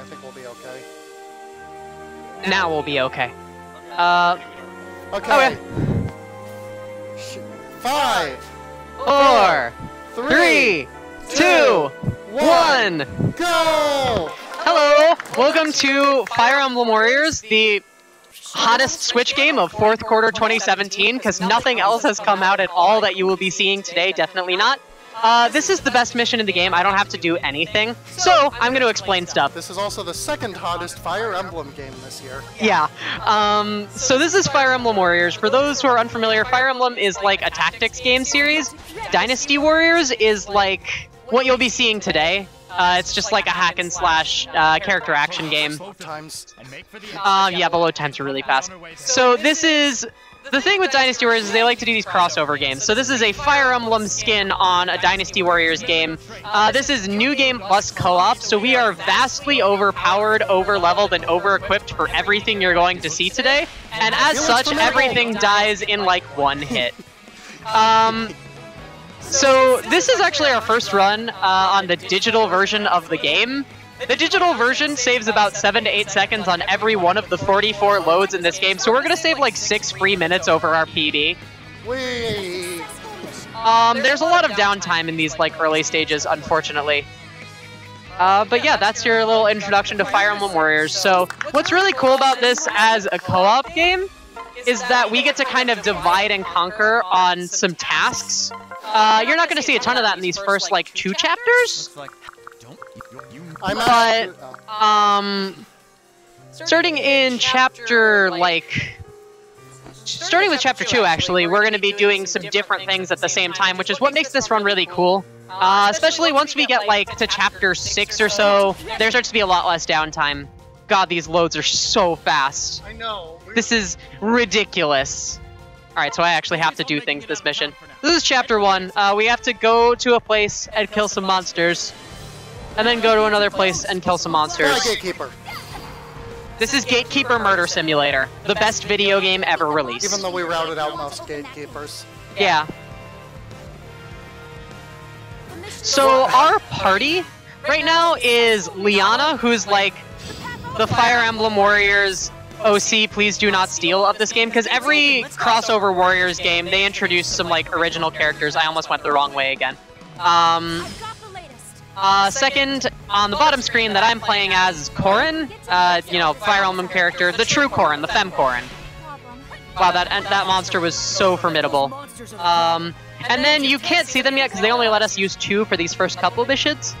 I think we'll be okay. Now we'll be okay. Okay. 5, 4, 3, 2, 1. go! Hello! Welcome to Fire Emblem Warriors, the hottest Switch game of 4th quarter 2017, because nothing else has come out at all that you will be seeing today, definitely not. This is the best mission in the game, I don't have to do anything, so I'm going to explain stuff. This is also the second hottest Fire Emblem game this year. Yeah, so this is Fire Emblem Warriors. For those who are unfamiliar, Fire Emblem is like a tactics game series. Dynasty Warriors is like what you'll be seeing today. It's just like a hack and slash character action game. Yeah, the load times are really fast. So this is... The thing with Dynasty Warriors is they like to do these crossover games. So this is a Fire Emblem skin on a Dynasty Warriors game. This is New Game Plus co-op, so we are vastly overpowered, over-leveled, and over-equipped for everything you're going to see today. And as such, everything dies in like one hit. So this is actually our first run on the digital version of the game. The digital version saves about 7 to 8 seconds on every one of the 44 loads in this game, so we're going to save like 6 free minutes over our PD. Whee! There's a lot of downtime in these like early stages, unfortunately. But yeah, that's your little introduction to Fire Emblem Warriors. So what's really cool about this as a co-op game is that we get to kind of divide and conquer on some tasks. You're not going to see a ton of that in these first like 2 chapters. But, starting in chapter, starting with chapter 2, actually, we're going to be doing some different things at the same time, which is what makes this run really cool. Especially once we get, to chapter 6 or so, there starts to be a lot less downtime. God, these loads are so fast. I know. This is ridiculous. Alright, so I actually have to do things this mission. This is chapter 1. We have to go to a place and kill some monsters. And then go to another place and kill some monsters. Gatekeeper. This is Gatekeeper Murder Simulator, the best video game ever released. Even though we routed out most gatekeepers. Yeah. So our party right now is Liana, who's like the Fire Emblem Warriors OC Please Do Not Steal of this game, because every crossover Warriors game, they introduce some original characters. I almost went the wrong way again. Second, on the bottom screen that I'm playing as is Corrin, Fire Emblem character, the true Corrin, the Fem Corrin. Wow, that monster was so formidable. And then you can't see them yet because they only let us use 2 for these first couple missions.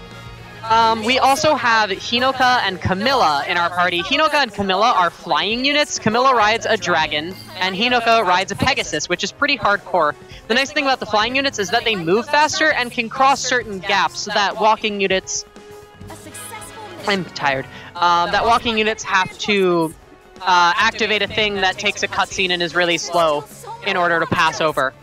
We also have Hinoka and Camilla in our party. Hinoka and Camilla are flying units. Camilla rides a dragon, and Hinoka rides a Pegasus, which is pretty hardcore. The nice thing about the flying units is that they move faster and can cross certain gaps, so that walking units... I'm tired. That walking units have to activate a thing that takes a cutscene and is really slow in order to pass over.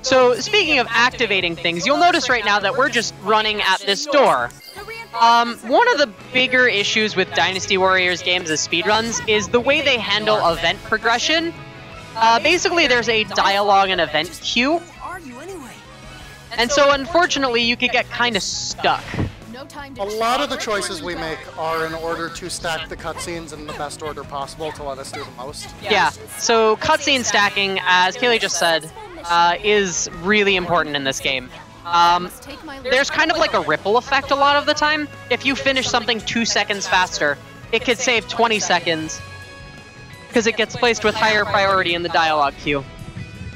So, speaking of activating things, you'll notice right now that we're just running at this door. One of the bigger issues with Dynasty Warriors games as speedruns is the way they handle event progression. Basically, there's a dialogue and event queue. And so, unfortunately, you could get kind of stuck. A lot of the choices we make are in order to stack the cutscenes in the best order possible to let us do the most. Yeah, so cutscene stacking, as Kaylee just said, is really important in this game. There's kind of like a ripple effect a lot of the time. If you finish something 2 seconds faster, it could save 20 seconds because it gets placed with higher priority in the dialogue queue.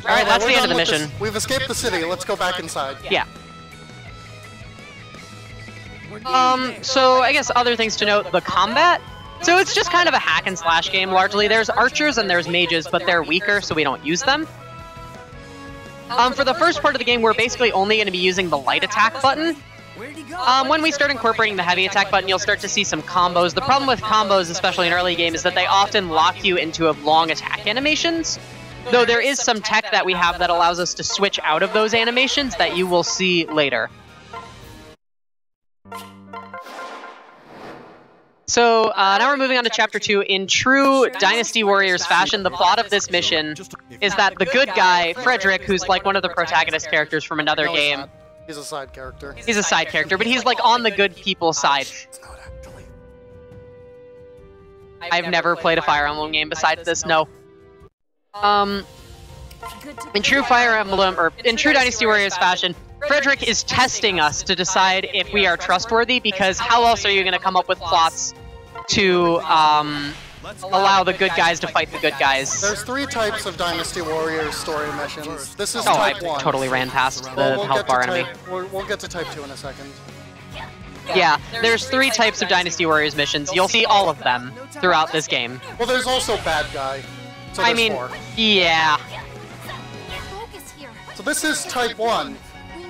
Alright, that's the end of the mission. We've escaped the city, let's go back inside. Yeah. So I guess other things to note, the combat. So it's just kind of a hack and slash game largely. There's archers and there's mages, but they're weaker, so we don't use them. For the first part of the game, we're basically only going to be using the light attack button. When we start incorporating the heavy attack button, you'll start to see some combos. The problem with combos, especially in early game, is that they often lock you into long attack animations. Though there is some tech that we have that allows us to switch out of those animations that you will see later. So, now we're moving on to Chapter 2. In true Dynasty Warriors fashion, the plot of this mission is that the good guy, Frederick, who's like one of the protagonist characters from another game... He's a side character. He's a side character, but he's like on the good people's side. I've never played a Fire Emblem game besides this, no. In true Fire Emblem, or in true Dynasty Warriors fashion, Frederick is testing us to decide if we are trustworthy, because how else are you going to come up with plots to allow the good guys to fight the good guys? There's 3 types of Dynasty Warriors story missions. This is I type 1. totally ran past the health bar enemy. We'll get to type 2 in a second. Yeah, there's 3 types of Dynasty Warriors missions. You'll see all of them throughout this game. Well, there's also bad guy. So I mean, 4. yeah. So this is type 1.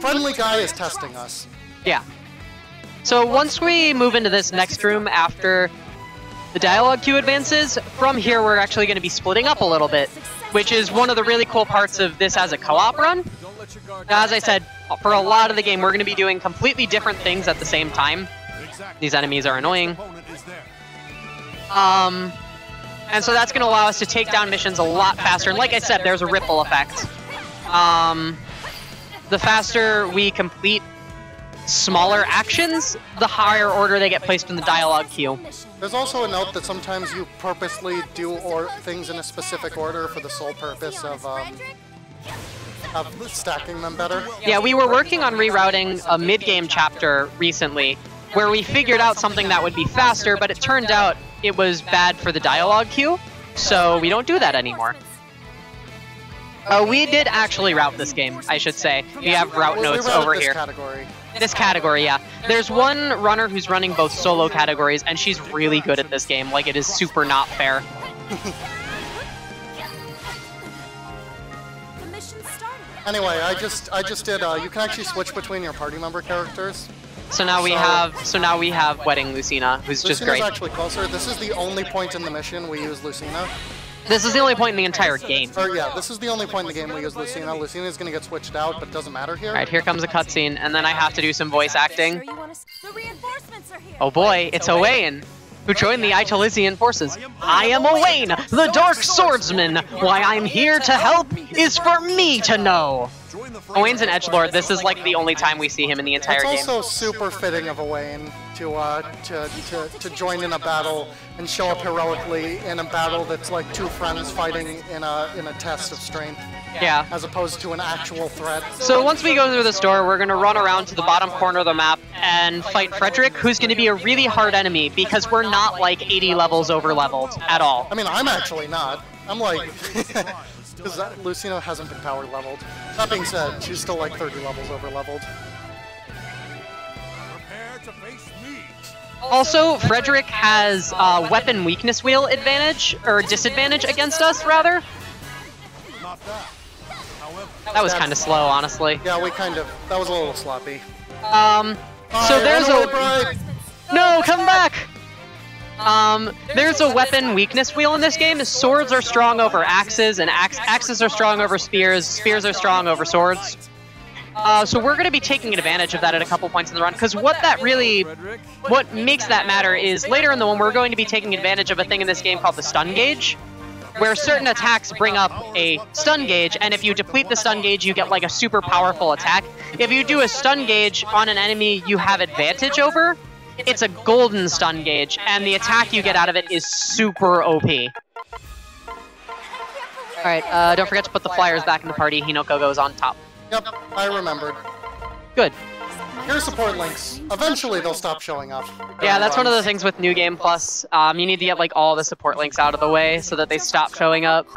Friendly guy is testing us. Yeah. So once we move into this next room after the dialogue queue advances, from here we're actually going to be splitting up a little bit, which is one of the really cool parts of this as a co-op run. Now, as I said, for a lot of the game, we're going to be doing completely different things at the same time. These enemies are annoying. And so that's going to allow us to take down missions a lot faster. And like I said, there's a ripple effect. The faster we complete smaller actions, the higher order they get placed in the dialogue queue. There's also a note that sometimes you purposely do things in a specific order for the sole purpose of stacking them better. Yeah, we were working on rerouting a mid-game chapter recently where we figured out something that would be faster, but it turned out it was bad for the dialogue queue, so we don't do that anymore. We did actually route this game, I should say. We have route notes over here. This category, yeah. There's one runner who's running both solo categories, and she's really good at this game. Like, it is super not fair. Anyway, I just did. You can actually switch between your party member characters. So now we have Wedding Lucina, who's just great. Lucina's actually closer. This is the only point in the mission we use Lucina. This is the only point in the entire game. Yeah, this is the only point in the game we use Lucina. Lucina's gonna get switched out, but it doesn't matter here. Alright, here comes a cutscene, and then I have to do some voice acting. Oh boy, it's Owain, who joined the Italisian forces. I am Owain, the Dark Swordsman. Why I'm here to help is for me to know. Owain's an edgelord. This is like the only time we see him in the entire game. It's also super fitting of Owain to join in a battle and show up heroically in a battle that's like 2 friends fighting in a test of strength. Yeah. As opposed to an actual threat. So once we go through this door, we're going to run around to the bottom corner of the map and fight Frederick, who's going to be a really hard enemy because we're not like 80 levels over leveled at all. I mean, I'm actually not. I'm like... Because Lucina hasn't been power leveled. That being said, she's still like 30 levels over leveled. Also, Frederick has weapon weakness wheel advantage, or disadvantage against us, rather. That was kind of slow, honestly. Yeah, that was a little sloppy. So there's a... No, come back! There's a weapon weakness wheel in this game. Swords are strong over axes, and axes are strong over spears. Spears are strong over swords. So we're going to be taking advantage of that at a couple points in the run, because what makes that matter is later in the one we're going to be taking advantage of a thing in this game called the stun gauge, where certain attacks bring up a stun gauge, and if you deplete the stun gauge, you get like a super powerful attack. If you do a stun gauge on an enemy you have advantage over, it's a golden stun gauge, and the attack you get out of it is super OP. Alright, don't forget to put the flyers back in the party. Hinoko goes on top. Yep, I remembered. Good. Here's support links. Eventually they'll stop showing up. Yeah, that's one of the things with New Game Plus. You need to get like all the support links out of the way so that they stop showing up.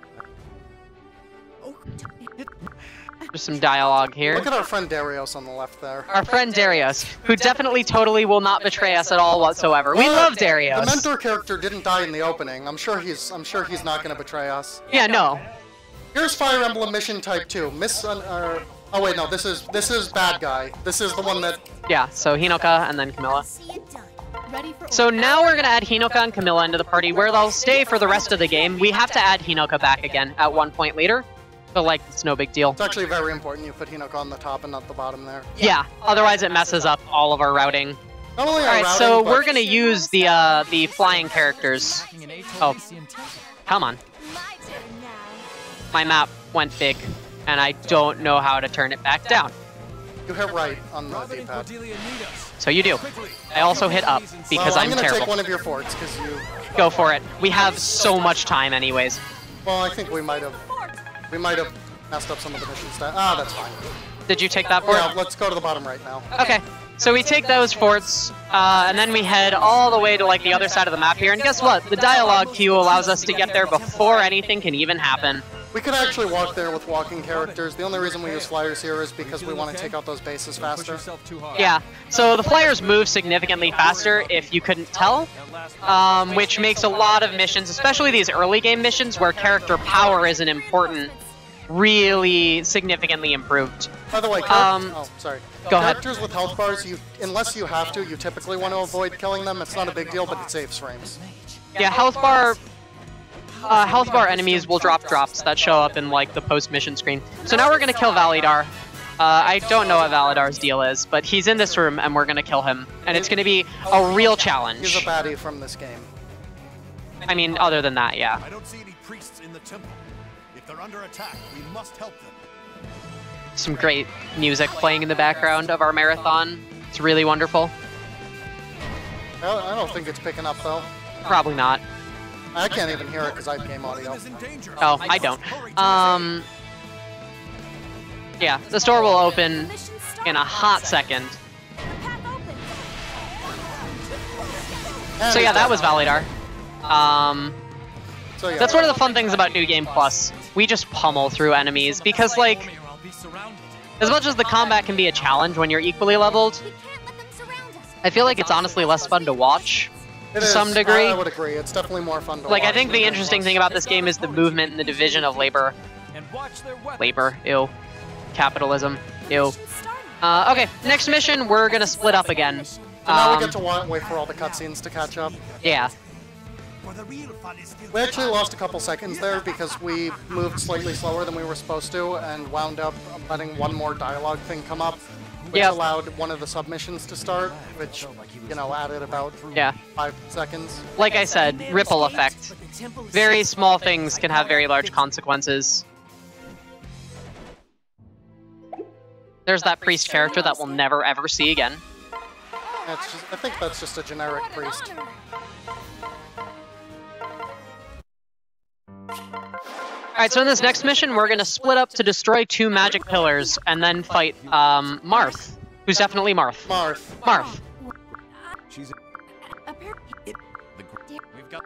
There's some dialogue here. Look at our friend Darius on the left there. Our friend Darius, who definitely totally will not betray us at all whatsoever. We love Darius. The mentor character didn't die in the opening. I'm sure he's not going to betray us. Yeah, no. Here's Fire Emblem Mission Type 2. Oh wait, no, this is bad guy. This is the one that... Yeah, so Hinoka and then Camilla. So now we're going to add Hinoka and Camilla into the party, where they'll stay for the rest of the game. We have to add Hinoka back again at one point later. But, like, it's no big deal. It's actually very important you put Hinoka on the top and not the bottom there. Yeah, otherwise it messes up all of our routing. Not only our routing, so we're going to use the flying characters. Oh, come on. My map went big, and I don't know how to turn it back down. You hit right on the D-pad. So you do. I also hit up because I'm I'm gonna terrible. take one of your forts because you. Go for it. We have so much time anyways. Well, I think we might have messed up some of the mission stats. Ah, that's fine. Did you take that fort? Yeah, let's go to the bottom right now. Okay. So we take those forts, and then we head all the way to like the other side of the map here. And guess what? The dialogue queue allows us to get there before anything can even happen. We could actually walk there with walking characters. The only reason we use flyers here is because we want to take out those bases faster. Yeah, so the flyers move significantly faster, if you couldn't tell, which makes a lot of missions, especially these early game missions where character power isn't important, really significantly improved. By the way, Go characters ahead. with health bars, unless you have to, you typically want to avoid killing them. It's not a big deal, but it saves frames. Yeah, health bar enemies will drop drops that show up in like the post-mission screen. So now we're gonna kill Validar. I don't know what Validar's deal is, but he's in this room and we're gonna kill him. And it's gonna be a real challenge. He's a baddie from this game. I mean, other than that, yeah. I don't see any priests in the temple. If they're under attack, we must help them. Some great music playing in the background of our marathon. It's really wonderful. I don't think it's picking up though. Probably not. I can't even hear it because I have game audio. Oh, I don't. Yeah, the store will open in a hot second. So yeah, that was Validar. So yeah, That's one of the fun things about New Game Plus. We just pummel through enemies because, like, as much as the combat can be a challenge when you're equally leveled, I feel like it's honestly less fun to watch. To some degree. I would agree. It's definitely more fun to Like, watch. I think the interesting thing about this game is the movement and the division of labor. Labor, ew. Capitalism, ew. Okay, next mission, we're gonna split up again. So now we get to wait for all the cutscenes to catch up. Yeah. We actually lost a couple seconds there because we moved slightly slower than we were supposed to and wound up letting one more dialogue thing come up, which allowed one of the submissions to start, which, you know, added about 5 seconds. Like I said, ripple effect. Very small things can have very large consequences. There's that priest character that we'll never ever see again. I think that's just a generic priest. Alright, so in this next mission, we're gonna split up to destroy 2 magic pillars and then fight Marth, who's definitely Marth. Marth. She's we've got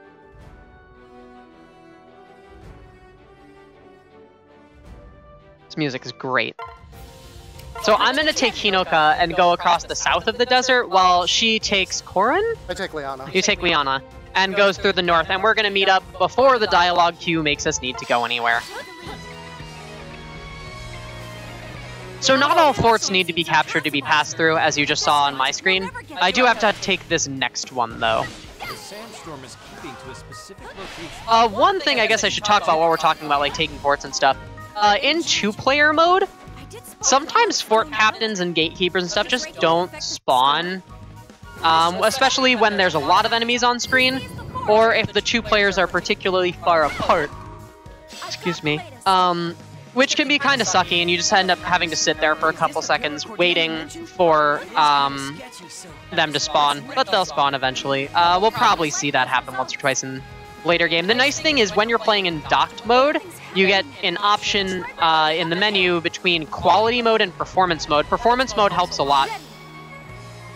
This music is great. So I'm gonna take Hinoka and go across the south of the desert while she takes Corrin? I take Liana. You take Liana and goes through the north, and we're gonna meet up before the dialogue queue makes us need to go anywhere. So not all forts need to be captured to be passed through, as you just saw on my screen. I do have to take this next one, though. the sandstorm is keeping to a specific location. One thing I guess I should talk about while we're talking about like taking forts and stuff. In 2-player mode, sometimes fort captains and gatekeepers and stuff just don't spawn. Especially when there's a lot of enemies on screen, or if the 2 players are particularly far apart. Excuse me. Which can be kind of sucky, and you just end up having to sit there for a couple seconds waiting for them to spawn, but they'll spawn eventually. We'll probably see that happen once or twice in later game. The nice thing is when you're playing in docked mode, you get an option in the menu between quality mode and performance mode. Performance mode helps a lot.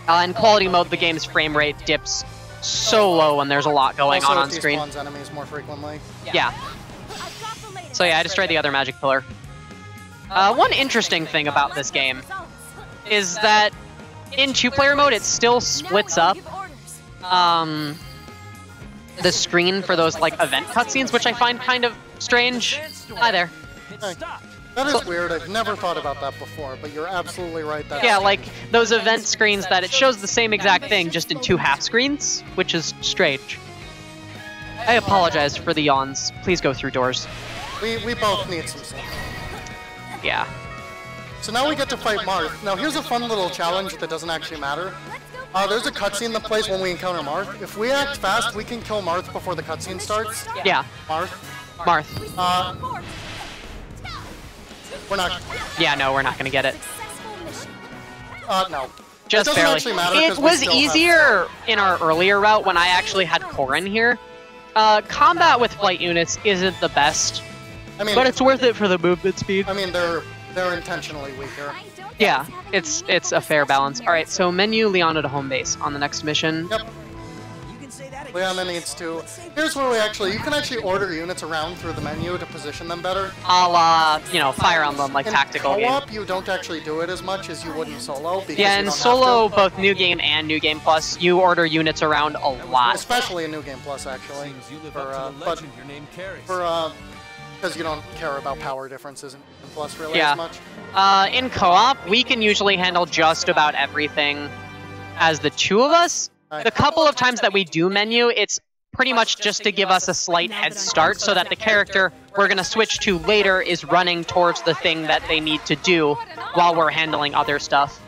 In quality mode, the game's frame rate dips so low when there's a lot going on screen. Also, it despawns enemies more frequently. Yeah. So yeah, I destroyed the other magic pillar. One interesting thing about this game is that in 2-player mode, it still splits up the screen for those like event cutscenes, which I find kind of strange. Hi there. Hey, that is weird. I've never thought about that before, but you're absolutely right. Yeah, like those event screens that it shows the same exact thing just in 2 half screens, which is strange. I apologize for the yawns. Please go through doors. We both need some sleep. Yeah. So now we get to fight Marth. Now here's a fun little challenge that doesn't actually matter. There's a cutscene that plays when we encounter Marth. If we act fast, we can kill Marth before the cutscene starts. Yeah. Marth. We're not. Yeah, no, we're not gonna get it. No. Just doesn't barely. actually matter It 'cause we was still have- easier in our earlier route when I actually had Corrin here. Combat with flight units isn't the best, I mean, but it's worth it for the movement speed. I mean, they're intentionally weaker. Yeah, it's a fair balance. All right, so menu Liana to home base on the next mission. Yep. Liana needs to. Here's where you can actually order units around through the menu to position them better. A la, you know, Fire Emblem, like In tactical game. co-op, you don't actually do it as much as you would in solo. Because Yeah, you in don't solo, have to. both New Game and New Game Plus, you order units around a lot. Especially in New Game Plus, actually. Because you don't care about power differences in Plus really Yeah. as much. In co-op, we can usually handle just about everything as the two of us. The couple of times that we do menu, it's pretty much just to give us a slight head start so that the character we're going to switch to later is running towards the thing that they need to do while we're handling other stuff.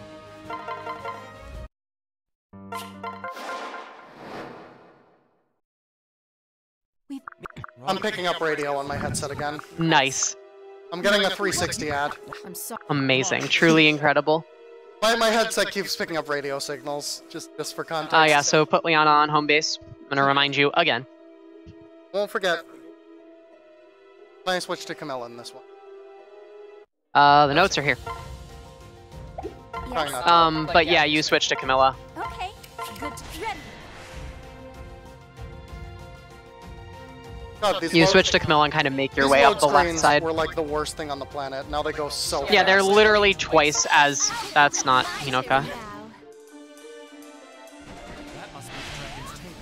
I'm picking up radio on my headset again. Nice. I'm getting a 360 ad. Amazing. Truly incredible. My headset keeps picking up radio signals, just for context. Yeah, so put Liana on home base. I'm going to remind you again. Won't forget. I switched to Camilla in this one. The notes are here. Trying not to. But yeah, you switched to Camilla. Okay, good. Ready. God, these You load- switch to Camilla and kind of make your these way load up the left screens side. were like the worst thing on the planet. Now they go so Yeah, they're fast. literally twice as... That's not Hinoka. Now. That must be the dragon's table.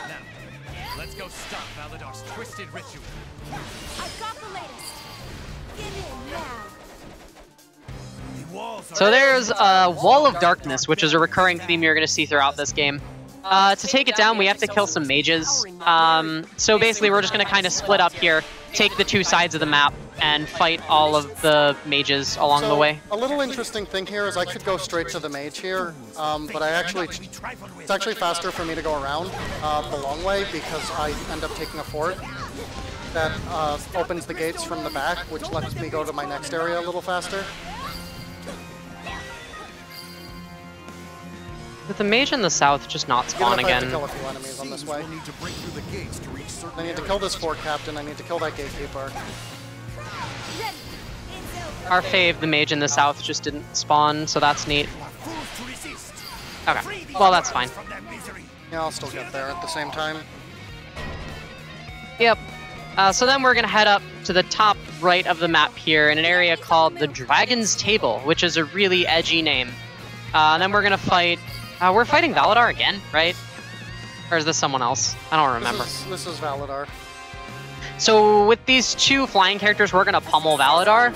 Now, let's go stop Valadar's twisted ritual. I've got the latest. Give in now. The walls are So there's a Wall of Darkness, which is a recurring theme you're going to see throughout this game. To take it down, we have to kill some mages. So basically, we're just going to kind of split up here, take the two sides of the map, and fight all of the mages along the way. A little interesting thing here is I could go straight to the mage here, but it's actually faster for me to go around the long way because I end up taking a fort that opens the gates from the back, which lets me go to my next area a little faster. With the mage in the south just not Even spawn if I have to again. kill a few enemies on this way. We'll need to break through the gates to reach certain I need to kill this fort captain, I need to kill that gatekeeper. Ready. It's over. Our fave, the mage in the south, just didn't spawn, so that's neat. Okay, well that's fine. Yeah, I'll still get there at the same time. Yep. So then we're going to head up to the top right of the map here in an area called the Dragon's Table, which is a really edgy name. And then we're going to fight... we're fighting Valadar again, right? Or is this someone else? I don't remember. This is Valadar. So with these two flying characters, we're going to pummel Valadar.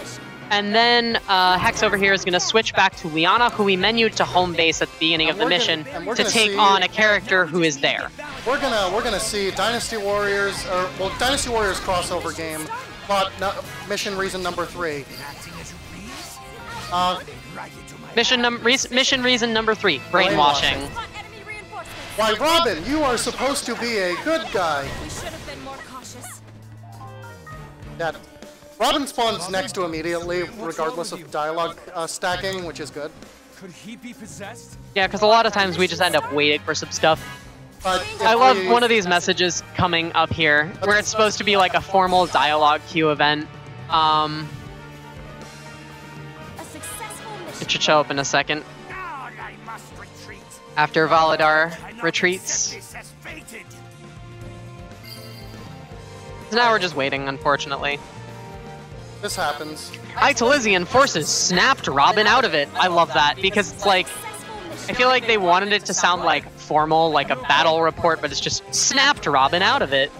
And then Hex over here is going to switch back to Liana, who we menued to home base at the beginning of the mission to take on a character who is there. We're gonna see Dynasty Warriors, Dynasty Warriors crossover game, but mission reason number 3. Mission reason number 3, brainwashing. Hot enemy reinforcements. Why, Robin, you are supposed to be a good guy. We should have been more cautious. That Robin spawns next to immediately, regardless of dialogue stacking, which is good. Could he be possessed? Yeah, because a lot of times we just end up waiting for some stuff. But if I love we- one of these messages coming up here, where it's supposed to be like a formal dialogue queue event. A successful mission. It should show up in a second. Now I must retreat. After Valadar retreats. This has fated. So now we're just waiting, unfortunately. This happens. Italizian forces snapped Robin out of it. I love that, because it's like, Successful mission. I feel like they wanted it to sound like formal, like a battle report, but it's just snapped Robin out of it.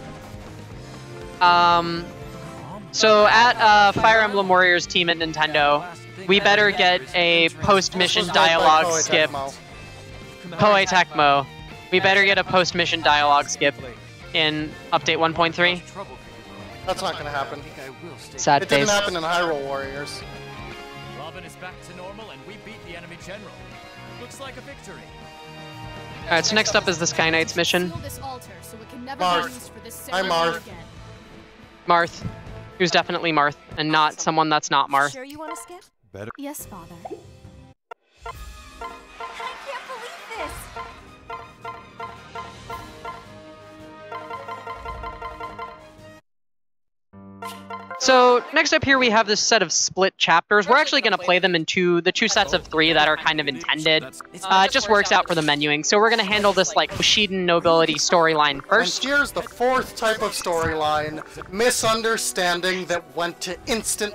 So at Fire Emblem Warriors team at Nintendo, we better get a post-mission This was made by dialogue Koei skip. Tecmo. Koei Tecmo. We better get a post-mission dialogue skip in update 1.3. That's not gonna happen. Sad It didn't face. happen in Hyrule Warriors. Robin is back to normal and we beat the enemy general. Looks like a victory. Alright, so next up is the Sky Knights mission. Seal this altar so it can never Marth. be used for this Hi, ceremony Marth. again. Marth. Who's definitely Marth, and not someone that's not Marth. Sure you want to skip? Better. Yes, Father. So next up here we have this set of split chapters. We're actually going to play them in the two sets of 3 that are kind of intended. It just works out for the menuing. So we're going to handle this like Hoshiden nobility storyline first. And here's the 4th type of storyline: misunderstanding that went to instant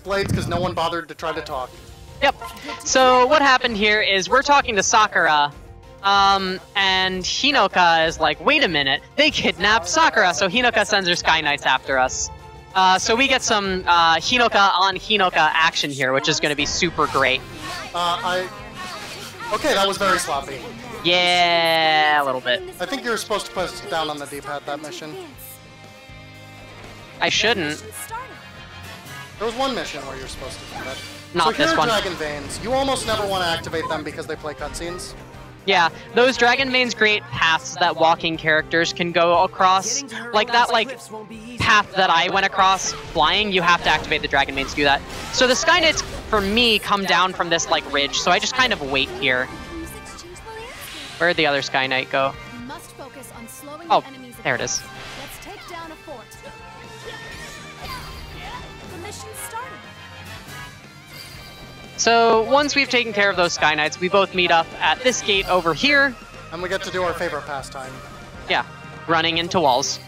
blades because no one bothered to try to talk. Yep. So what happened here is we're talking to Sakura. And Hinoka is like, wait a minute, they kidnapped Sakura, so Hinoka sends her Sky Knights after us. So we get some Hinoka on Hinoka action here, which is going to be super great. Okay, that was very sloppy. Yeah, a little bit. I think you're supposed to press down on the D-pad that mission. I shouldn't. There was one mission where you're supposed to do that. Not this one. So here are Dragon Veins. You almost never want to activate them because they play cutscenes. Yeah, those Dragon Veins create paths that walking characters can go across. Like that path that I went across flying, you have to activate the Dragon Veins to do that. So the Sky Knights, for me, come down from this like ridge, so I just kind of wait here. Where'd the other Sky Knight go? Oh, there it is. Let's take down a fort. The mission started. So once we've taken care of those Sky Knights, we both meet up at this gate over here. And we get to do our favorite pastime. Yeah, running into walls.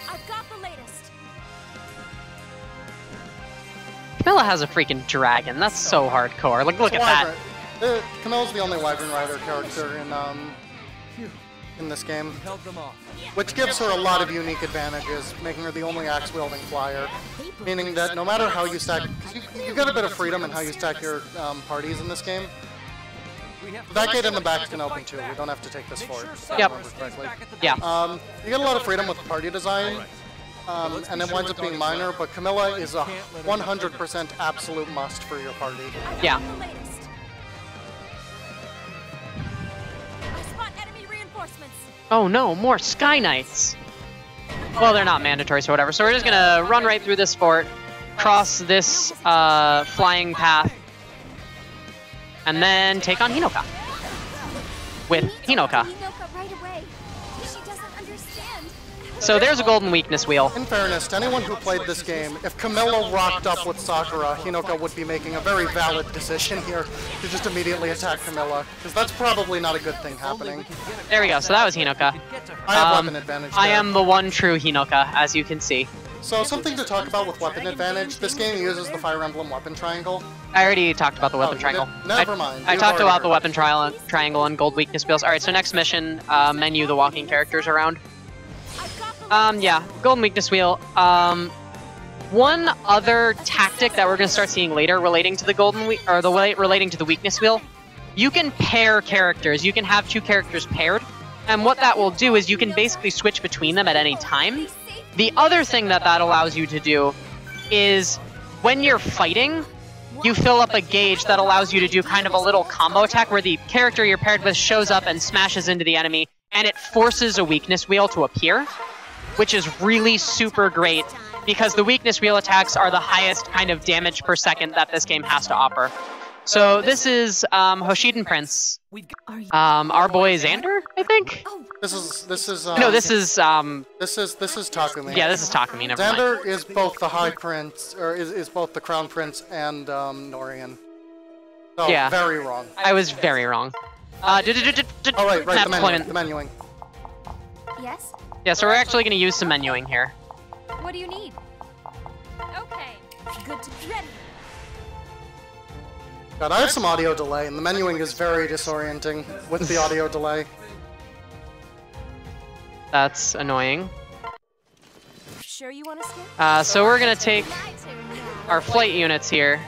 I've got the latest. Camilla has a freaking dragon. That's so hardcore. Like, look at that. Camilla's the only Wyvern Rider character in this game, which gives her a lot of unique advantages, making her the only axe-wielding flyer. Meaning that no matter how you stack, because you get a bit of freedom in how you stack your parties in this game. That gate in the back can open too. We don't have to take this fort. Yep. Yeah. You get a lot of freedom with the party design, and it winds up being minor. But Camilla is a 100% absolute must for your party. Yeah. Oh no, more Sky Knights! Well, they're not mandatory, so whatever. So we're just gonna run right through this fort, cross this flying path, and then take on Hinoka. With Hinoka. So there's a golden weakness wheel. In fairness, to anyone who played this game, if Camilla rocked up with Sakura, Hinoka would be making a very valid decision here to just immediately attack Camilla, because that's probably not a good thing happening. There we go, so that was Hinoka. I have weapon advantage there. I am the one true Hinoka, as you can see. So something to talk about with weapon advantage, this game uses the Fire Emblem weapon triangle. I already talked about the weapon triangle. Never mind. I talked about the weapon triangle and gold weakness wheels. Alright, so next mission, menu the walking characters around. Yeah, golden weakness wheel. One other tactic that we're going to start seeing later relating to the relating to the weakness wheel, you can pair characters. You can have 2 characters paired, and what that will do is you can basically switch between them at any time. The other thing that allows you to do is when you're fighting, you fill up a gauge that allows you to do kind of a little combo attack where the character you're paired with shows up and smashes into the enemy, and it forces a weakness wheel to appear, which is really super great because the weakness wheel attacks are the highest kind of damage per second that this game has to offer. So this is Hoshiden Prince. Our boy Xander, I think. This is this is Takumi. Yeah, this is Takumi. Never mind. Xander is both the High Prince, or is both the Crown Prince and Norian. So, yeah, very wrong. I was very wrong. Oh right, the menuing. Yes? Yeah, so we're actually going to use some menuing here. What do you need? Okay, good to be ready. God, I have some audio delay, and the menuing is very disorienting with the audio delay. That's annoying. Sure you want to skip? So we're going to take our flight units here.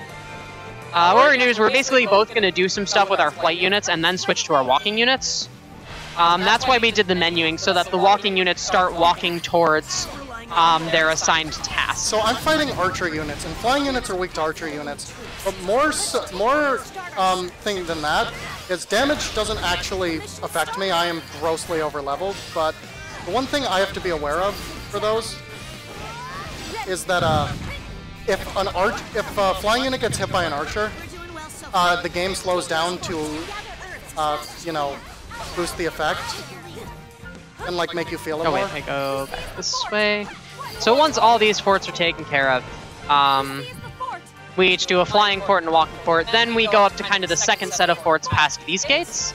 What we're going to do is we're basically both going to do some stuff with our flight units and then switch to our walking units. That's why we did the menuing, so that the walking units start walking towards their assigned tasks. So I'm fighting archer units, and flying units are weak to archer units. But more thing than that is damage doesn't actually affect me. I am grossly overleveled, but the one thing I have to be aware of for those is that if a flying unit gets hit by an archer, the game slows down to, you know, boost the effect. and like make you feel it Oh more. wait, I go back this way. So once all these forts are taken care of, we each do a flying fort and a walking fort. Then we go up to kind of the second set of forts past these gates.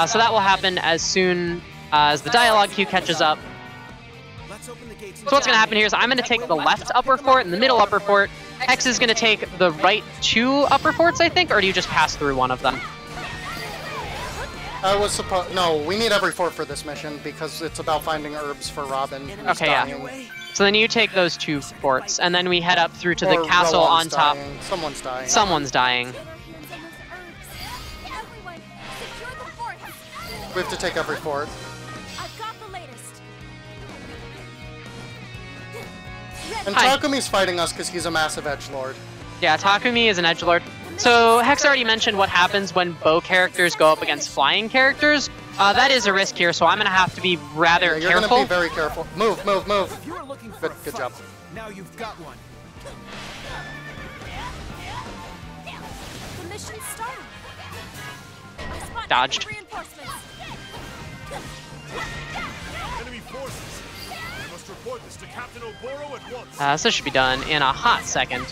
So that will happen as soon as the dialogue queue catches up. So what's going to happen here is I'm going to take the left upper fort and the middle upper fort. Hex is going to take the right 2 upper forts, I think, or do you just pass through one of them? I was supposed. No, we need every fort for this mission because it's about finding herbs for Robin. Who's Okay, dying. yeah. So then you take those 2 forts, and then we head up through to the Or castle on Rowan's top. dying. Someone's dying. Someone's dying. Everyone, secure the fort. We have to take every fort. I've got the latest. And Hi. Takumi's fighting us because he's a massive edgelord. Yeah, Takumi is an edgelord. So Hex already mentioned what happens when bow characters go up against flying characters. That is a risk here, so I'm going to have to be rather You're careful. gonna be very careful. Move, move, move. If you're looking for Good job. now you've got one. The mission's starting. I spot Dodged. reinforcements. Enemy forces. I must report this to Captain Oboro at once. So this should be done in a hot second.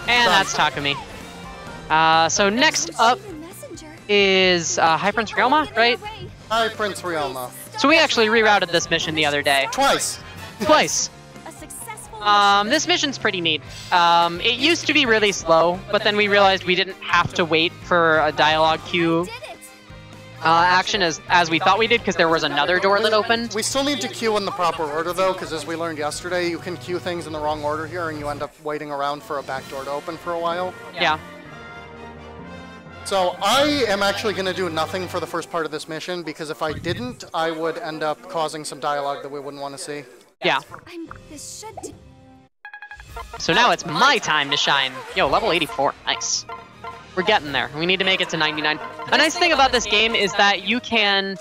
And that's Takumi. So next up The messenger. is High Prince Ryoma, right? Hi, Prince Ryoma. So we actually rerouted this mission the other day. Twice. Twice. A successful This mission's pretty neat. It used to be really slow, but then we realized we didn't have to wait for a dialogue queue did it. action as we thought we did, because there was another door that opened. We still need to queue in the proper order, though, because as we learned yesterday, you can queue things in the wrong order here, and you end up waiting around for a back door to open for a while. Yeah. So I am actually going to do nothing for the first part of this mission, because if I didn't, I would end up causing some dialogue that we wouldn't want to see. Yeah. This should do. So now it's my time to shine. Yo, level 84. Nice. We're getting there. We need to make it to 99. A nice thing about this game is that you can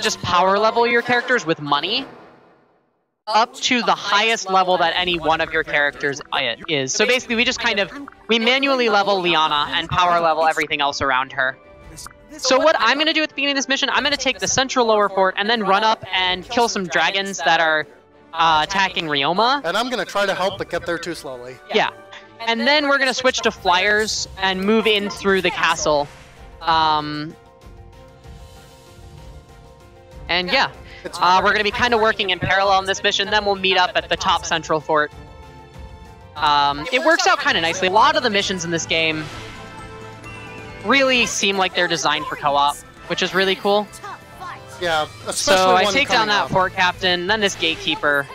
just power level your characters with money up to the highest level that any one of your characters is. So basically, we manually level Liana and power level everything else around her. So what I'm going to do at the beginning of this mission, I'm going to take the central lower fort and then run up and kill some dragons that are attacking Ryoma. And I'm going to try to help, but get there too slowly. Yeah. And then we're going to switch to flyers and move in through the castle. And yeah, we're going to be kind of working in parallel in this mission. Then we'll meet up at the top central fort. It works out kind of nicely. A lot of the missions in this game really seem like they're designed for co-op, which is really cool. Tough fight. Yeah, especially So I one take down coming that up. fort captain, then this gatekeeper.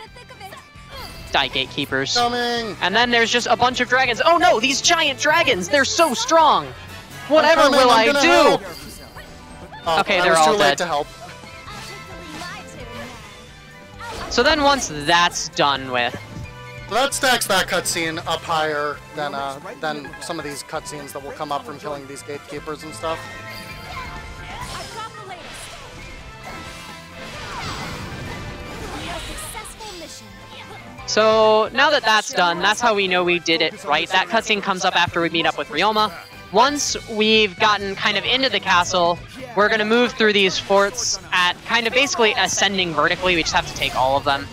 Die, gatekeepers. Coming! And then there's just a bunch of dragons. Oh no, these giant dragons! They're so strong! Whatever I'm coming, will I'm I gonna do? help. Oh, Okay, I they're was all too dead. late to help. So then once that's done with, So that stacks that cutscene up higher than some of these cutscenes that will come up from killing these gatekeepers and stuff. I've got the latest. A successful mission. so now that that's done, that's how we know we did it right. That cutscene comes up after we meet up with Ryoma. Once we've gotten kind of into the castle, we're going to move through these forts at kind of basically ascending vertically. We just have to take all of them.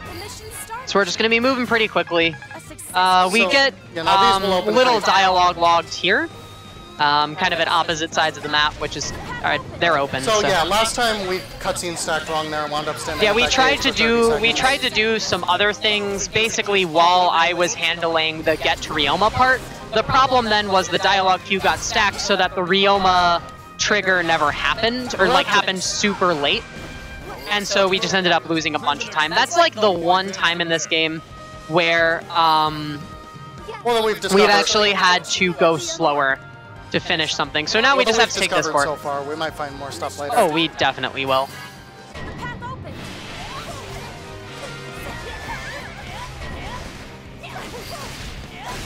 The mission starts. So we're just going to be moving pretty quickly. A successful We So, get you know, these will open little pretty fast. dialogue logged here, kind of at opposite sides of the map, which is, alright, they're open. So yeah, last time we cutscene stacked wrong there and wound up standing. Yeah, at we that tried gate to for 30 do seconds. some other things basically while I was handling the get to Ryoma part. The problem then was the dialogue queue got stacked so that the Ryoma trigger never happened, or like happened super late. And so we just ended up losing a bunch of time. That's like the one time in this game where Well, then we've discovered. we've actually had to go slower to finish something. So now we just have to take this discovered fort. so far. We might find more stuff later. Oh, we definitely will. The path open.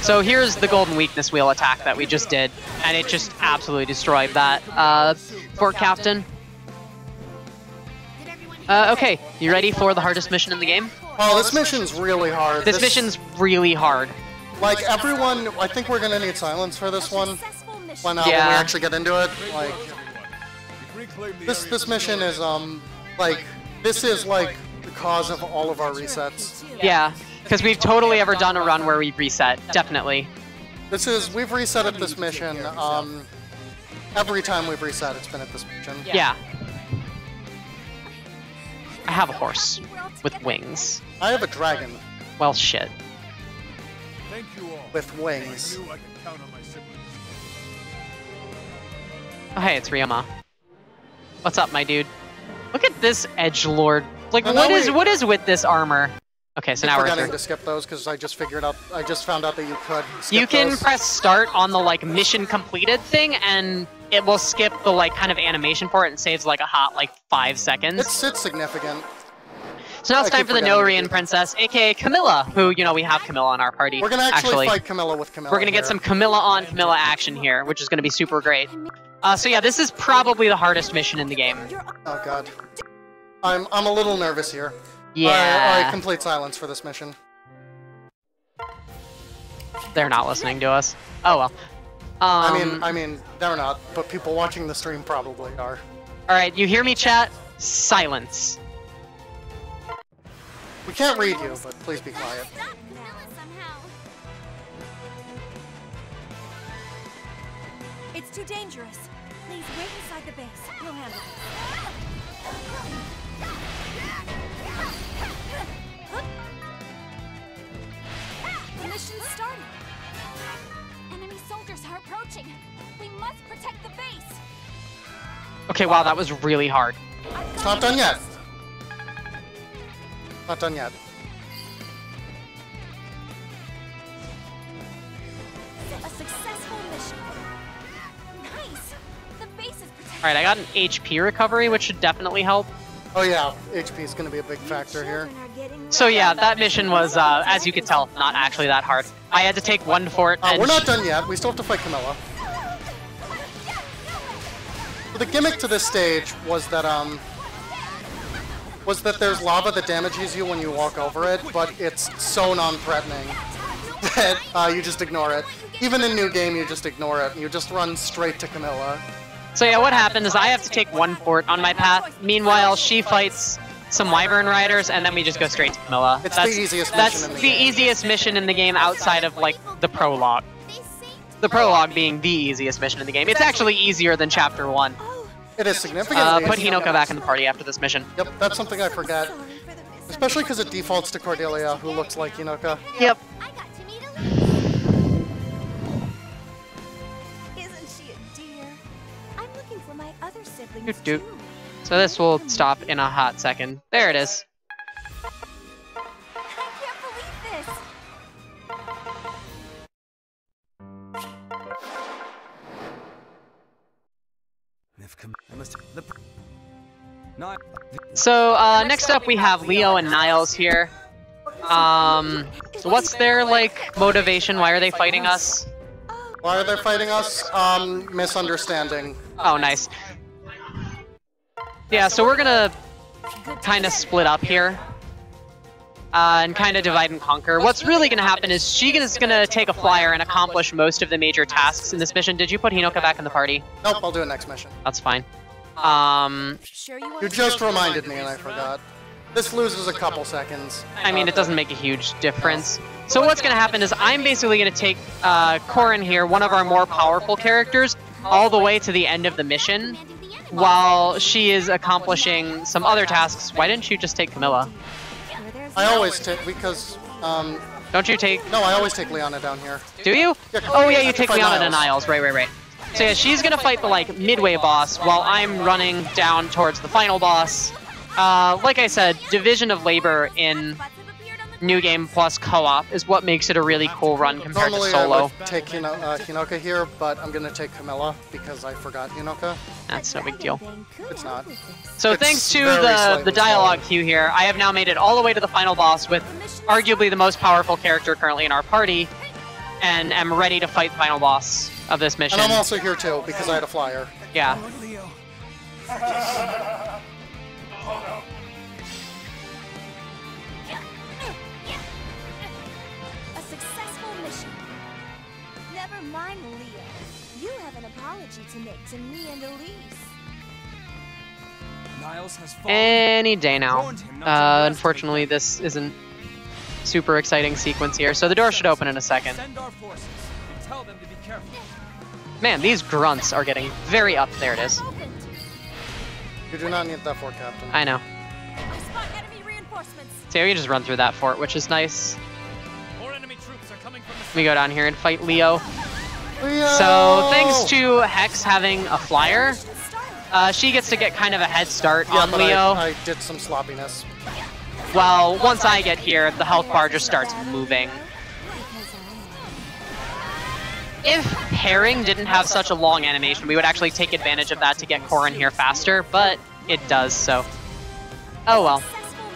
So here's the golden weakness wheel attack that we just did, and it just absolutely destroyed that fort captain. Okay, you ready for the hardest mission in the game? Oh, this mission's really hard. This mission's really hard. like everyone. I think we're gonna need silence for this one Successful mission. when we Yeah. actually get into it. Like, This mission is like this is like the cause of all of our resets. Yeah, because we've totally ever done a run where we've reset, definitely. We've reset at this mission. Every time we've reset, it's been at this mission. Yeah. I have a horse with wings. I have a dragon Well, shit. Thank you all. with wings. I knew I could count on my siblings. Oh, hey, it's Ryoma. What's up, my dude? Look at this edgelord. Like, And what now is with this armor? Okay, so now we're forgetting through. to skip those because I just found out that you could skip You can those. press start on the like mission completed thing, and it will skip the like kind of animation for it and saves like a hot like 5 seconds. It's significant. So now it's I time keep for the forgetting to Norian do that. princess, aka Camilla, who, you know, we have Camilla in our party. We're gonna actually fight Camilla with Camilla. We're gonna get here. some Camilla on Camilla action here, which is gonna be super great. So yeah, this is probably the hardest mission in the game. Oh god. I'm a little nervous here. Yeah. Alright, complete silence for this mission. They're not listening to us. Oh well. I mean, they're not, but people watching the stream probably are. Alright, you hear me, chat? Silence. We can't read you, but please be quiet. Stop Camilla somehow. It's too dangerous. Please wait inside the base. We'll handle it. The mission's starting. Enemy soldiers are approaching. We must protect the base. Okay, wow, that was really hard. It's not done yet. Not done yet. A successful mission. Nice. The base is protected. Alright, I got an HP recovery, which should definitely help. Oh yeah, HP is gonna be a big factor here. So yeah, that mission was, as you could tell, not actually that hard. I had to take one fort and... We're not done yet. We still have to fight Camilla. So the gimmick to this stage was that there's lava that damages you when you walk over it, but it's so non-threatening that you just ignore it. Even in New Game, you just ignore it, and you just run straight to Camilla. So yeah, what happened is I have to take one fort on my path. Meanwhile, she fights some Wyvern Riders, and then we just go straight to Camilla. It's the easiest mission That's in the the game. easiest mission in the game outside of, like, the prologue. The prologue being the easiest mission in the game. It's actually easier than Chapter 1. It is significantly Put easier. Hinoka back in the party after this mission. Yep, that's something I forget. Especially because it defaults to Cordelia, who looks like Hinoka. Yep. I got to meet Elise. Isn't she a dear? I'm looking for my other siblings Doot doot. too. So this will stop in a hot second. There it is. I can't believe this. So next up we have Leo and Niles here. So what's their like motivation? Why are they fighting us? Why are they fighting us? Misunderstanding. Oh, nice. Yeah, so we're gonna kind of split up here. And kind of divide and conquer. What's really gonna happen is she's gonna take a flyer and accomplish most of the major tasks in this mission. Did you put Hinoka back in the party? Nope, I'll do it next mission. That's fine. Sure you You want just reminded me and I forgot. This loses a couple seconds. I mean, it doesn't make a huge difference. So what's going to happen is I'm basically going to take Corin here, one of our more powerful characters, all the way to the end of the mission, while she is accomplishing some other tasks. Why didn't you just take Camilla? I always take, because, Don't you take... no, I always take Liana down here. Do you? Yeah, Oh yeah, I you have to take fight Liana to Niles. Niles. Right. So yeah, she's going to fight the like midway boss while I'm running down towards the final boss. Like I said, division of labor in New Game plus co-op is what makes it a really cool run compared Normally to I solo. would take Hinoka here, but I'm gonna take Camilla because I forgot Hinoka. That's no big deal. It's not. So It's thanks to very the slightly dialogue queue here, I have now made it all the way to the final boss with arguably the most powerful character currently in our party, and am ready to fight the final boss of this mission. And I'm also here too, because I had a flyer. Yeah. a successful mission? Never mind, Leo. You have an apology to make to me and Elise. any day now. Unfortunately, this isn't super exciting sequence here, so the door should open in a second. Man, these grunts are getting very up. There it is. You do not need that fort, Captain. I know. So we can just run through that fort, which is nice. We go down here and fight Leo. So thanks to Hex having a flyer, she gets to get kind of a head start on Leo. I did some sloppiness. Well, once I get here, the health bar just starts moving. If pairing didn't have such a long animation, we would actually take advantage of that to get Corrin here faster, but it does, so. Oh well.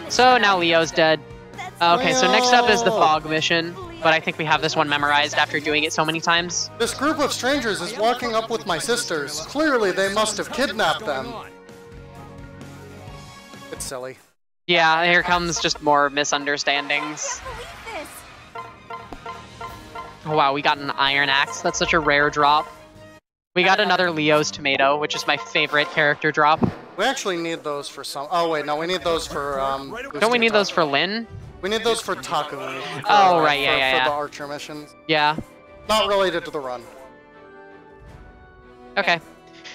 So now Leo's dead. Okay, so next up is the fog mission, but I think we have this one memorized after doing it so many times. This group of strangers is walking up with my sisters. Clearly they must have kidnapped them. It's silly. Yeah, here comes just more misunderstandings. Oh, wow, we got an iron axe. That's such a rare drop. We got another Leo's tomato, which is my favorite character drop. We actually need those for some... Oh, wait, no, we need those for... Don't we need those for Lin? We need those for Taku. Oh, right, yeah. For the Archer missions. Yeah. Not related to the run. Okay.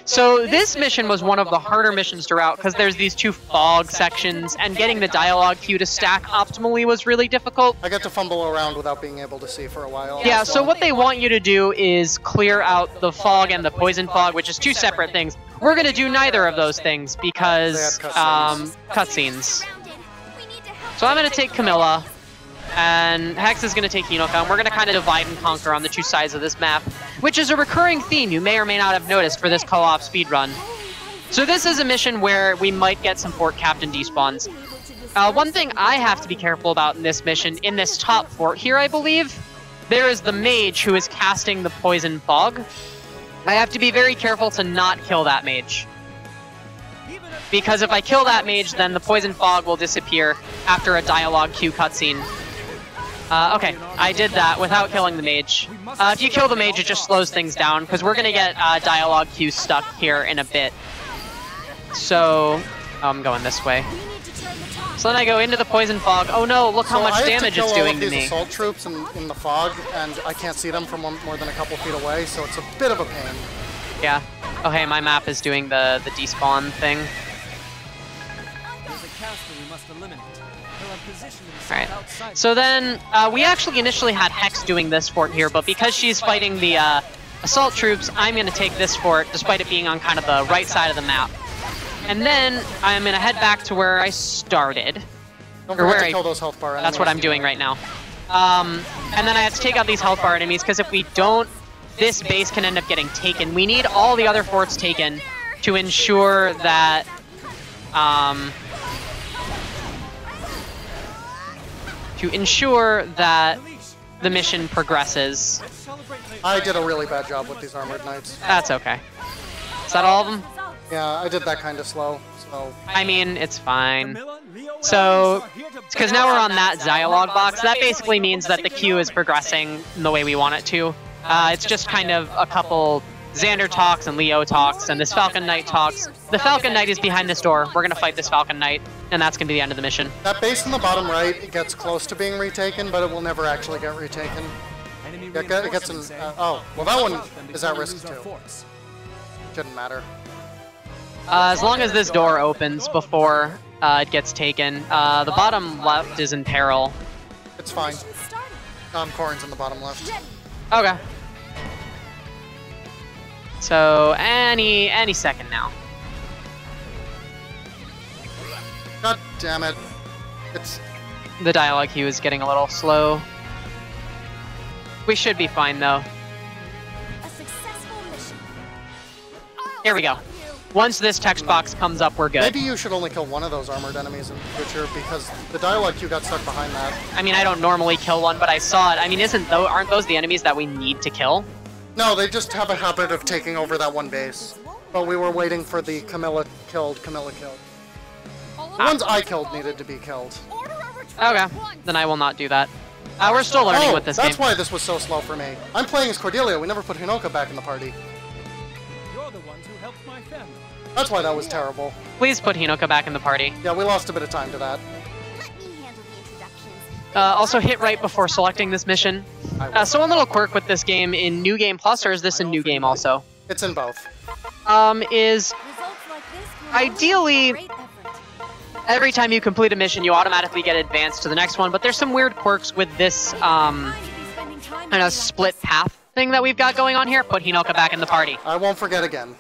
So this mission was one of the harder missions to route because there's these two fog sections, and getting the dialogue queue to stack optimally was really difficult. I got to fumble around without being able to see for a while. Yeah, so what they want you to do is clear out the fog and the poison fog, which is two separate things. We're going to do neither of those things because cutscenes. So I'm going to take Camilla, and Hex is going to take Hinoka, and we're going to kind of divide and conquer on the two sides of this map, which is a recurring theme you may or may not have noticed for this co-op speedrun. So this is a mission where we might get some fort captain despawns. One thing I have to be careful about in this mission, in this top fort here, I believe, there is the mage who is casting the poison fog. I have to be very careful to not kill that mage. Because if I kill that mage, then the poison fog will disappear after a dialogue queue cutscene. Okay, I did that without killing the mage. If you kill the mage, it just slows things down, because we're going to get dialogue queue stuck here in a bit. So, I'm going this way. So then I go into the poison fog. Oh no, look how much damage it's doing to me. I have to kill all of these assault troops in the fog, and I can't see them from more than a couple feet away, so it's a bit of a pain. Yeah. Oh hey, my map is doing the despawn thing. There's a caster we must eliminate. Alright, so then we actually initially had Hex doing this fort here, but because she's fighting the assault troops, I'm going to take this fort, despite it being on kind of the right side of the map. And then I'm going to head back to where I started. Don't forget to kill those health bar enemies. That's what I'm doing right now. And then I have to take out these health bar enemies, because if we don't, this base can end up getting taken. We need all the other forts taken to ensure that... the mission progresses. I did a really bad job with these armored knights. That's okay. Is that all of them? Yeah, I did that kind of slow, so... I mean, it's fine. So, because now we're on that dialogue box, that basically means that the queue is progressing in the way we want it to. It's just kind of a couple Xander talks and Leo talks, and this Falcon Knight talks. The Falcon Knight is behind this door. We're going to fight this Falcon Knight, and that's going to be the end of the mission. That base in the bottom right, it gets close to being retaken, but it will never actually get retaken. It gets an... oh, well that one is at risk too. Shouldn't matter. As long as this door opens before it gets taken, the bottom left is in peril. It's fine. Corrin's in the bottom left. Okay. So, any second now. God damn it. It's... The dialogue queue is getting a little slow. We should be fine, though. Here we go. Once this text box comes up, we're good. Maybe you should only kill one of those armored enemies in the future, because the dialogue queue got stuck behind that. I mean, I don't normally kill one, but I saw it. I mean, aren't those the enemies that we need to kill? No, they just have a habit of taking over that one base. But we were waiting for the Camilla killed. The ones I killed needed to be killed. Okay, then I will not do that. We're still learning with this game. That's why this was so slow for me. I'm playing as Cordelia. We never put Hinoka back in the party. the ones who helped my family. That's why that was terrible. Please put Hinoka back in the party. Yeah, we lost a bit of time to that. Let me handle the introductions. Also hit right before selecting this mission. So one little quirk with this game in New Game Plus, or is this in New Game also? It's in both. Is Results like this will ideally great effort. every time you complete a mission, you automatically get advanced to the next one, but there's some weird quirks with this Kind to be spending time kind of with split path thing that we've got going on here. Put Hinoka back in the party. I won't forget again.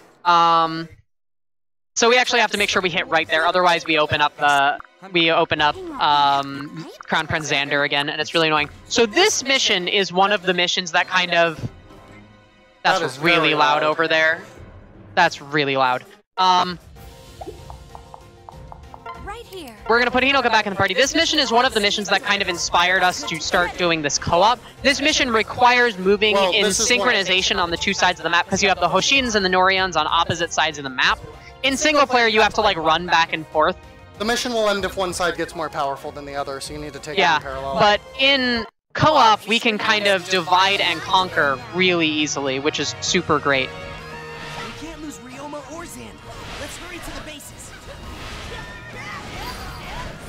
So we actually have to make sure we hit right there, otherwise we open up Crown Prince Xander again, and it's really annoying. So this mission is one of the missions that kind of... That That's is really very loud loud. over there. That's really loud. right here. We're gonna put Hinoka back in the party. This mission is one of the missions that kind of inspired us to start doing this co-op. This mission requires moving Well, in this is what- synchronization on the two sides of the map, because you have the Hoshins and the Norians on opposite sides of the map. In single player, you have to like run back and forth. The mission will end if one side gets more powerful than the other, so you need to take it Yeah, in parallel. but in co-op, we can kind of divide and conquer really easily, which is super great. We can't lose Ryoma or Xander. Let's hurry to the bases.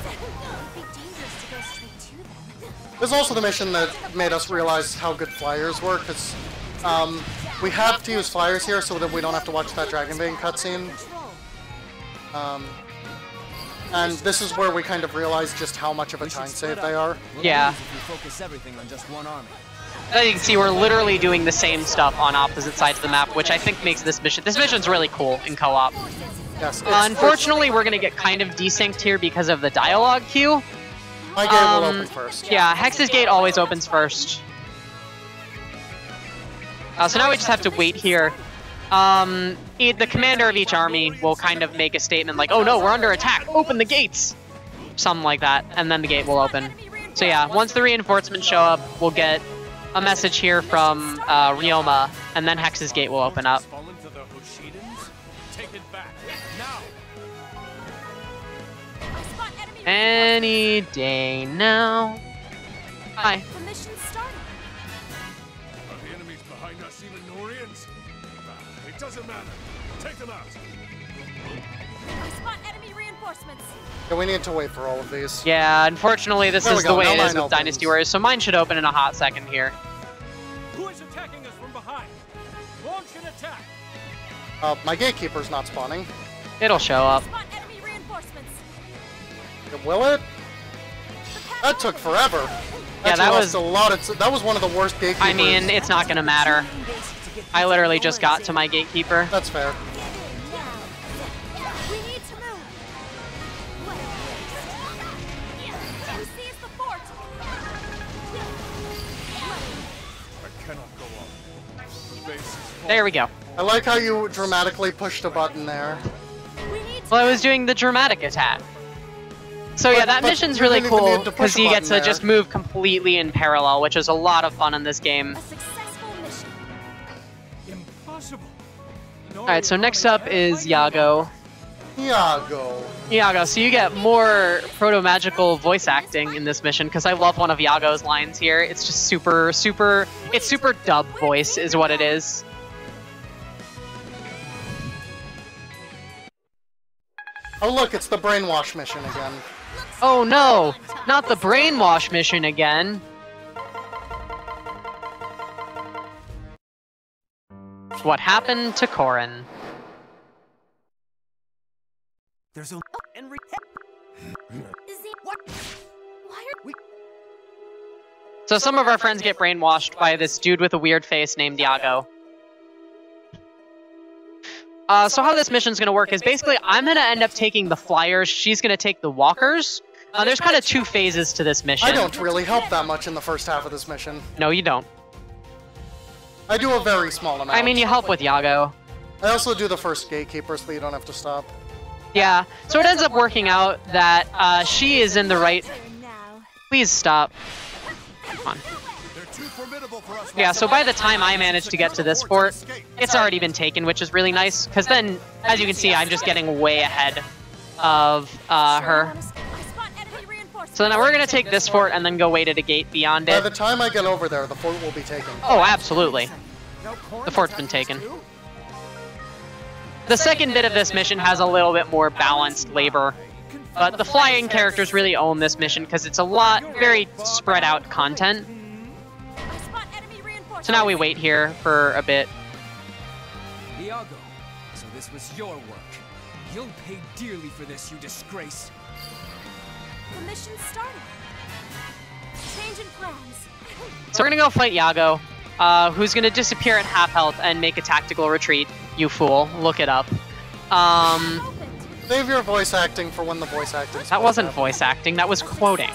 It'd be dangerous to go straight to them. There's also the mission that made us realize how good flyers work, because we have to use flyers here so that we don't have to watch that Dragon Vein cutscene. And this is where we kind of realized just how much of a time save they are. Yeah. If we focus everything on just one army. As you can see, we're literally doing the same stuff on opposite sides of the map, which I think makes this mission's really cool in co-op. Yes. Unfortunately, we're gonna get kind of desynced here because of the dialogue queue. My gate will open first. Yeah, Hex's gate always opens first. So now we just have to wait here. The commander of each army will kind of make a statement like, "Oh no, we're under attack! Open the gates!" Something like that, and then the gate will open. So yeah, once the reinforcements show up, we'll get a message here from Ryoma, and then Hex's gate will open up. Fallen to the Hoshidans? Take it back now. I spot enemy Any day now. Hi. The mission's starting. Are the enemies behind us even Norians? It doesn't matter. Take them out. I spot enemy reinforcements. Yeah, we need to wait for all of these. Yeah, unfortunately, this There we is the go, way now it is mine with Dynasty opens. Warriors, so mine should open in a hot second here. Who is attacking us from behind? Launch an attack. My gatekeeper's not spawning. It'll show up. Spot enemy reinforcements. Will it? That took forever. Yeah, that was- a lot. That was one of the worst gatekeepers. I mean, it's not gonna matter. I literally just got to my gatekeeper. That's fair. We need to move. What a waste. Who sees the fort? I cannot go on. The base is full. There we go. I like how you dramatically pushed a button there. We need to Well, I was doing the dramatic attack. So yeah, that but mission's you really didn't even cool need to because push a you get button to there. just move completely in parallel, which is a lot of fun in this game. a successful mission. Impossible. Alright, so next up is Yago. Iago. Yago, so you get more proto-magical voice acting in this mission, because I love one of Yago's lines here. It's just super dub voice is what it is. Oh look, it's the brainwash mission again. Oh no, not the brainwash mission again. What happened to Corrin? There's a Henry. Is he... What? Why are we... So some of our friends get brainwashed by this dude with a weird face named Yago. So how this mission's gonna work is basically I'm gonna end up taking the flyers, she's gonna take the walkers. There's kind of two phases to this mission. I don't really help that much in the first half of this mission. No, you don't. I do a very small amount. I mean, you help with Yago. I also do the first gatekeeper so you don't have to stop. Yeah, so it ends up working out that she is in the right... There now. Please stop. Come on. They're too formidable for us. Yeah, so by the time I manage to get to this fort, it's already been taken, which is really nice, because then, as you can see, I'm just getting way ahead of her. I spot enemy reinforcements. So then we're going to take this fort and then go wait at a gate beyond By the it. time I get over there, the fort will be taken. Oh, absolutely. No, Corrin The fort's been attacking taken. us too? The second bit of this mission has a little bit more balanced labor. But the flying characters really own this mission because it's a lot, very spread out content. So now we wait here for a bit. Iago, so this was your work. You'll pay dearly for this, you disgrace. The mission started. Change in plans. So we're gonna go fight Iago, who's gonna disappear at half health and make a tactical retreat. You fool, look it up. Save your voice acting for when the voice acting. That wasn't voice acting, that was quoting.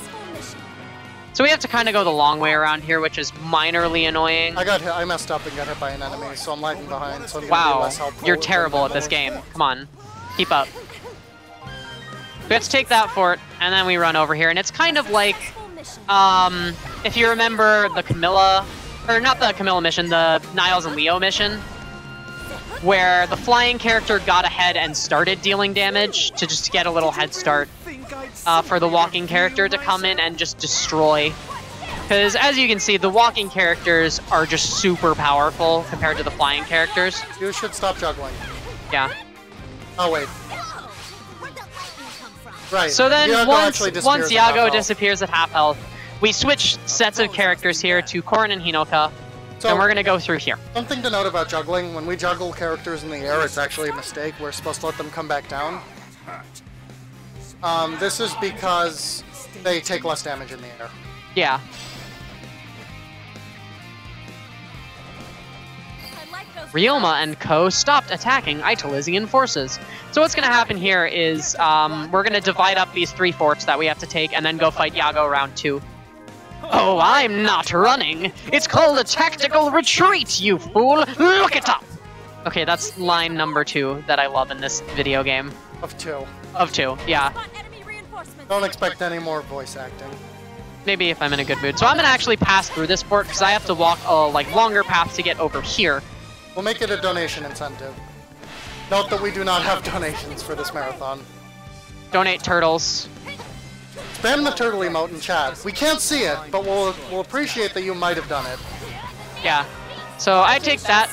So we have to kind of go the long way around here, which is minorly annoying. I messed up and got hit by an enemy, so I'm lagging behind. So I'm gonna be less helpful. You're terrible at this game. Come on, keep up. We have to take that fort, and then we run over here, and it's kind of like, if you remember the Camilla, or not the Camilla mission, the Niles and Leo mission, where the flying character got ahead and started dealing damage to just get a little head start for the walking character to come in and just destroy. Because as you can see, the walking characters are just super powerful compared to the flying characters. You should stop juggling. Yeah. Oh wait. Right. So then Iago once Iago disappears at half health, we switch sets of characters here to Corrin and Hinoka, and we're gonna go through here. Something to note about juggling, when we juggle characters in the air, it's actually a mistake. We're supposed to let them come back down. This is because they take less damage in the air. Yeah. Ryoma and co. stopped attacking Italizian forces. So what's going to happen here is we're going to divide up these 3 forts that we have to take and then go fight Iago round 2. Oh, I'm not running. It's called a tactical retreat, you fool. Look it up. Okay, that's line number 2 that I love in this video game. Of 2. Of 2, yeah. Don't expect any more voice acting. Maybe if I'm in a good mood. So I'm going to actually pass through this fort because I have to walk a longer path to get over here. We'll make it a donation incentive. Note that we do not have donations for this marathon. Donate turtles. Spam the turtle emote in chat. We can't see it, but we'll appreciate that you might have done it. Yeah. So I take that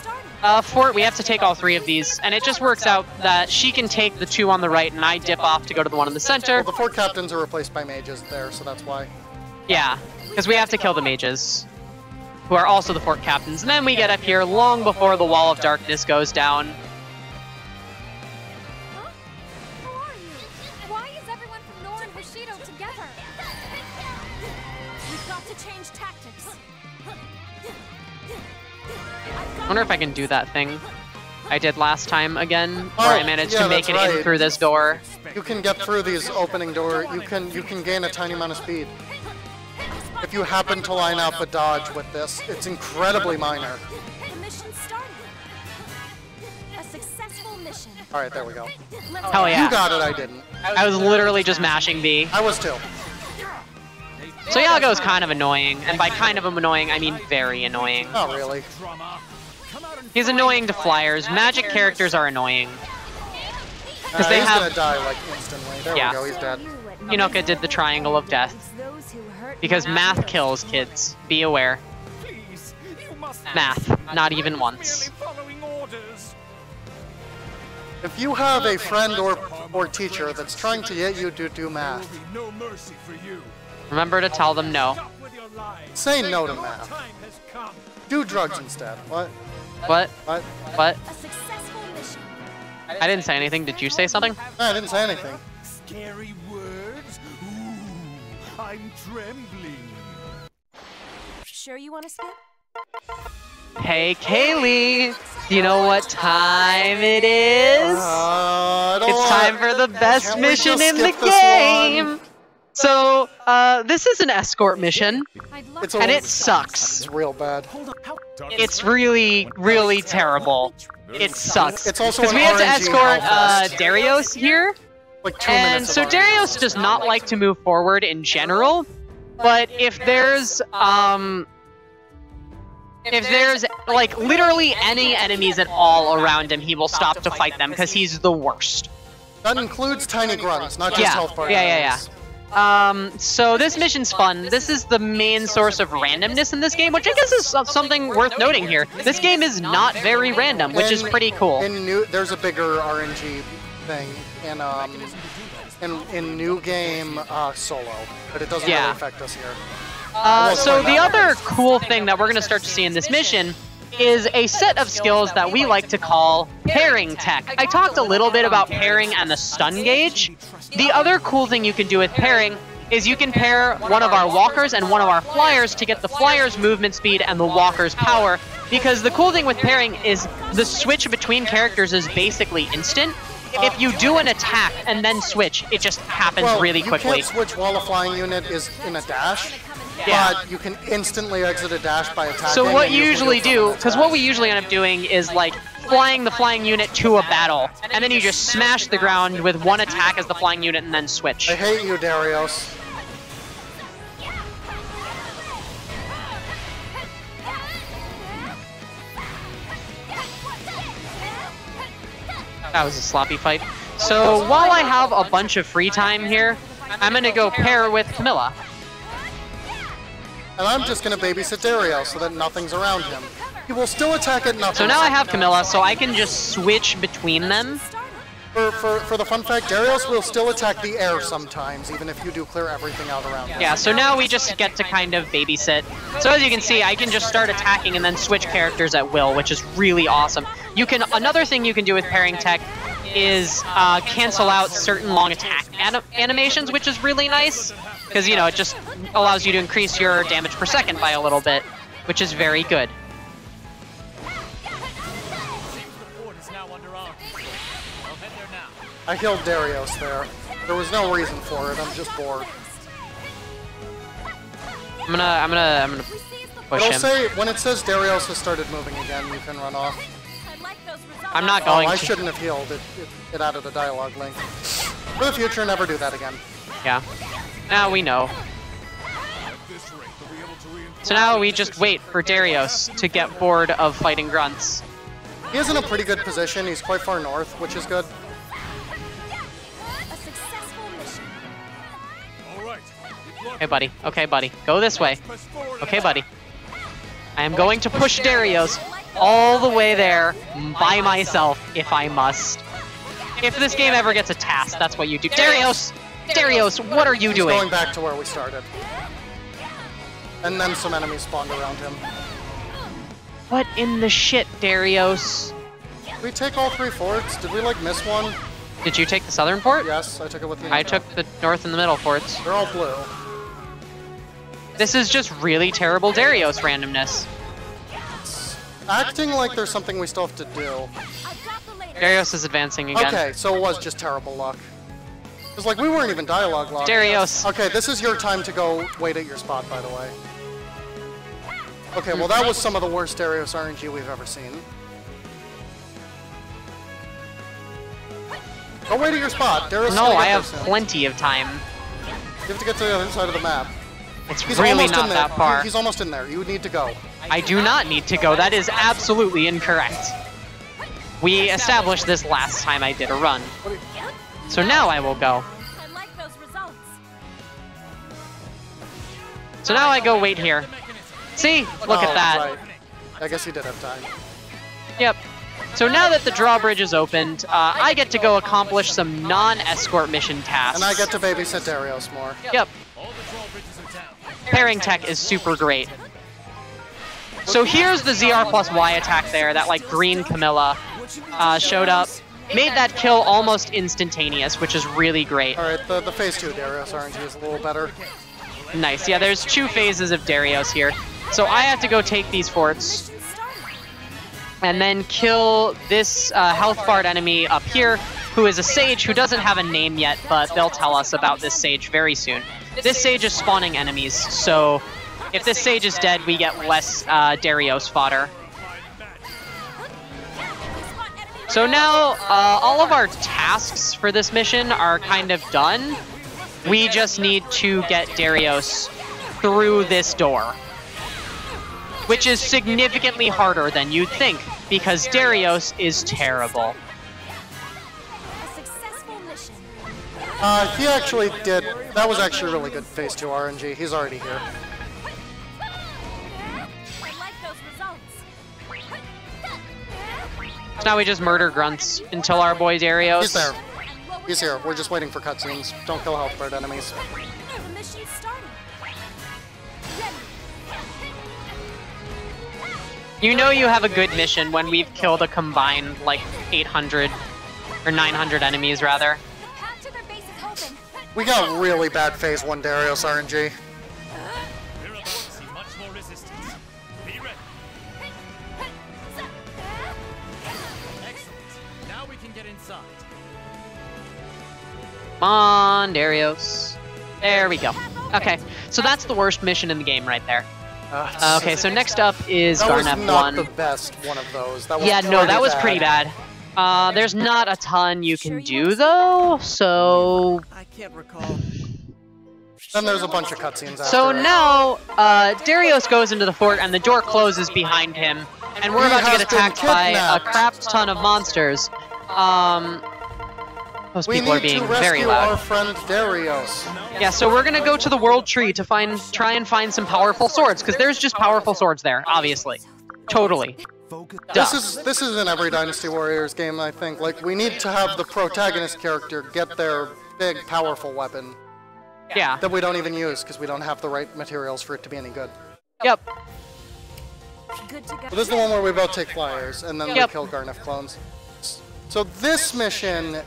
fort. We have to take all 3 of these, and it just works out that she can take the 2 on the right, and I dip off to go to the one in the center. Well, the fort captains are replaced by mages there, so that's why. Yeah, because we have to kill the mages, who are also the fort captains. And then we get up here long before the Wall of Darkness goes down. Huh? Who are you? Why is everyone from Nor and Bushido together? We've got to change tactics. I wonder if I can do that thing I did last time again, where I managed to make it in through this door. You can get through these opening doors. You can gain a tiny amount of speed. If you happen to line up a dodge with this, it's incredibly minor. The mission started. A successful mission. All right, there we go. Hell yeah. You got it, I didn't. I was literally just mashing B. I was too. So Iago's kind of annoying, and by kind of annoying, I mean very annoying. Not really. He's annoying to flyers. Magic characters are annoying. Because He's gonna die like instantly. There we go, he's dead. Hinoka did the triangle of death. Because math kills, kids. Be aware. Math. Not even once. If you have a friend or teacher that's trying to get you to do math, remember to tell them no. say no to math. Do drugs instead. What? What? What? What? A successful mission. I didn't say anything. Did you say something? No, I didn't say anything. Scary words? Ooh, I'm trembling. Sure you want to skip? Hey, Kaylee! Do you know what time it is? It's time for the best mission in the game! So, this is an escort mission, and it sucks. It's real bad. It's really, really terrible. It sucks. It's also because an we have to RNG escort Hellfest. Darius here, Like 2 and minutes so of Darius does not like to move forward in general, but if there's like literally any enemies at all around him, he will stop to fight them because he's the worst. That includes tiny grunts, not just health bar Yeah. enemies. So this mission's fun. This is the main source of randomness in this game, which I guess is something worth noting here. This game is not very random, which is pretty cool. There's a bigger RNG thing in new game solo, but it doesn't really affect us here. So the other cool thing that we're going to start to see in this mission is a set of skills that we like to call pairing tech. I talked a little bit about pairing and the stun gauge. The other cool thing you can do with pairing is you can pair one of our walkers and one of our flyers to get the flyer's movement speed and the walker's power, because the cool thing with pairing is the switch between characters is basically instant. If you do an attack and then switch, it just happens really quickly. You can't switch while a flying unit is in a dash. Yeah. But you can instantly exit a dash by attacking. So what you usually do, because what we usually end up doing is like flying the flying unit to a battle, and then you just smash the ground with one attack as the flying unit and then switch. I hate you, Darius. That was a sloppy fight. So while I have a bunch of free time here, I'm gonna go pair with Camilla. And I'm just going to babysit Darius so that nothing's around him. He will still attack at nothing. So now I have Camilla, so I can just switch between them. For the fun fact, Darius will still attack the air sometimes, even if you do clear everything out around him. Yeah, so now we just get to kind of babysit. So as you can see, I can just start attacking and then switch characters at will, which is really awesome. Another thing you can do with pairing tech is cancel out certain long attack animations, which is really nice. Because, you know, it just allows you to increase your damage per second by a little bit, which is very good. I healed Darius there. There was no reason for it, I'm just bored. I'm gonna push him. It'll say, when it says Darius has started moving again, you can run off. I'm not going to. I shouldn't have healed. It added a dialogue link. For the future, never do that again. Yeah. Now we know. So now we just wait for Darius to get bored of fighting grunts. He is in a pretty good position. He's quite far north, which is good. Okay, buddy. Okay, buddy. Go this way. Okay, buddy. I am going to push Darius all the way there by myself if I must. If this game ever gets a task, that's what you do. Darius! Darius, what are you doing? He's going back to where we started. And then some enemies spawned around him. What in the shit, Darius? Did we take all 3 forts? Did we, like, miss one? Did you take the southern fort? Yes, I took it with you. I took the north and the middle forts. They're all blue. This is just really terrible Darius randomness. It's acting like there's something we still have to do. Darius is advancing again. Okay, so it was just terrible luck. Because, like, we weren't even dialogue locked. Darius! Okay, this is your time to go wait at your spot, by the way. Okay, well, that was some of the worst Darius RNG we've ever seen. Go wait at your spot. Darius. No, I have plenty of time. You have to get to the other side of the map. It's really not that far. He's almost in there. You would need to go. I do not need to go. That is absolutely incorrect. We established this last time I did a run. So now I will go. So now I go wait here. See? Look at that. Right. I guess you did have time. Yep. So now that the drawbridge is opened, I get to go accomplish some non-escort mission tasks. And I get to babysit Darius more. Yep. Pairing tech is super great. So here's the ZR plus Y attack there, that like green Camilla showed up. Made that kill almost instantaneous, which is really great. Alright, the phase 2 Darius RNG is a little better. Nice, yeah, there's 2 phases of Darius here. So I have to go take these forts. And then kill this health bard enemy up here, who is a sage who doesn't have a name yet, but they'll tell us about this sage very soon. This sage is spawning enemies, so if this sage is dead, we get less Darius fodder. So now, all of our tasks for this mission are kind of done. We just need to get Darius through this door, which is significantly harder than you'd think, because Darius is terrible. mission. He actually did. That was actually really good phase 2 RNG. He's already here. I like those results. So now we just murder grunts until our boy Darius. He's there. He's here. We're just waiting for cutscenes. Don't kill health bird enemies. The mission's starting. Ready. You know you have a good mission when we've killed a combined like 800 or 900 enemies rather. The path to their base is open. We got really bad phase 1 Darius RNG. We're about to see much more resistance. Be ready. Excellent. Now we can get inside. Come on, Darius. There we go. Okay, so that's the worst mission in the game right there. Okay, so next up is That was Garnef not 1. the best one of those. That was Yeah, no, that was pretty bad. There's not a ton you can do though, so... I can't recall. Then there's a bunch of cutscenes after. So now, Darius goes into the fort and the door closes behind him, and we're He about to has get been attacked by a kidnapped. crap ton of monsters. Those We people are need being to very rescue loud. our friend Darius. Yeah, so we're gonna go to the World Tree to try and find some powerful swords, because there's just powerful swords there, obviously. Totally. Duh. This is in every Dynasty Warriors game, I think. Like, we need to have the protagonist character get their big, powerful weapon Yeah. that we don't even use because we don't have the right materials for it to be any good. Yep. Good to go. So this is the one where we both take flyers and then Yep. we kill Garnef clones. So this mission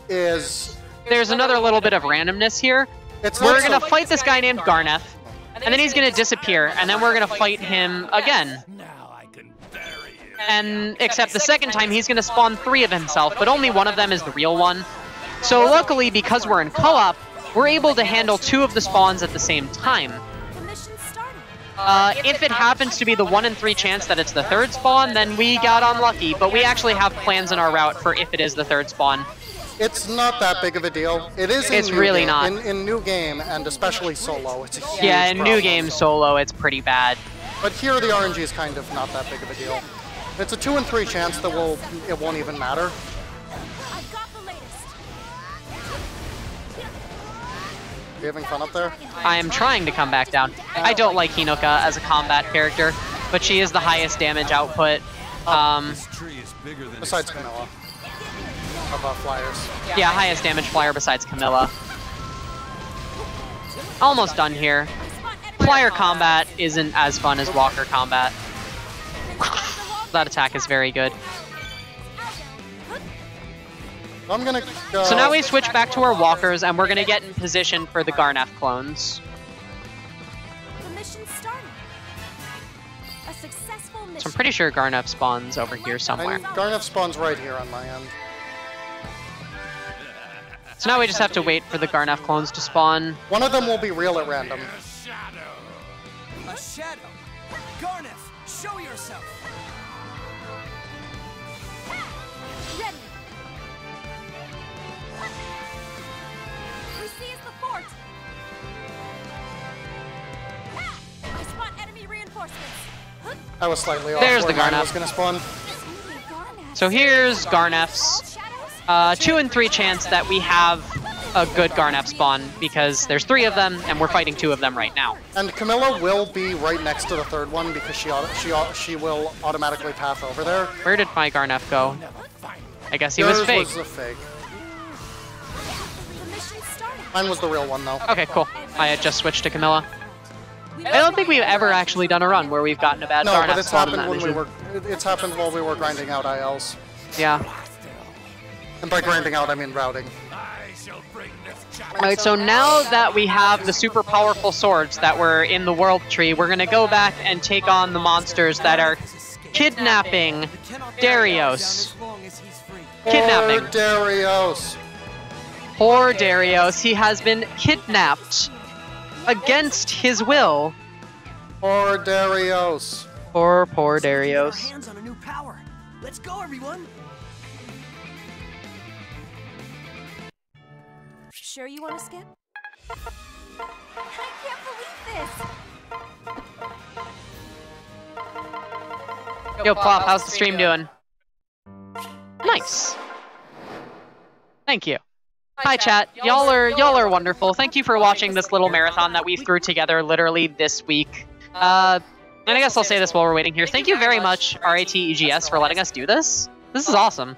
is... There's another little bit of randomness here. It's We're not gonna so- fight this guy named Garnef, and then he's gonna disappear, and then we're gonna fight him again. Now I can bury you. And except the second time he's gonna spawn 3 of himself, but only one of them is the real one. So luckily, because we're in co-op, we're able to handle 2 of the spawns at the same time. The mission's starting. If it happens to be the 1 in 3 chance that it's the 3rd spawn, then we got unlucky, but we actually have plans in our route for if it is the 3rd spawn. It's not that big of a deal. It is in It's new really game. not. In new game, and especially solo, it's a huge Yeah, in new problem. game solo, it's pretty bad. But here the RNG is kind of not that big of a deal. It's a 2 in 3 chance that it won't even matter. I've got the latest. You having fun up there? I am trying to come back down. I don't like Hinoka as a combat character, but she is the highest damage output. This tree is bigger than Besides Camilla. Above flyers. Yeah, highest damage flyer besides Camilla. Almost done here. Flyer combat isn't as fun as Walker combat. That attack is very good. I'm gonna go... So now we switch back to our walkers, and we're gonna get in position for the Garnef clones. The mission's starting. A successful mission. So I'm pretty sure Garnef spawns over here somewhere. And Garnef spawns right here on my end. So now we just have to wait for the Garnef clones to spawn. One of them will be real at random. A shadow. Garnef, show yourself. Ready. We see is the fort. I spot enemy reinforcements. I was slightly off There's where the mine Garnef. was gonna spawn. So here's Garnef's. 2 in 3 chance that we have a good Garnef spawn, because there's 3 of them, and we're fighting 2 of them right now. And Camilla will be right next to the 3rd one because she will automatically path over there. Where did my Garnef go? I guess he was Yours fake. was a fake. The mission's starting. Mine was the real one though. Okay, cool. I had just switched to Camilla. I don't think we've ever actually done a run where we've gotten a bad No, Garnef but it's spawn in happened that when we mission. were. It's happened while we were grinding out ILs. Yeah. And by grinding out, I mean routing. I shall bring this chapter. Alright, so now that we have the super powerful swords that were in the world tree, we're gonna go back and take on the monsters that are kidnapping Darius. Kidnapping. Poor Darius. Poor Darius, he has been kidnapped against his will. Poor Darius. Poor Darius. Hands on a new power. Let's go, everyone. Sure you want to skip? I can't believe this. Yo, Plop, how's the stream doing? Nice. Thank you. Hi chat, y'all are wonderful. Thank you for watching this little marathon that we threw together literally this week. And I guess I'll say this while we're waiting here. Thank you very much, RIT EGS, for letting us do this. This is awesome.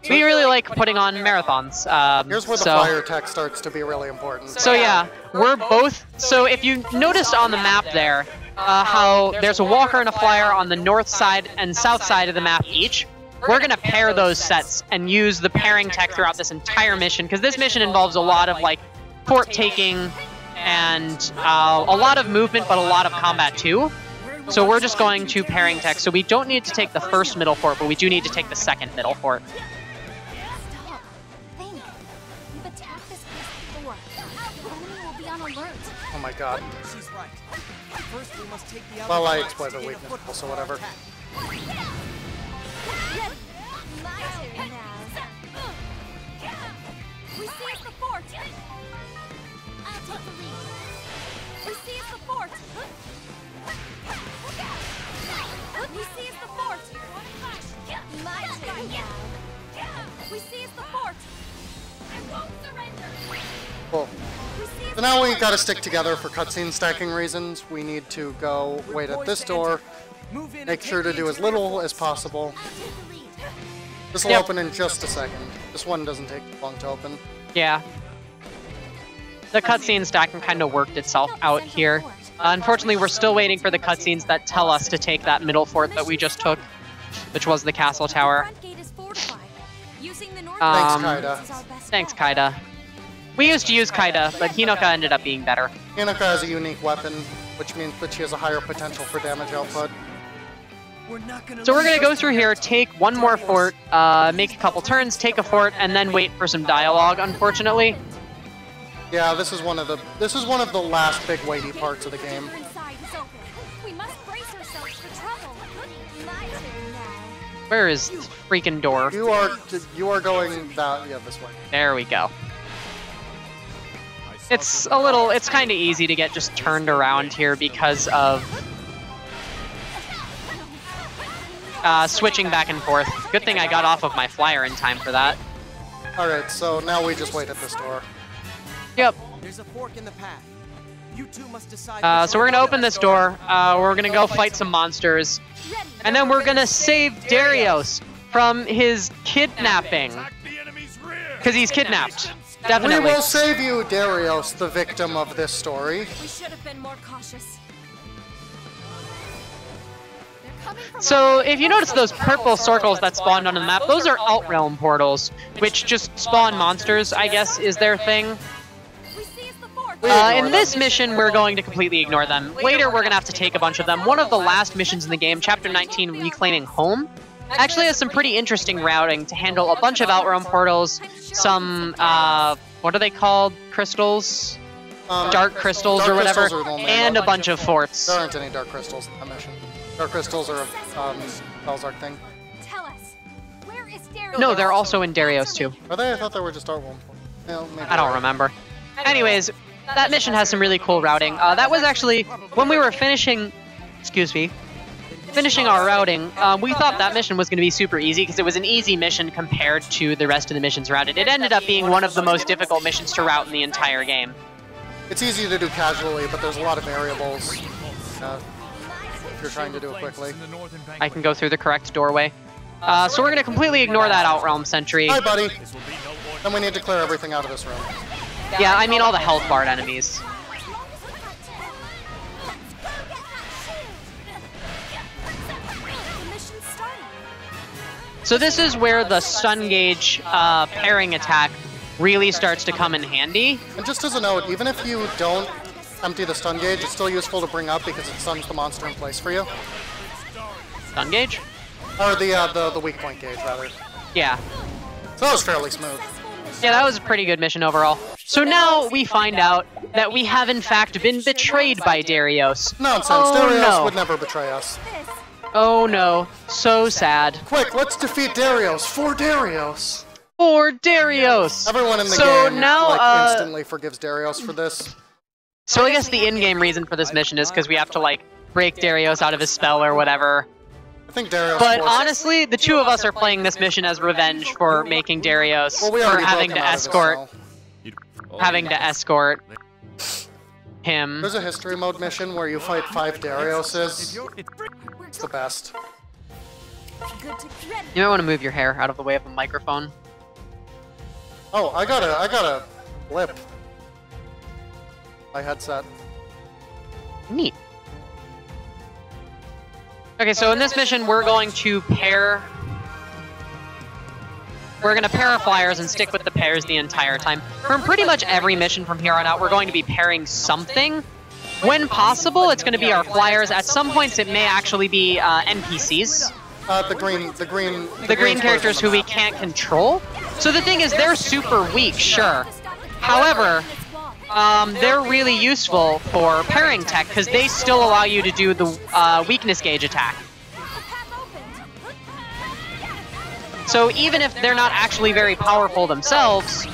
We really like putting on marathons. Here's where the flyer tech starts to be really important. So yeah, we're both... So if you noticed on the map there, how there's a walker and a flyer on the north side and south side of the map each, we're going to pair those sets and use the pairing tech throughout this entire mission, because this mission involves a lot of, like, fort taking and a lot of movement, but a lot of combat too. So we're just going to pairing tech, so we don't need to take the first middle fort, but we do need to take the second middle fort. Stop. Think. We've attacked this place before. The enemy will be on alert. Oh my god. She's right. First, we must take the Well, I exploit the weakness, so whatever. My turn now. We seize the fort. I'll take the lead. We seize the fort. We seize the fort. My turn now. We seize the fort. I won't surrender. Cool. So now we gotta stick together for cutscene stacking reasons. We need to go wait at this door. Make sure to do as little as possible. This will open in just a second. This one doesn't take long to open. Yeah. The cutscene stacking kind of worked itself out here. Unfortunately, we're still waiting for the cutscenes that tell us to take that middle fort that we just took, which was the castle tower. Thanks, Kaida. Thanks, Kaida. We used to use Kaida, but Hinoka ended up being better. Hinoka has a unique weapon, which means that she has a higher potential for damage output. So we're going to go through here, take one more fort, make a couple turns, take a fort, and then wait for some dialogue, unfortunately. Yeah, this is one of the last big weighty parts of the game. We must brace ourselves for trouble. My turn now. Where is the freaking door? You are going this way. There we go. It's kind of easy to get just turned around here because of switching back and forth. Good thing I got off of my flyer in time for that. Alright, so now we just wait at this door. Yep. There's a fork in the path. You two must decide. So we're gonna open this door. We're gonna go fight some monsters, and then we're gonna save Darius from his kidnapping, because he's kidnapped. Definitely. We will save you, Darius, the victim of this story. We should have been more cautious. So, if you notice those purple circles that spawned on the map, those are Outrealm portals, which just spawn monsters, I guess, is their thing. In this mission, we're going to completely ignore them. Later, we're going to have to take a bunch of them. One of the last missions in the game, Chapter 19, Reclaiming Home, actually has some pretty interesting routing to handle a bunch of Outrealm portals, some, what are they called? Crystals? Dark crystals or whatever, and a bunch of forts. There aren't any dark crystals in that mission. Dark crystals are a Belzark thing. Tell us, where is Darius? No, they're also in Darius too. Are they? I thought they were just Outrealm. Well, I don't remember. Anyways, that mission has some really cool routing. That was actually, when we were finishing our routing, we thought that mission was going to be super easy because it was an easy mission compared to the rest of the missions routed. It ended up being one of the most difficult missions to route in the entire game. It's easy to do casually, but there's a lot of variables if you're trying to do it quickly. I can go through the correct doorway. So we're going to completely ignore that Outrealm sentry. Hi, buddy. Then we need to clear everything out of this room. Yeah, I mean all the health barred enemies. So this is where the stun gauge pairing attack really starts to come in handy. And just as a note, even if you don't empty the stun gauge, it's still useful to bring up because it stuns the monster in place for you. Stun gauge? Or the weak point gauge, rather. Yeah. So that was fairly smooth. Yeah, that was a pretty good mission overall. So now we find out that we have in fact been betrayed by Darius. Nonsense, oh, Darius would never betray us. Oh no, so sad. Quick, let's defeat Darius! For Darius! For Darius! Everyone in the game instantly forgives Darius for this. So I guess the in-game reason for this mission is because we have to break Darius out of his spell or whatever. I think Darius. But honestly, the two of us are playing this mission as revenge for making Darius, Well, we for already having broke to him out of his escort, cell. having to escort him. There's a history mode mission where you fight 5 Dariuses. It's the best. Good to ready. You might want to move your hair out of the way of the microphone. Oh, I got a blip. My headset. Neat. Okay, so in this mission, we're going to pair... We're going to pair our flyers and stick with the pairs the entire time. From pretty much every mission from here on out, we're going to be pairing something. When possible, it's going to be our flyers. At some points, it may actually be NPCs. The green characters who we can't control. So the thing is, they're super weak, sure. However, they're really useful for pairing tech, because they still allow you to do the weakness gauge attack. So even if they're not actually very powerful themselves,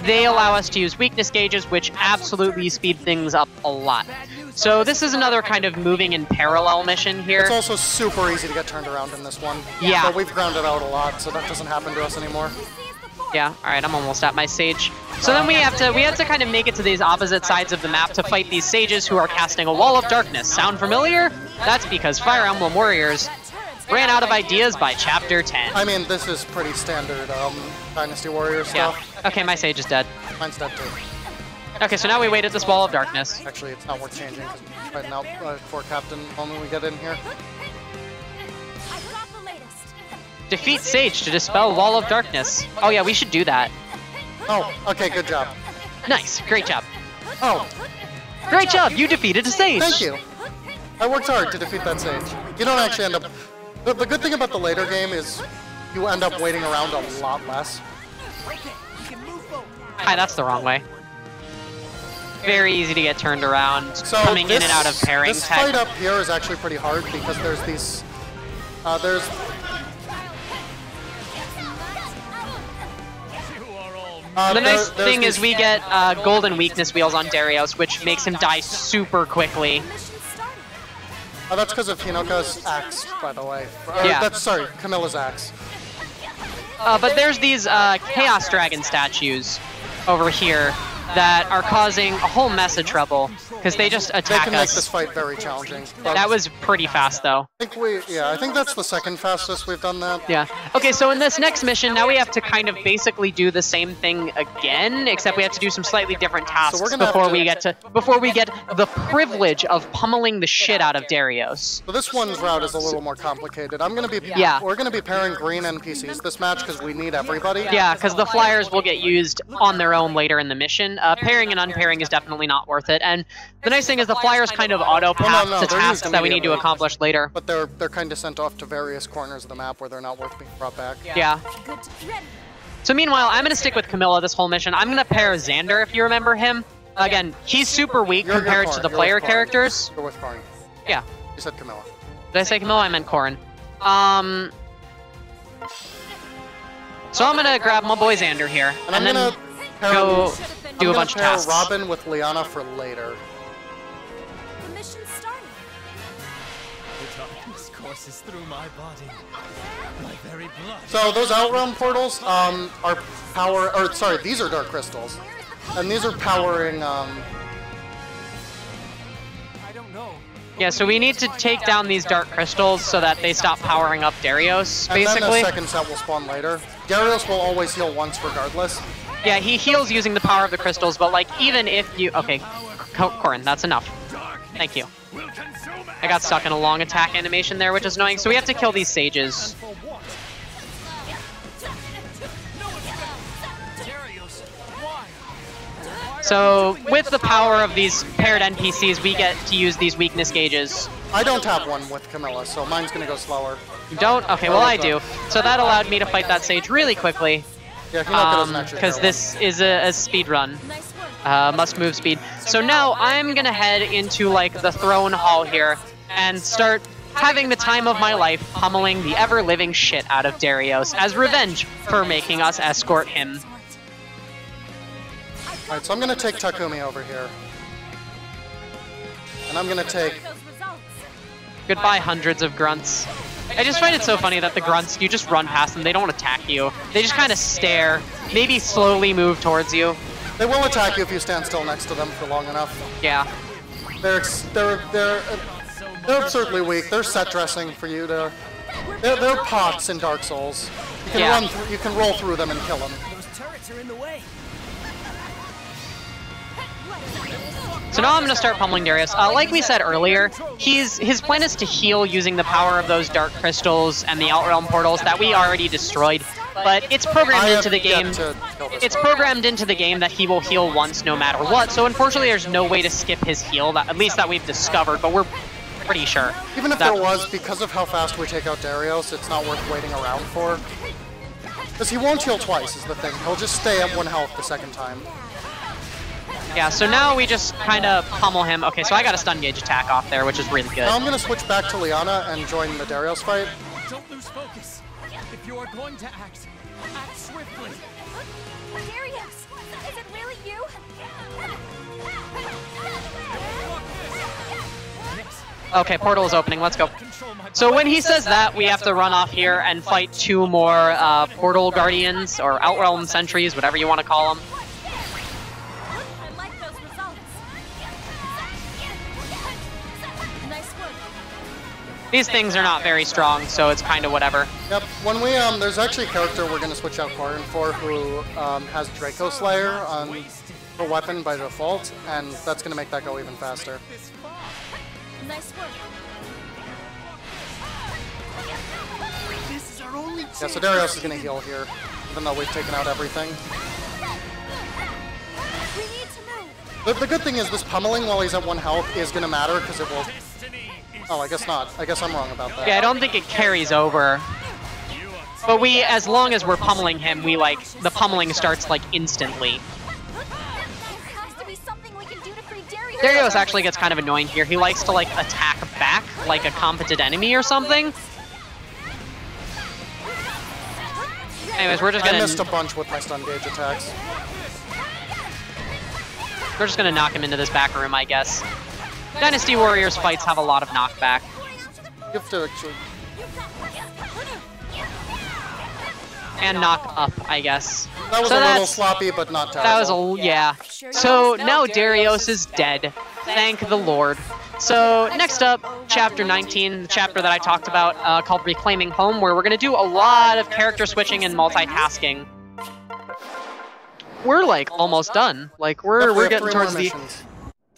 they allow us to use weakness gauges, which absolutely speed things up a lot. So this is another kind of moving in parallel mission here. It's also super easy to get turned around in this one. Yeah. But we've grounded out a lot, so that doesn't happen to us anymore. Yeah, alright, I'm almost at my sage. So then we have to kind of make it to these opposite sides of the map to fight these sages who are casting a wall of darkness. Sound familiar? That's because Fire Emblem Warriors ran out of ideas by Chapter 10. I mean, this is pretty standard Dynasty Warriors stuff. Yeah. Okay, my sage is dead. Mine's dead too. Okay, so now we wait at this wall of darkness. Actually, it's not worth changing because we're fighting out for Captain the moment we get in here. I've got the latest. Defeat Sage to dispel wall of darkness. Oh yeah, we should do that. Oh, okay, good job. Nice, great job. Oh, Great job, you defeated a sage. thank you. I worked hard to defeat that sage. You don't actually end up... The good thing about the later game is you end up waiting around a lot less. Hi, that's the wrong way. Very easy to get turned around, So coming in and out of pairing this tech. fight up here is actually pretty hard because there's these... there's... The nice there's thing these- is we get golden weakness wheels on Darius, which makes him die super quickly. Oh, that's because of Hinoka's axe, by the way. Yeah. Sorry, Camilla's axe. But there's these Chaos Dragon statues over here that are causing a whole mess of trouble, because they just They attack can make this us. fight very challenging. But That was pretty fast, though. I think that's the second fastest we've done that. Yeah. Okay, so in this next mission, now we have to kind of basically do the same thing again, except we have to do some slightly different tasks we're gonna have before we get the privilege of pummeling the shit out of Darius. So this one's route is a little more complicated. Yeah. We're gonna be pairing green NPCs this match because we need everybody. Yeah, because the flyers will get used on their own later in the mission. Pairing and unpairing is definitely not worth it. And the nice thing is the flyers kind of auto-path no, to they're tasks used that we need to immediately. accomplish later. But they're kind of sent off to various corners of the map where they're not worth being brought back. Yeah. Good to ready. So meanwhile, I'm going to stick with Camilla this whole mission. I'm going to pair Xander, if you remember him. Again, he's super weak You're compared Corrin, to the you're player with Corrin. characters. You're with Corrin. Yeah. You said Camilla. Did I say Camilla? I meant Corrin. So I'm going to grab my boy Xander here. And I'm then gonna pair, go do a I'm bunch of gonna pair tasks. Robin with Liana for later. The mission's starting. The darkness courses through my body. My very blood. So those Outrealm portals are these are Dark Crystals. And these are powering, I don't know. Yeah, so we need to take down these dark crystals so that they stop powering up Darius, and then basically. the second set will spawn later. Darius will always heal once regardless. Yeah, he heals using the power of the crystals, but like even if you... Okay, Corrin, that's enough. Thank you. I got stuck in a long attack animation there, which is annoying, so we have to kill these sages. So, with the power of these paired NPCs, we get to use these weakness gauges. I don't have one with Camilla, so mine's gonna go slower. You don't? Okay, well I do. So that allowed me to fight that sage really quickly, Yeah, Hinoka doesn't actually because pair this is a speed run. Nice work. Must move speed. So now I'm gonna head into like the throne hall here and start having the time of my life pummeling the ever-living shit out of Darius as revenge for making us escort him. Alright, so I'm gonna take Takumi over here. And I'm gonna take... Those results. Goodbye, hundreds of grunts. I just find it so funny that the grunts, you just run past them, they don't attack you. They just kind of stare, maybe slowly move towards you. They will attack you if you stand still next to them for long enough. Yeah. They're absurdly weak. They're set dressing for you to... They're pots in Dark Souls. You can run through, you can roll through them and kill them. Those turrets are in the way. So now I'm going to start pummeling Darius. Like we said earlier, his plan is to heal using the power of those dark crystals and the Outrealm portals that we already destroyed. But it's programmed into the game. It's programmed into the game that he will heal once no matter what. So unfortunately, there's no way to skip his heal, at least that we've discovered, but we're pretty sure. Even if there was, because of how fast we take out Darius, it's not worth waiting around for. Because he won't heal twice is the thing. He'll just stay at 1 health the second time. Yeah, so now we just kind of pummel him. Okay, so I got a stun gauge attack off there, which is really good. Now I'm going to switch back to Liana and join the Darius fight. Don't lose focus. If you are going to act swiftly. Darius, is it really you? Okay, portal is opening. Let's go. So when he says that, we have to run off here and fight 2 more portal guardians, or Outrealm sentries, whatever you want to call them. I like those results. Nice work. These things are not very strong, so it's kind of whatever. Yep, when we, there's actually a character we're going to switch out Corin for who has Draco Slayer on her weapon by default, and that's going to make that go even faster. Nice work. This is our only chance. Yeah, so Darius is going to heal here, even though we've taken out everything. We need to move. The good thing is this pummeling while he's at 1 health is going to matter, because it will... Oh, I guess not. I guess I'm wrong about that. Yeah, I don't think it carries over. But we, as long as we're pummeling him, we like, the pummeling starts like instantly. There has to be something we can do to free Darius. Darius actually gets kind of annoying here. He likes to like attack back like a competent enemy or something. Anyways, we're just I gonna... missed a bunch with my stun gauge attacks. We're just gonna knock him into this back room, I guess. Dynasty Warriors fights have a lot of knockback. You have to actually... And knock up, I guess. That was So a little that's- sloppy, but not terrible. That was a... yeah. So now Darius is dead. Thank the Lord. So next up, Chapter 19, the chapter that I talked about called Reclaiming Home, where we're going to do a lot of character switching and multitasking. We're like almost done. Like we're getting towards the...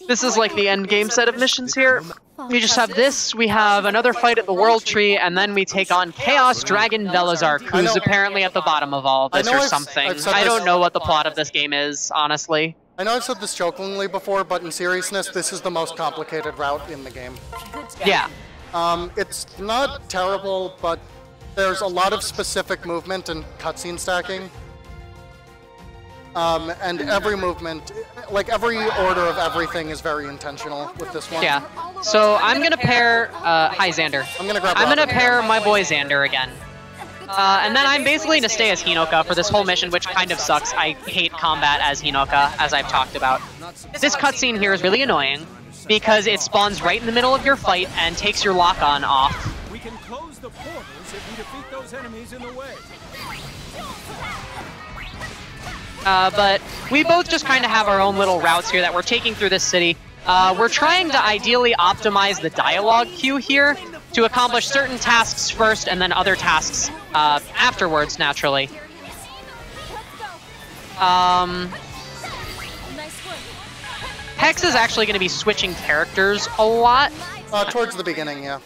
This is like the end game set of missions here. We just have this, we have another fight at the World Tree, and then we take on Chaos Dragon Velazark, who's apparently at the bottom of all of this or something. I don't know what the plot of this game is, honestly. I know I've said this jokingly before, but in seriousness, this is the most complicated route in the game. Yeah. It's not terrible, but there's a lot of specific movement and cutscene stacking. And every movement, like every order of everything is very intentional with this one. Yeah. So I'm gonna pair, hi Xander. I'm gonna I'm pair my boy Xander again. And then I'm basically gonna stay as Hinoka for this whole mission, which kind of sucks. I hate combat as Hinoka, as I've talked about. This cutscene here is really annoying, because it spawns right in the middle of your fight and takes your lock-on off. We can close the portals if we defeat those enemies in the way. But we both just kind of have our own little routes here that we're taking through this city. We're trying to ideally optimize the dialogue queue here to accomplish certain tasks first and then other tasks afterwards, naturally. Hex is actually going to be switching characters a lot. Towards the beginning, yeah.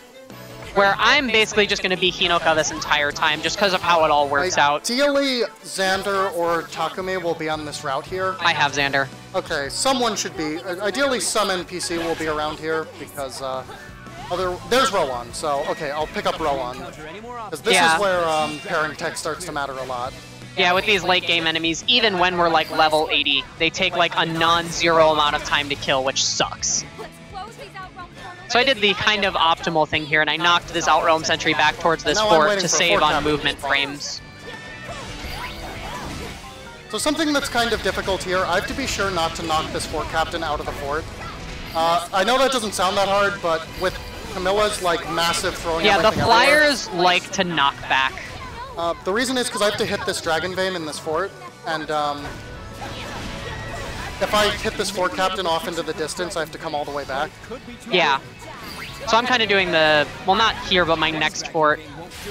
Where I'm basically just going to be Hinoka this entire time, just because of how it all works out. Ideally, Xander or Takumi will be on this route here. I have Xander. Okay, someone should be. Ideally, some NPC will be around here, because there's Rowan, so okay, I'll pick up Rowan. Because this is where pairing tech starts to matter a lot. Yeah, with these late game enemies, even when we're like level 80, they take like a non-zero amount of time to kill, which sucks. So I did the kind of optimal thing here, and I knocked this Outrealm sentry back towards this fort to save on movement frames. So something that's kind of difficult here, I have to be sure not to knock this fort captain out of the fort. I know that doesn't sound that hard, but with Camilla's like massive throwing. Yeah, the everything everywhere. flyers like to knock back. The reason is because I have to hit this Dragon Vein in this fort, and if I hit this fort captain off into the distance, I have to come all the way back. Yeah. So I'm kind of doing the, well, not here, but my next fort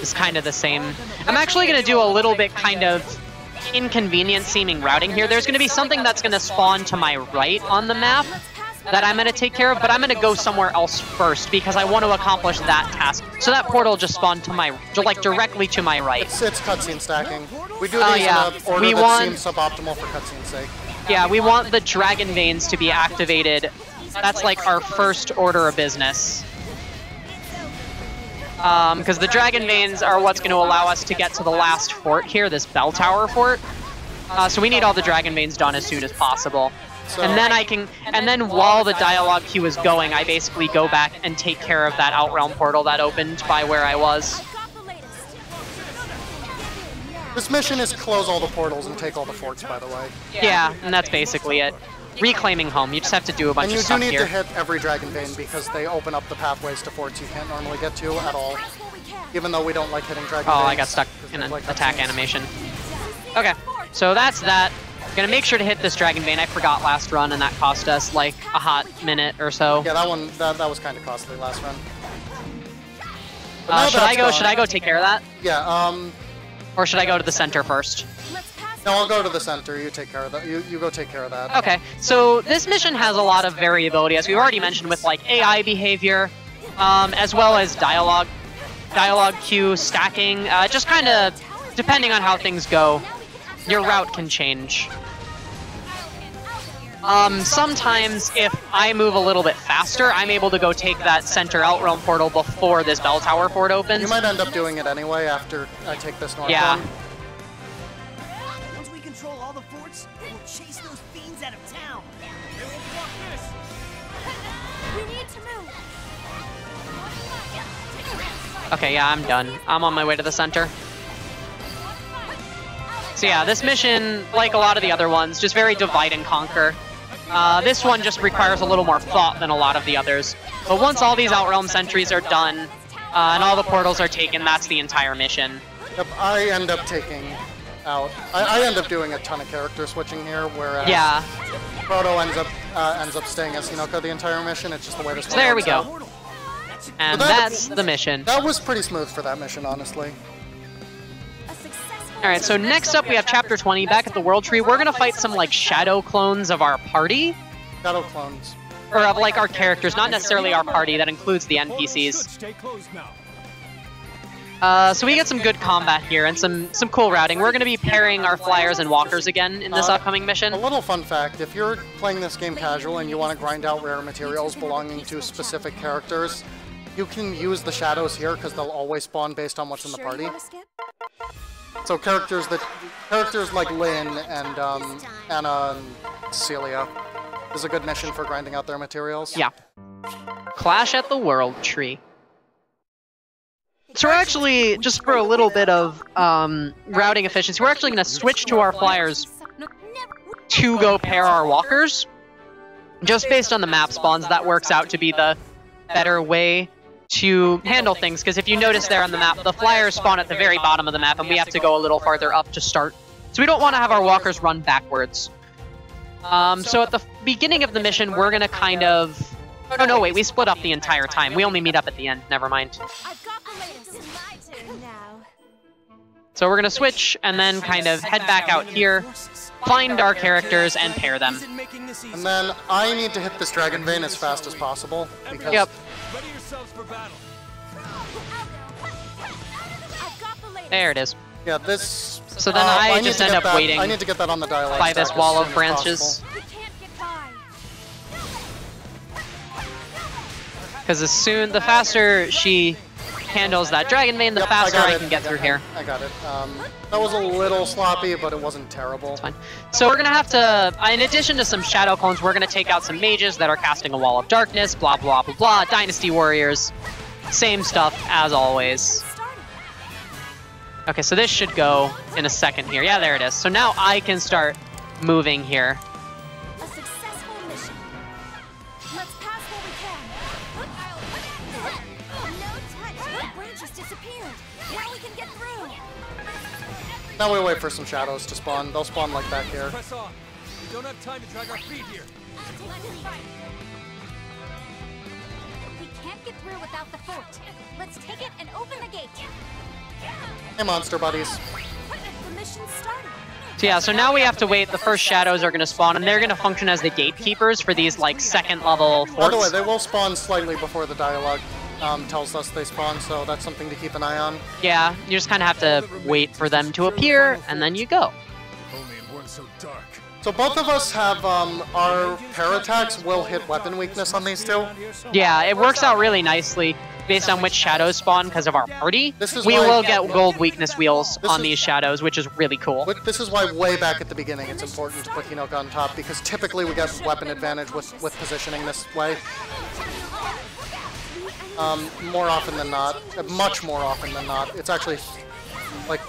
is kind of the same. I'm actually going to do a little bit kind of inconvenient seeming routing here. There's going to be something that's going to spawn to my right on the map that I'm going to take care of, but I'm going to go somewhere else first because I want to accomplish that task. So that portal just spawned to my, like directly to my right. It's cutscene stacking. We do these in an order that seems suboptimal for cutscene's sake. Yeah, we want the Dragon Veins to be activated. That's like our first order of business. Because the Dragon Veins are what's going to allow us to get to the last fort here, this Bell Tower fort. So we need all the Dragon Veins done as soon as possible. So, and then and then while the dialogue queue is going, I basically go back and take care of that Outrealm portal that opened by where I was. this mission is close all the portals and take all the forts, by the way. Yeah, and that's basically it. Reclaiming home. You just have to do a bunch of stuff And you do here. need to hit every Dragon Vein because they open up the pathways to forts you can't normally get to at all. Even though we don't like hitting Dragon Veins. Oh, I got stuck in an like attack cutscenes. animation. Okay, so that's that. Gonna make sure to hit this Dragon Vein. I forgot last run, and that cost us like a hot minute or so. Yeah, that was kind of costly last run. But Should I go? Should I go take care of that? Yeah. Or should I go to the center first? No, I'll go to the center. You take care of that. You go take care of that. Okay, so this mission has a lot of variability, as we've already mentioned, with like AI behavior, as well as dialogue queue stacking. Just kind of depending on how things go, your route can change. Sometimes if I move a little bit faster, I'm able to go take that center Outrealm portal before this Bell Tower fort opens. You might end up doing it anyway after I take this north Yeah. one. Once we control all the forts, we'll chase those fiends out of town. We need to move. Okay, yeah, I'm done. I'm on my way to the center. So yeah, this mission, like a lot of the other ones, just very divide and conquer. This one just requires a little more thought than a lot of the others. But once all these Outrealm sentries are done, and all the portals are taken, that's the entire mission. Yep, I end up taking out. I end up doing a ton of character switching here, whereas Yeah, Proto ends up staying as Hinoka the entire mission. It's just the way this so one there we works go. out. And But that's the mission. That was pretty smooth for that mission, honestly. Alright, so next up we have Chapter 20, back at the World Tree. We're gonna fight some, like, shadow clones of our party. Shadow clones. Or of, like, our characters, not necessarily our party, that includes the NPCs. Stay closed now. So we get some good combat here and some cool routing. We're going to be pairing our flyers and walkers again in this upcoming mission. A little fun fact, if you're playing this game casual and you want to grind out rare materials belonging to specific characters, you can use the shadows here because they'll always spawn based on what's in the party. So characters like Lynn and Anna and Celia is a good mission for grinding out their materials. Yeah. Clash at the World Tree. So we're actually, just for a little bit of routing efficiency, we're actually going to switch to our flyers to go pair our walkers. Just based on the map spawns, that works out to be the better way to handle things, because if you notice there on the map, the flyers spawn at the very bottom of the map, and we have to go a little farther up to start. So we don't want to have our walkers run backwards. So at the beginning of the mission, we're going to kind of... Oh, no, wait, we split up the entire time. We only meet up at the end. Never mind. I've got the latest. It's my turn now. So we're going to switch and then kind of head back out here, find our characters, and pair them. And then I need to hit this Dragon Vein as fast as possible, because Yep. Ready yourselves for battle. I've got the latest. There it is. yeah, this... So then I need just to end get up that, waiting I need to get that on the dialogue by stack this as wall of soon as branches. possible. We can't get by. Because the faster she handles that Dragon Vein, the Yep, faster got I it. can get through here. I got it. That was a little sloppy, but it wasn't terrible. Fine. So we're going to have to, in addition to some Shadow Clones, we're going to take out some mages that are casting a Wall of Darkness, blah, blah, blah, blah, Dynasty Warriors. Same stuff as always. Okay, so this should go in a second here. Yeah, there it is. So now I can start moving here. A successful mission. Let's pass what we can. Now we wait for some shadows to spawn. They'll spawn like back here. Press on. We don't have time to drag our feet here. We can't get through without the fort. Let's take it and open the gate. Hey, monster buddies. The mission started. So yeah, so now we have to wait. The first shadows are going to spawn, and they're going to function as the gatekeepers for these, like, second-level forts. By the way, they will spawn slightly before the dialogue tells us they spawn, so that's something to keep an eye on. Yeah, you just kind of have to wait for them to appear, and then you go. If only it weren't so dark. So both of us have, our pair attacks will hit weapon weakness on these two. Yeah, it works out really nicely based on which shadows spawn because of our party. We will get gold weakness wheels on these shadows, which is really cool. But this is why way back at the beginning it's important to put Hinoka on top, because typically we get weapon advantage with positioning this way. More often than not, much more often than not, it's actually, like...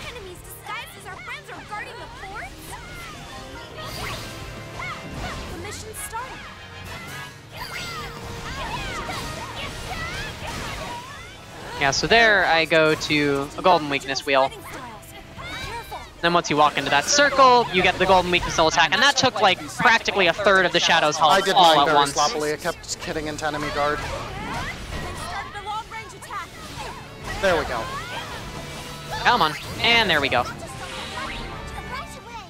Enemies disguised as our friends are guarding the fort? The mission started. Yeah, so there I go to a golden weakness wheel. Then once you walk into that circle, you get the golden weakness attack, and that took like practically a third of the shadow's health I did all mine at very once. sloppily. It kept hitting into enemy guard. Started a long-range attack. There we go. Come on, and there we go.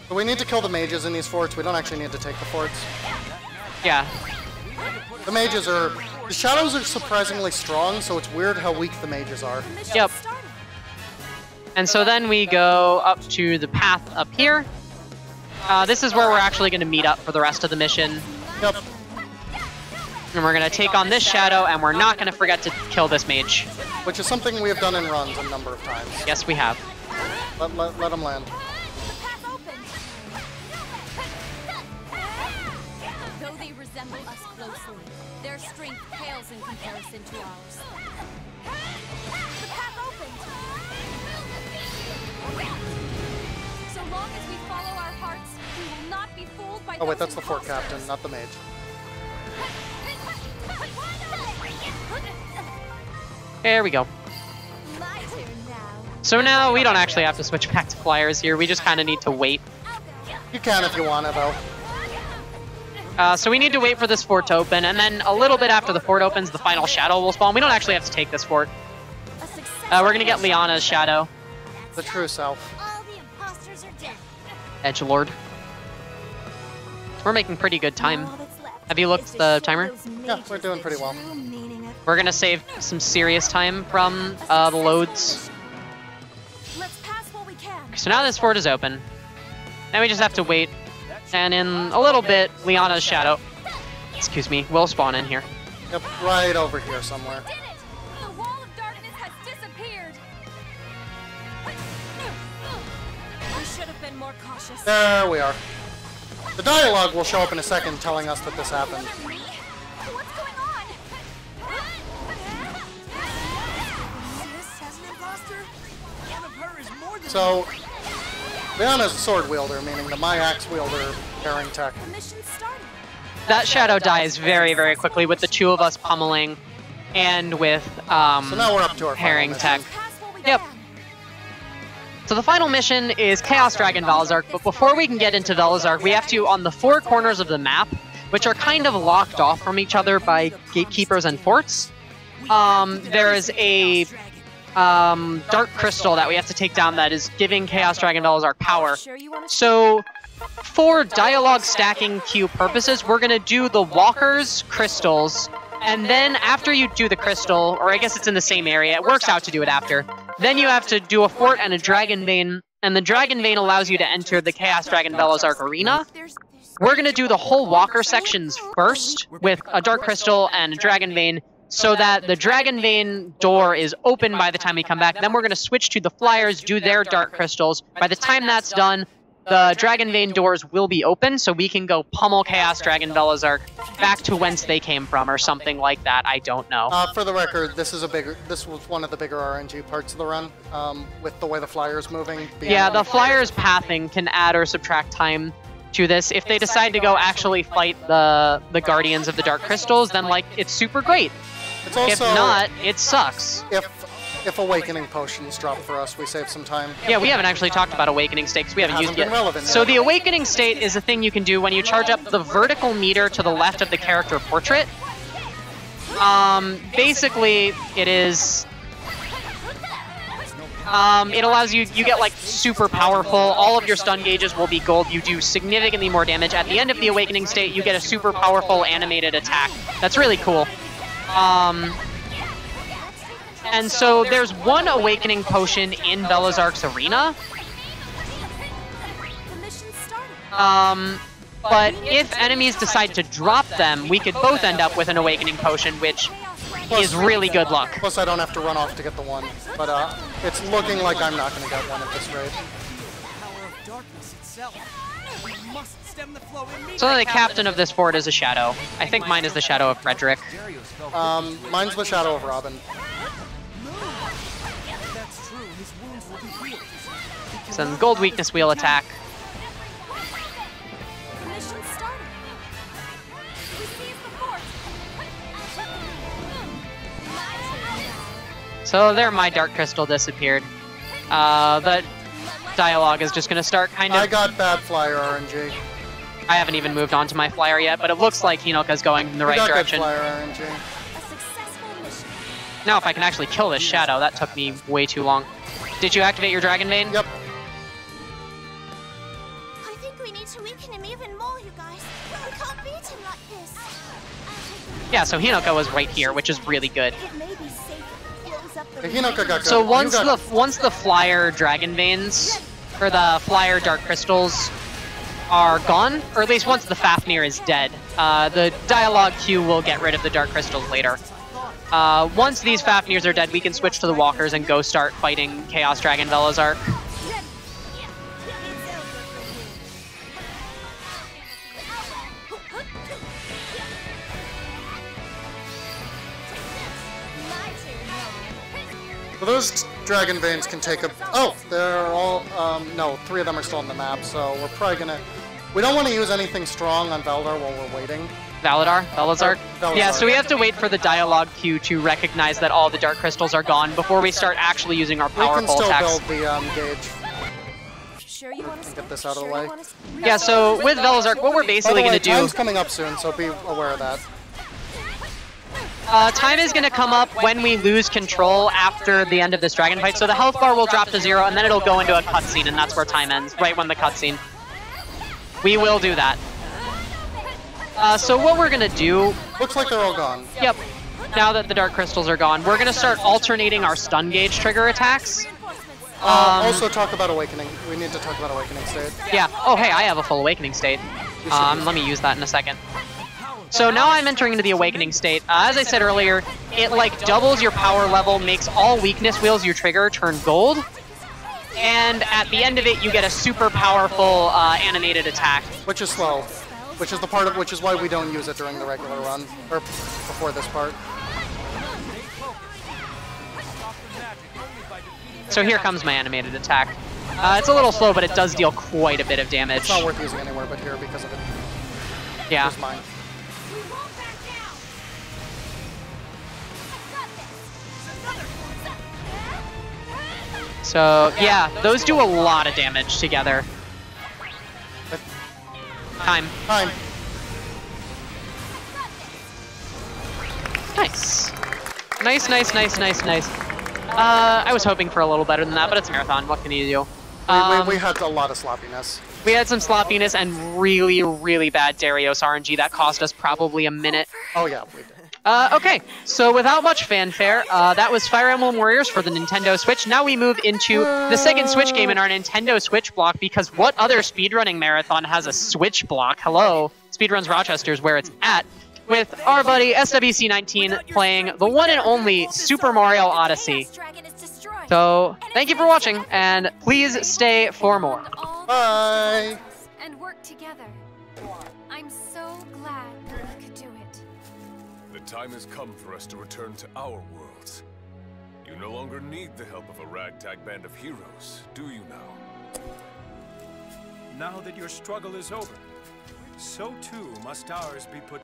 So we need to kill the mages in these forts. We don't actually need to take the forts. Yeah, The mages are... The shadows are surprisingly strong, so it's weird how weak the mages are. yep. And so then we go up to the path up here. This is where we're actually going to meet up for the rest of the mission. Yep. And we're going to take on this shadow, and we're not going to forget to kill this mage. Which is something we have done in runs a number of times. Yes, we have. Let them land. The path opened. Though they resemble us closely, their strength pales in comparison to ours. The path opened. So long as we follow our hearts, we will not be fooled by Oh wait, those that's the fort imposters. captain, not the mage. There we go. My turn now. So now we don't actually have to switch back to flyers here. We just kind of need to wait. You can if you want to, though. So we need to wait for this fort to open, and then a little bit after the fort opens, the final shadow will spawn. We don't actually have to take this fort. A success. We're going to get Liana's shadow. The true self. All the imposters are dead. Edgelord. We're making pretty good time. All that's left Have you looked is at to the show timer? those Yeah, mages we're doing the pretty well. true meaning of- We're going to save some serious time from the loads. Let's pass what we can. So now this fort is open. Now we just have to wait. And in a little bit, Liana's shadow, excuse me, will spawn in here. Yep, right over here somewhere. Did it! The wall of darkness has disappeared. We should have been more cautious. There we are. The dialogue will show up in a second telling us that this happened. What's going on? This has an imposter? One of her is more than So, Liana's a sword wielder, meaning the my axe wielder pairing tech. The mission started. That shadow dies very, very quickly with the two of us pummeling and with So now we're up to our pairing final tech. mission. Pass what we Yep. can. So the final mission is Chaos Dragon Velazark, but before we can get into Velazark, we have to, on the four corners of the map, which are kind of locked off from each other by gatekeepers and forts, there is a dark crystal that we have to take down that is giving Chaos Dragon Velazark power. Sure you want to So, for dialogue stacking queue purposes, we're gonna do the walkers, crystals, and then after you do the crystal, or I guess it's in the same area, it works out to do it after, then you have to do a fort and a dragon vein, and the dragon vein allows you to enter the Chaos Dragon Velazark arena. We're gonna do the whole walker sections first, with a dark crystal and a dragon vein, so that the dragon vein door is open by the time we come back. Then we're gonna switch to the flyers, do their dark crystals. By the time that's done, the Dragon Vein doors will be open, so we can go pummel Chaos Dragon Velazark back to whence they came from, or something like that. I don't know. For the record, this was one of the bigger RNG parts of the run, with the way the flyer's moving. Yeah, the Flyers pathing can add or subtract time to this. If they decide to go actually fight the Guardians of the Dark Crystals, then, like, it's super great. It's also, If not, it sucks. if if Awakening Potions drop for us, we save some time. Yeah, we haven't actually talked about Awakening State because we haven't used it Hasn't been yet. relevant So yet. the Awakening State is a thing you can do when you charge up the vertical meter to the left of the character portrait. Basically, it is... it allows you get like super powerful, all of your stun gauges will be gold, you do significantly more damage. At the end of the Awakening State, you get a super powerful animated attack. That's really cool. And so there's one Awakening Potion in Velazark's arena. The mission started. But if enemies decide to drop them, we could both end up with an Awakening Potion, which is really good luck. Plus, I don't have to run off to get the one. But it's looking like I'm not going to get one at this rate. Power of darkness itself. We must stem the flow immediately. So the captain of this fort is a shadow. I think mine is the shadow of Frederick. Mine's the Shadow of Robin. That's true. His wounds will be healed. Some gold weakness wheel attack. The mission started. We seized the fort. So there my Dark Crystal disappeared. The dialogue is just going to start kind of... I got bad flyer RNG. I haven't even moved on to my flyer yet, but it looks like Hinoka's going in the We right got direction. good flyer RNG. A successful mission. Now if I can actually kill this shadow, that took me way too long. Did you activate your Dragon Vein? Yep. I think we need to weaken him even more, you guys. We can't beat him like this. Yeah, so Hinoka was right here, which is really good. It may be safe to close up the Hinoka got good. So You once the flyer Dragon Veins, or the flyer Dark Crystals are gone, or at least once the Fafnir is dead, the dialogue queue will get rid of the Dark Crystals later. Once these Fafnirs are dead, we can switch to the Walkers and go start fighting Chaos Dragon Velazark. Well, those Dragon Veins can take a... Oh, they're all... no, 3 of them are still on the map, so we're probably gonna... We don't want to use anything strong on Veldar while we're waiting. Velazark? Velazark. Yeah, so we have to wait for the dialogue queue to recognize that all the Dark Crystals are gone before we start actually using our We can powerful still attacks. build the gauge. Sure you want to Get this out of the way. Yeah, so with Velazark, what we're By the basically way, going to do... time's coming up soon, so be aware of that. Time is going to come up when we lose control after the end of this dragon fight. So the health bar will drop to 0, and then it'll go into a cutscene, and that's where time ends, right when the cutscene. We will do that. So what we're going to do... Looks like they're all gone. Yep. Now that the Dark Crystals are gone, we're going to start alternating our stun gauge trigger attacks. Also talk about Awakening. We need to talk about Awakening State. Yeah. Oh, hey, I have a full Awakening State. Let me use that in a second. So now I'm entering into the Awakening State. As I said earlier, it like doubles your power level, makes all weakness wheels you trigger turn gold, and at the end of it, you get a super powerful animated attack. Which is slow. Which is the part of which is why we don't use it during the regular run, or before this part. So here comes my animated attack. It's a little slow, but it does deal quite a bit of damage. It's not worth using anywhere but here because of it. Yeah. Here's mine. So yeah, those do a lot of damage together. Time. Time. Nice. Nice. I was hoping for a little better than that, but it's Marathon. What can you do? We had a lot of sloppiness. We had some sloppiness and really, really bad Darius RNG that cost us probably a minute. Oh yeah, we did. Okay, so without much fanfare, that was Fire Emblem Warriors for the Nintendo Switch. Now we move into the second Switch game in our Nintendo Switch block, because what other speedrunning marathon has a Switch block? Hello, Speedruns Rochester is where it's at, with our buddy SWC19 playing the one and only Super Mario Odyssey. So, thank you for watching, and please stay for more. Bye! And work together. I'm so glad that we could do it. The time has come for us to return to our worlds. You no longer need the help of a ragtag band of heroes, do you now? Now that your struggle is over, so too must ours be put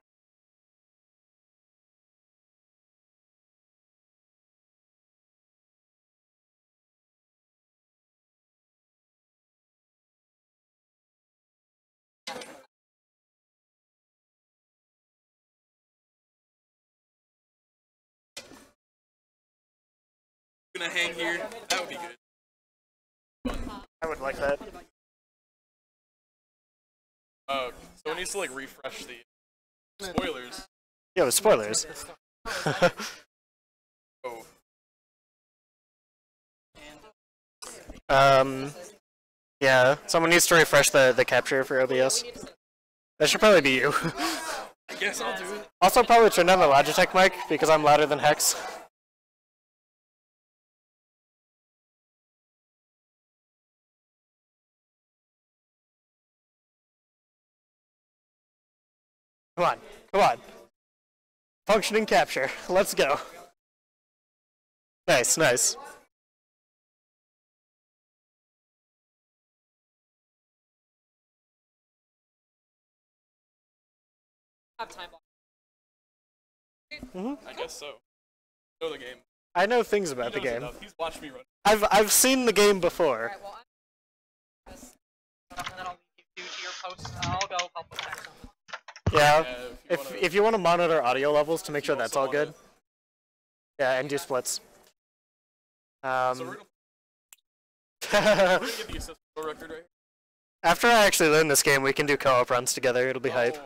Gonna hang here. That would be good. I would like that. So it needs to like refresh the spoilers. Yeah, with spoilers. Yeah, someone needs to refresh the capture for OBS. That should probably be you. I guess I'll do it. Also, probably turn down the Logitech mic because I'm louder than Hex. Come on, come on. Functioning capture. Let's go. Nice, nice. I guess so. Know the game. I know things about the game. Enough. He's watched me run. I've seen the game before. Yeah, if you want to monitor audio levels to make sure that's all good. Yeah, and do splits. So we're gonna get the assist record right? After I actually learn this game, we can do co-op runs together. It'll be hype.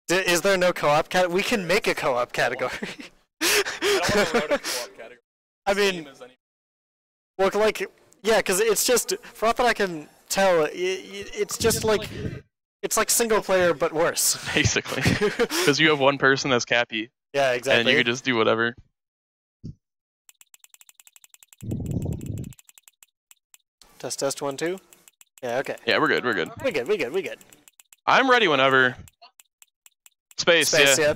Is there no co-op cat? We can make a co-op category. I don't want to write a co-op category. I mean, well, like, yeah, because it's just, for all that I can tell, it's just like, it's like single player but worse. Basically, because you have one person that's Cappy. Yeah, exactly. And you can just do whatever. Test, test, 1, 2. Yeah, okay. Yeah, we're good. We're good. We good. We good. We good. I'm ready whenever. Space, yeah.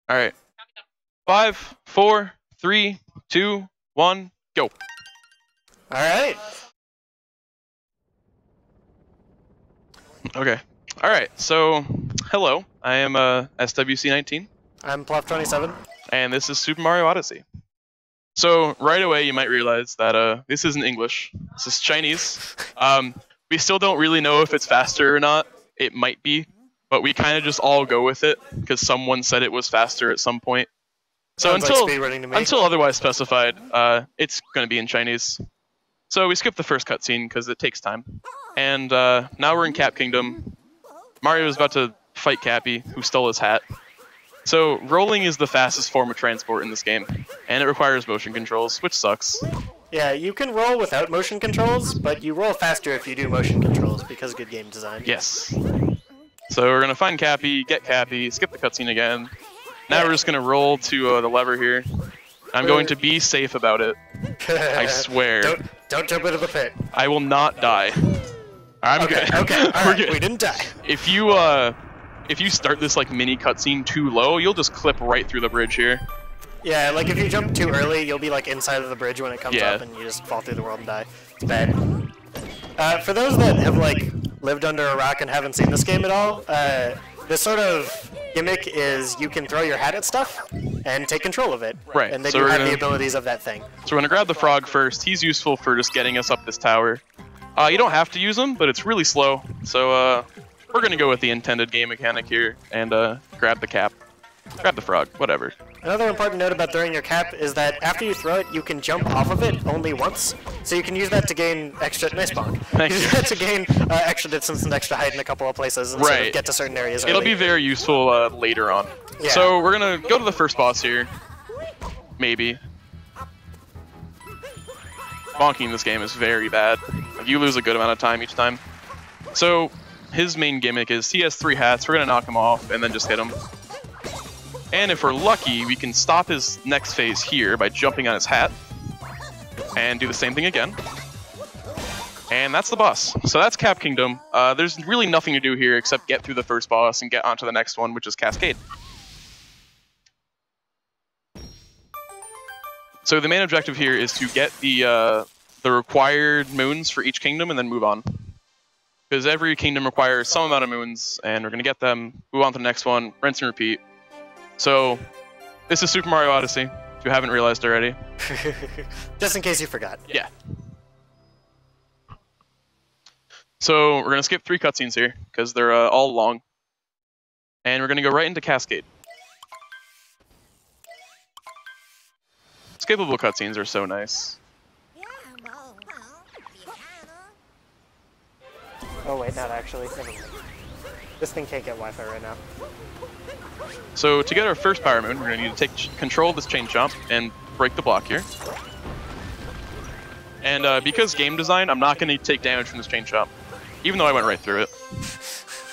All right. 5, 4, 3, 2, 1, go. All right. Okay. All right. So, hello. I am SWC19. I'm Pluff27. And this is Super Mario Odyssey. So right away, you might realize that this isn't English. This is Chinese. We still don't really know if it's faster or not. It might be, but we kind of just all go with it because someone said it was faster at some point. So until otherwise specified, it's going to be in Chinese. So we skip the first cutscene because it takes time. And now we're in Cap Kingdom. Mario is about to fight Cappy, who stole his hat. So rolling is the fastest form of transport in this game, and it requires motion controls, which sucks. Yeah, you can roll without motion controls, but you roll faster if you do motion controls because good game design. Yes. So we're gonna find Cappy, get Cappy, skip the cutscene again. Now we're just gonna roll to the lever here. I'm going to be safe about it. I swear. Don't jump into the pit. I will not die. I'm good. Okay, We're good. We didn't die. If you start this like mini cutscene too low, you'll just clip right through the bridge here. Yeah, like if you jump too early, you'll be like inside of the bridge when it comes up, and you just fall through the world and die. It's bad. For those that have like lived under a rock and haven't seen this game at all, this sort of gimmick is you can throw your hat at stuff and take control of it. Right. And then you have the abilities of that thing. So we're gonna grab the frog first. He's useful for just getting us up this tower. You don't have to use him, but it's really slow. So we're gonna go with the intended game mechanic here and grab the cap. Grab the frog, whatever. Another important note about throwing your cap is that after you throw it, you can jump off of it only once. So you can use that to gain extra... Nice bonk. Thank you. Use that to gain extra distance and extra height in a couple of places and sort of get to certain areas early. It'll be very useful later on. Yeah. So we're gonna go to the first boss here. Maybe. Bonking this game is very bad. Like, you lose a good amount of time each time. So his main gimmick is he has 3 hats. We're gonna knock him off and then just hit him. And if we're lucky, we can stop his next phase here by jumping on his hat and do the same thing again. And that's the boss. So that's Cap Kingdom. There's really nothing to do here except get through the first boss and get onto the next one, which is Cascade. So the main objective here is to get the required moons for each kingdom and then move on. Because every kingdom requires some amount of moons, and we're going to get them, move on to the next one, rinse and repeat. So, this is Super Mario Odyssey, if you haven't realized already. Just in case you forgot. Yeah. So, we're going to skip 3 cutscenes here, because they're all long. And we're going to go right into Cascade. skippable cutscenes are so nice. Oh wait, not actually. Never mind. This thing can't get Wi-Fi right now. So to get our first Power Moon, we're going to need to take control of this chain jump and break the block here. And because game design, I'm not going to take damage from this chain jump, even though I went right through it.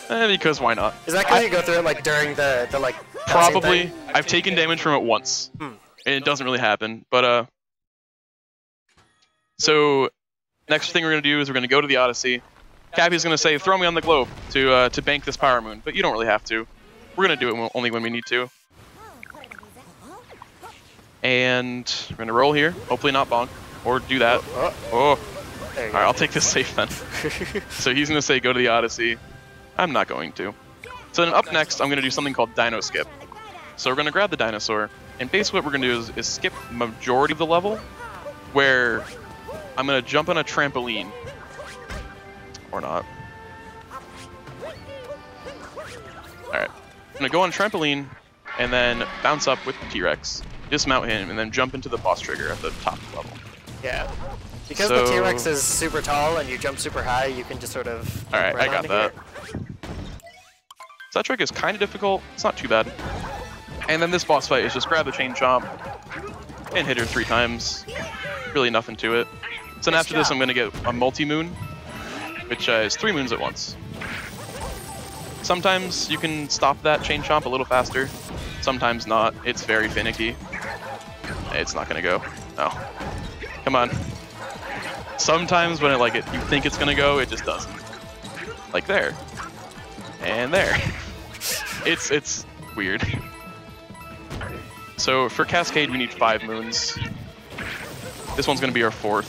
Because why not? Is that because you go through it like during the like? Probably. Thing? I've taken damage from it once, and it doesn't really happen. But so next thing we're going to do is we're going to go to the Odyssey. Cappy's going to say, throw me on the globe to bank this Power Moon, but you don't really have to. We're going to do it only when we need to. And we're going to roll here, hopefully not bonk, or do that. Oh. Alright, I'll take this safe then. So he's going to say, go to the Odyssey. I'm not going to. So then up next, I'm going to do something called Dino Skip. So we're going to grab the dinosaur, and basically what we're going to do is skip majority of the level, where I'm going to jump on a trampoline. Or not. Alright. I'm going to go on trampoline, and then bounce up with the T-Rex, dismount him, and then jump into the boss trigger at the top level. Yeah. Because the T-Rex is super tall and you jump super high, you can just sort of... Alright, I got that. So that trick is kind of difficult. It's not too bad. And then this boss fight is just grab the chain chomp and hit her 3 times. Really nothing to it. So then after this, I'm going to get a multi-moon, which is 3 moons at once. Sometimes you can stop that chain chomp a little faster. Sometimes not. It's very finicky. It's not going to go. No. Come on. Sometimes when you think it's going to go, it just doesn't. Like there. And there. It's weird. So for Cascade, we need 5 moons. This one's going to be our 4th.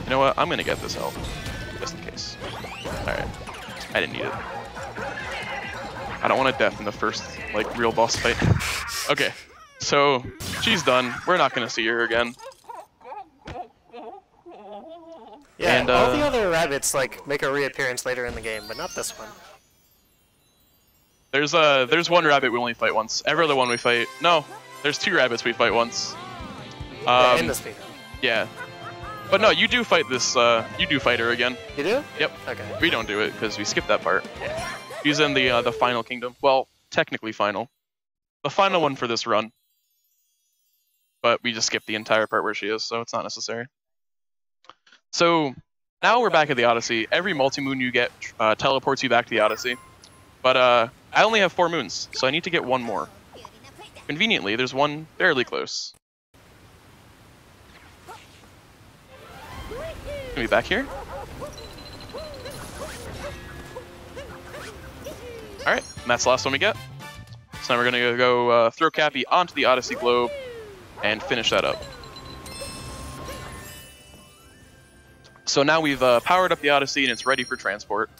You know what? I'm going to get this help. Just in case. Alright. I didn't need it. I don't want a death in the first, real boss fight. Okay. So, she's done. We're not going to see her again. Yeah, and, all the other rabbits, make a reappearance later in the game, but not this one. There's one rabbit we only fight once. Every other one we fight... No, there's 2 rabbits we fight once. In this speedrun. Yeah. But no, you do fight this, you do fight her again. You do? Yep. Okay. We don't do it, because we skipped that part. Yeah. She's in the final kingdom. Well, technically final. The final one for this run. But we just skipped the entire part where she is, so it's not necessary. So, now we're back at the Odyssey. Every multi-moon you get teleports you back to the Odyssey. But I only have 4 moons, so I need to get 1 more. Conveniently, there's one fairly close. Gonna be back here. Alright, and that's the last one we get. So now we're gonna go throw Cappy onto the Odyssey globe and finish that up. So now we've powered up the Odyssey and it's ready for transport.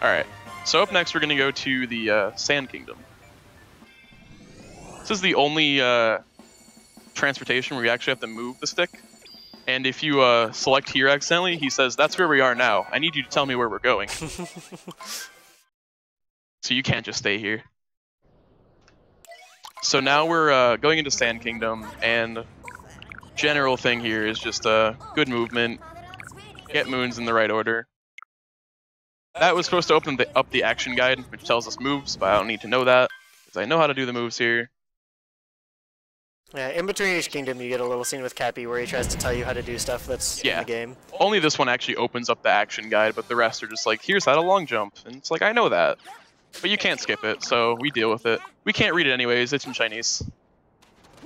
Alright, so up next we're going to go to the Sand Kingdom. This is the only transportation where you actually have to move the stick. And if you select here accidentally, he says, that's where we are now. I need you to tell me where we're going. So you can't just stay here. So now we're going into Sand Kingdom, and general thing here is just good movement, get moons in the right order. That was supposed to open up the action guide, which tells us moves, but I don't need to know that, because I know how to do the moves here. Yeah, in between each kingdom you get a little scene with Cappy where he tries to tell you how to do stuff that's in the game. Only this one actually opens up the action guide, but the rest are just like, here's how to long jump. And it's like, I know that. But you can't skip it, so we deal with it. We can't read it anyways, it's in Chinese.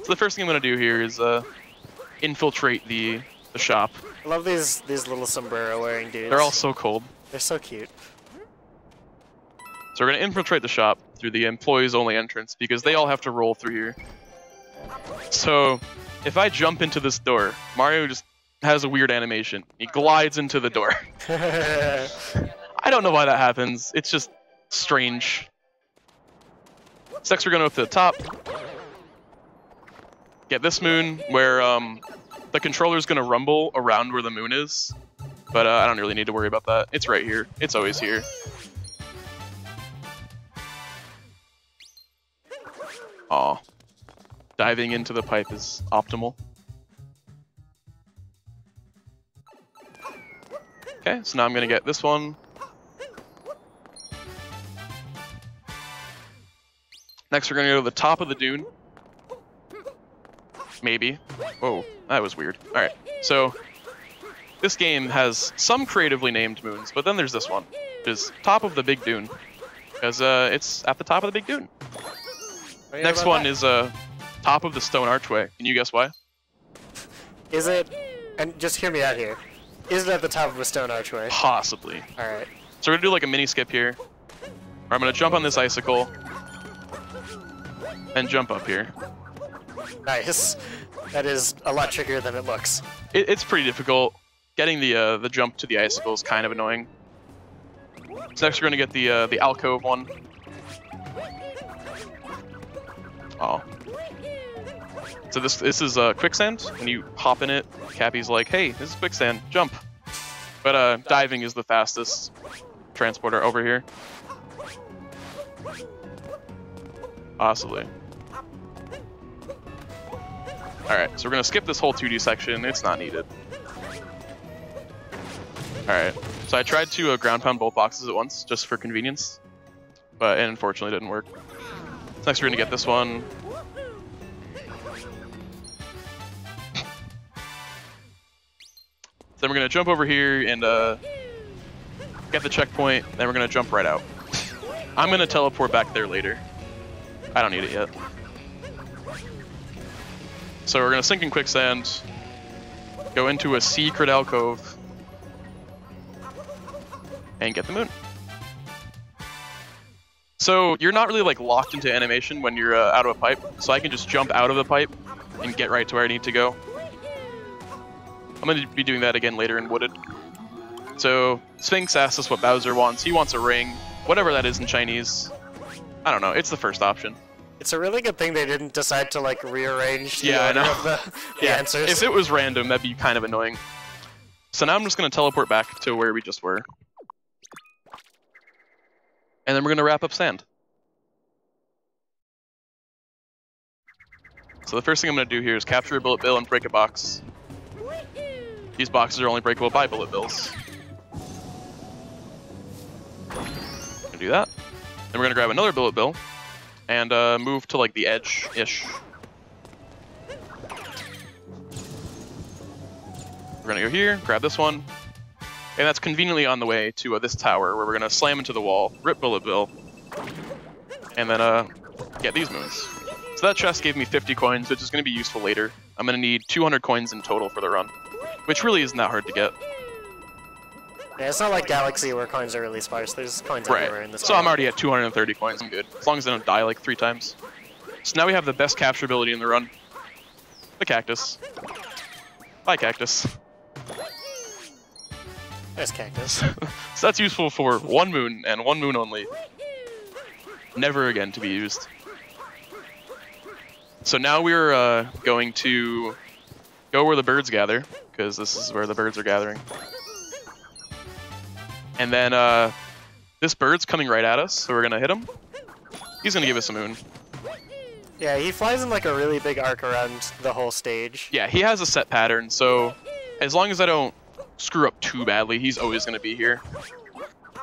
So the first thing I'm going to do here is infiltrate the shop. I love these little sombrero wearing dudes. They're all so cold. They're so cute. So we're going to infiltrate the shop through the employees only entrance, because they all have to roll through here. So if I jump into this door, Mario just has a weird animation. He glides into the door. I don't know why that happens. It's just strange. So next we're gonna go to the top. Get this moon where the controller's gonna rumble around where the moon is. But I don't really need to worry about that. It's right here. It's always here. Aw. Diving into the pipe is optimal. Okay, so now I'm gonna get this one. Next we're gonna go to the top of the dune. Maybe. Whoa, that was weird. Alright, so this game has some creatively named moons, but then there's this one, which is top of the big dune. Because it's at the top of the big dune. Next one is top of the stone archway. Can you guess why? Is it, and just hear me out here, is it at the top of a stone archway? Possibly. Alright. So we're gonna do like a mini skip here. Where I'm gonna jump on this icicle. And jump up here. Nice. That is a lot trickier than it looks. It's pretty difficult. Getting the jump to the icicle is kind of annoying. So next we're gonna get the alcove one. Oh. So this is quicksand. When you hop in it, Cappy's like, "Hey, this is quicksand. Jump." But diving is the fastest transporter over here. Possibly. Alright, so we're gonna skip this whole 2D section. It's not needed. Alright, so I tried to ground pound both boxes at once, just for convenience. But it unfortunately didn't work. So next we're gonna get this one. Then we're gonna jump over here and get the checkpoint, then we're gonna jump right out. I'm gonna teleport back there later. I don't need it yet. So we're gonna sink in quicksand, go into a secret alcove, and get the moon. So you're not really like locked into animation when you're out of a pipe, so I can just jump out of the pipe and get right to where I need to go. I'm gonna be doing that again later in Wooded. So Sphinx asks us what Bowser wants. He wants a ring, whatever that is in Chinese. I don't know, it's the first option. It's a really good thing they didn't decide to like rearrange the order of the answers. If it was random, that'd be kind of annoying. So now I'm just gonna teleport back to where we just were. And then we're gonna wrap up sand. So the first thing I'm gonna do here is capture a bullet bill and break a box. These boxes are only breakable by bullet bills. Gonna do that. Then we're gonna grab another bullet bill and move to like the edge-ish. We're gonna go here, grab this one, and that's conveniently on the way to this tower where we're gonna slam into the wall, rip bullet bill, and then get these moons. So that chest gave me 50 coins, which is gonna be useful later. I'm gonna need 200 coins in total for the run, which really isn't that hard to get. Yeah, it's not like Galaxy where coins are really sparse. There's coins everywhere in this So game. I'm already at 230 coins. I'm good. As long as I don't die like 3 times. So now we have the best capture ability in the run. The cactus. Bye, cactus. There's cactus. So that's useful for 1 moon and 1 moon only. Never again to be used. So now we're going to go where the birds gather, because this is where the birds are gathering. And then this bird's coming right at us, so we're gonna hit him. He's gonna give us a moon. Yeah, he flies in like a really big arc around the whole stage. Yeah, he has a set pattern, so as long as I don't screw up too badly, he's always gonna be here.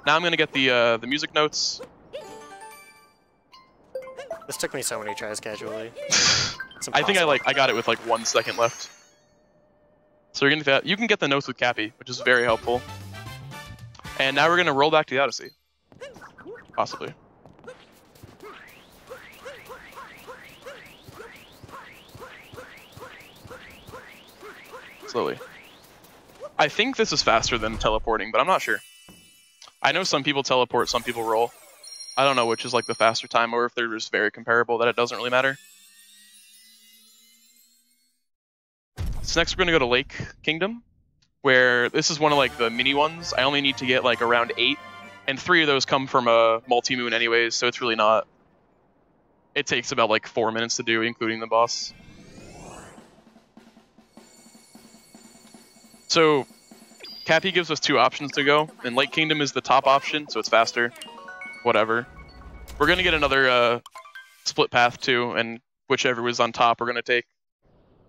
Now I'm gonna get the music notes. This took me so many tries casually. I think I got it with like 1 second left. So you're gonna get that. You can get the notes with Cappy, which is very helpful. And now we're gonna roll back to the Odyssey. Possibly. Slowly. I think this is faster than teleporting, but I'm not sure. I know some people teleport, some people roll. I don't know which is like the faster time, or if they're just very comparable that it doesn't really matter. So next we're gonna go to Lake Kingdom, where this is one of like the mini ones. I only need to get like around 8, and 3 of those come from a multi-moon anyways, so it's really not It takes about like 4 minutes to do, including the boss. So, Cappy gives us 2 options to go, and Lake Kingdom is the top option, so it's faster. Whatever. We're gonna get another split path too, and whichever was on top we're gonna take.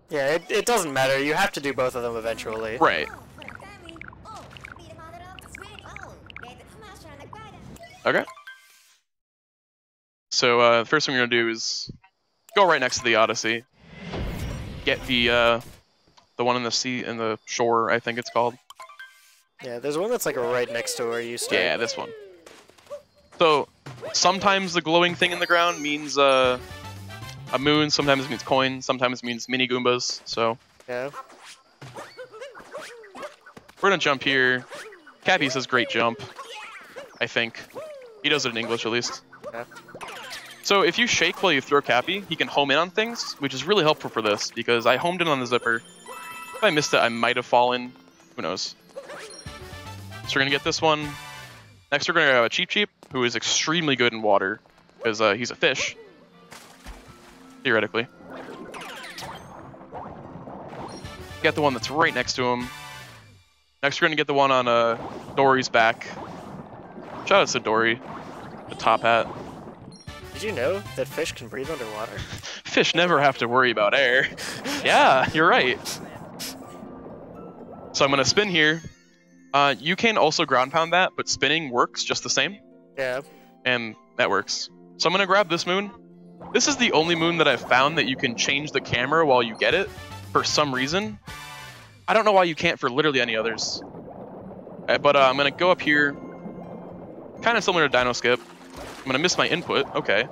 Yeah, it doesn't matter. You have to do both of them eventually. Right. Okay. So the first thing we're gonna do is go right next to the Odyssey. Get the one in the sea, in the shore, I think it's called. Yeah, there's one that's like right next to where you start. Yeah, this one. So sometimes the glowing thing in the ground means a moon, sometimes it means coin, sometimes it means mini Goombas. So yeah, we're gonna jump here. Cappy says great jump, I think. He does it in English at least. Yeah. So if you shake while you throw Cappy, he can home in on things, which is really helpful for this because I homed in on the zipper. If I missed it, I might have fallen. Who knows? So we're gonna get this one. Next, we're gonna have a Cheep Cheep, who is extremely good in water because he's a fish, theoretically. Get the one that's right next to him. Next, we're gonna get the one on Dory's back. Shout out to Dory, the top hat. Did you know that fish can breathe underwater? Fish never have to worry about air. Yeah, you're right. So I'm gonna spin here. You can also ground pound that, but spinning works just the same. Yeah. And that works. So I'm gonna grab this moon. This is the only moon that I've found that you can change the camera while you get it, for some reason. I don't know why you can't for literally any others. But I'm gonna go up here, kind of similar to Dino Skip. I'm gonna miss my input, okay.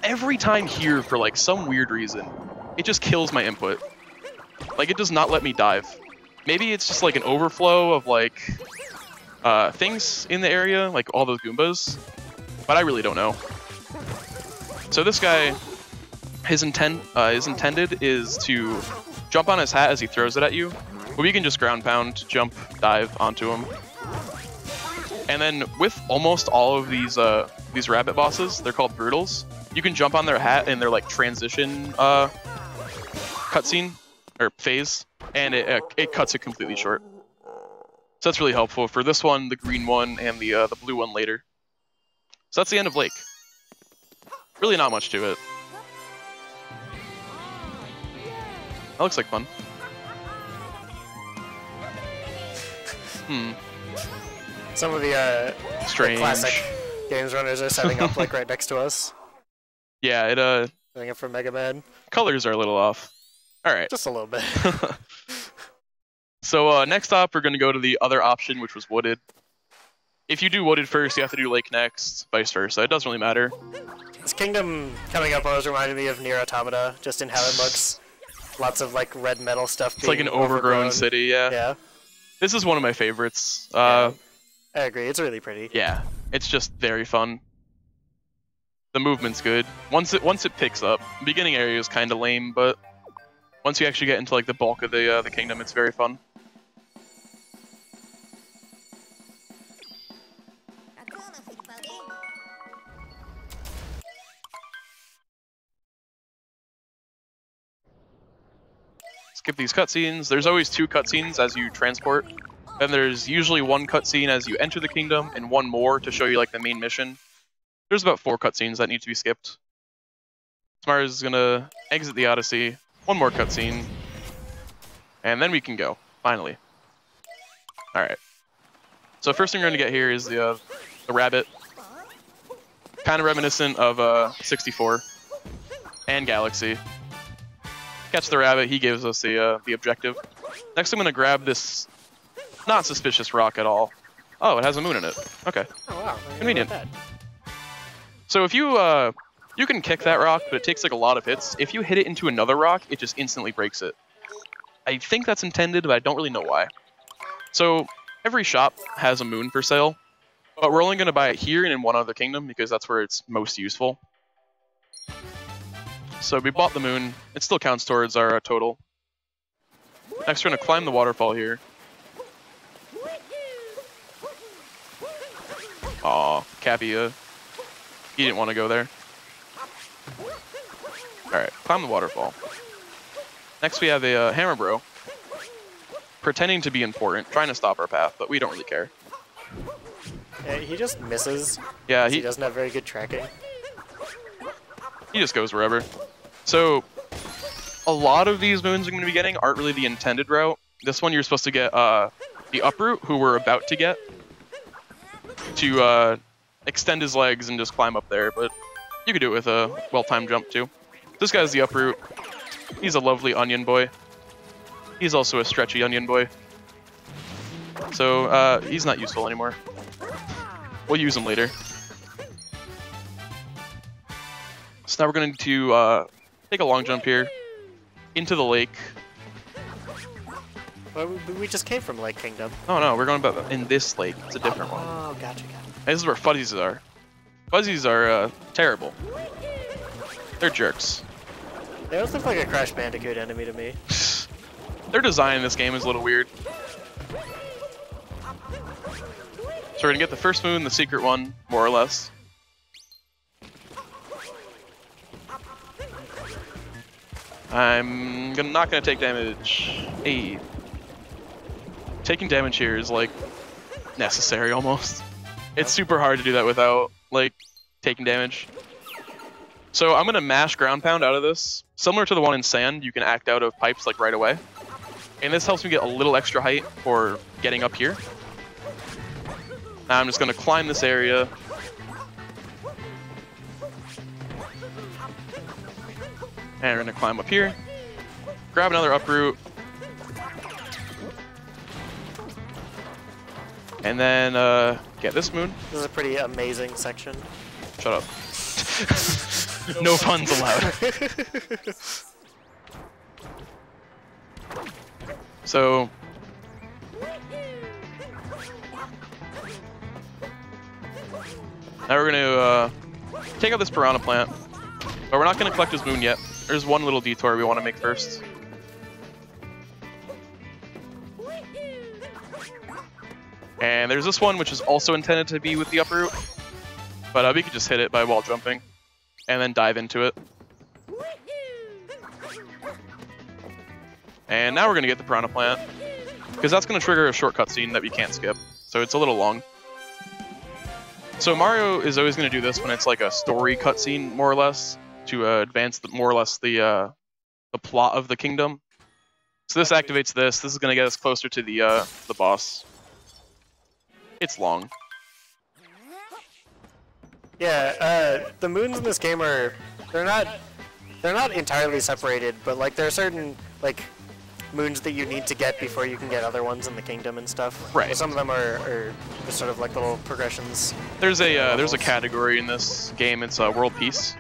Every time here, for like some weird reason, it just kills my input. Like, it does not let me dive. Maybe it's just like an overflow of like things in the area, like all those Goombas, but I really don't know. So this guy, his intended is to jump on his hat as he throws it at you, but we can just ground pound, jump, dive onto him. And then with almost all of these rabbit bosses, they're called Brutals, you can jump on their hat in their like transition cutscene or phase, and it cuts it completely short. So that's really helpful for this one, the green one, and the blue one later. So that's the end of Lake. Really not much to it. That looks like fun. Some of the strange classic games runners are setting up like right next to us. Yeah, setting up for Mega Man. Colors are a little off. All right. Just a little bit. So next up, we're going to go to the other option, which was Wooded. If you do Wooded first, you have to do Lake next, vice versa. It doesn't really matter. This kingdom coming up always reminded me of Nier Automata, just in how it looks. Lots of like red metal stuff. It's like an overgrown city, yeah. Yeah. This is one of my favorites. Yeah, I agree. It's really pretty. Yeah, it's just very fun. The movement's good. Once it picks up, the beginning area is kind of lame, but once you actually get into like the bulk of the kingdom, it's very fun. Skip these cutscenes. There's always 2 cutscenes as you transport. Then there's usually 1 cutscene as you enter the kingdom, and 1 more to show you like the main mission. There's about 4 cutscenes that need to be skipped. Smars is gonna exit the Odyssey. 1 more cutscene, and then we can go. Finally. All right. So first thing we're gonna get here is the rabbit. Kind of reminiscent of 64 and Galaxy. Catch the rabbit. He gives us the objective. Next, I'm gonna grab this not suspicious rock at all. Oh, it has a moon in it. Okay. Oh wow. Convenient. So if you can kick that rock, but it takes like a lot of hits. If you hit it into another rock, it just instantly breaks it. I think that's intended, but I don't really know why. So every shop has a moon for sale, but we're only going to buy it here and in one other kingdom because that's where it's most useful. So we bought the moon. It still counts towards our total. Next, we're going to climb the waterfall here. Aw, Cappy, he didn't want to go there. Alright, climb the waterfall. Next we have a Hammer Bro. Pretending to be important, trying to stop our path, but we don't really care. Yeah, he just misses. Yeah, he doesn't have very good tracking. He just goes wherever. So, a lot of these moons I'm going to be getting aren't really the intended route. This one you're supposed to get the uproot, who we're about to get, to extend his legs and just climb up there, but you could do it with a well-timed jump too. This guy's the uproot. He's a lovely onion boy. He's also a stretchy onion boy. So, he's not useful anymore. We'll use him later. So now we're going to take a long jump here into the lake. Well, we just came from Lake Kingdom. Oh no, we're going back in this lake. It's a different one. Oh, gotcha. This is where fuzzies are. Fuzzies are terrible. They're jerks. They almost look like a Crash Bandicoot enemy to me. Their design in this game is a little weird. So we're gonna get the first moon, the secret one, more or less. I'm not gonna take damage. Hey. Taking damage here is like necessary almost. It's super hard to do that without like taking damage. So I'm gonna mash ground pound out of this. Similar to the one in sand, you can act out of pipes like right away. And this helps me get a little extra height for getting up here. Now I'm just gonna climb this area. And we're gonna climb up here. Grab another uproot. And then get this moon. This is a pretty amazing section. Shut up. No puns allowed. So now we're gonna take out this piranha plant, but we're not gonna collect his moon yet. There's one little detour we want to make first. And there's this one, which is also intended to be with the uproot, but we could just hit it by wall jumping, and then dive into it. And now we're gonna get the piranha plant, because that's gonna trigger a short cutscene that we can't skip, so it's a little long. So Mario is always gonna do this when it's like a story cutscene, more or less, to advance more or less the plot of the kingdom. So this activates this. This is gonna get us closer to the boss. It's long. Yeah, the moons in this game they're not entirely separated, but like there are certain like moons that you need to get before you can get other ones in the kingdom and stuff. Right. So some of them are just sort of like little progressions. There's a category in this game. It's world peace,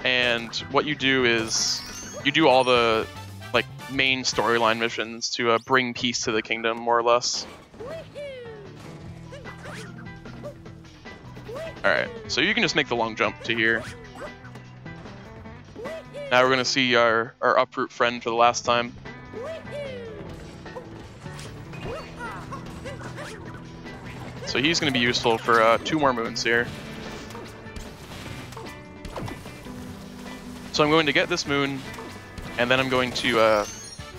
and what you do is you do all the like main storyline missions to bring peace to the kingdom, more or less. Alright, so you can just make the long jump to here. Now we're going to see our uproot friend for the last time. So he's going to be useful for 2 more moons here. So I'm going to get this moon, and then I'm going to,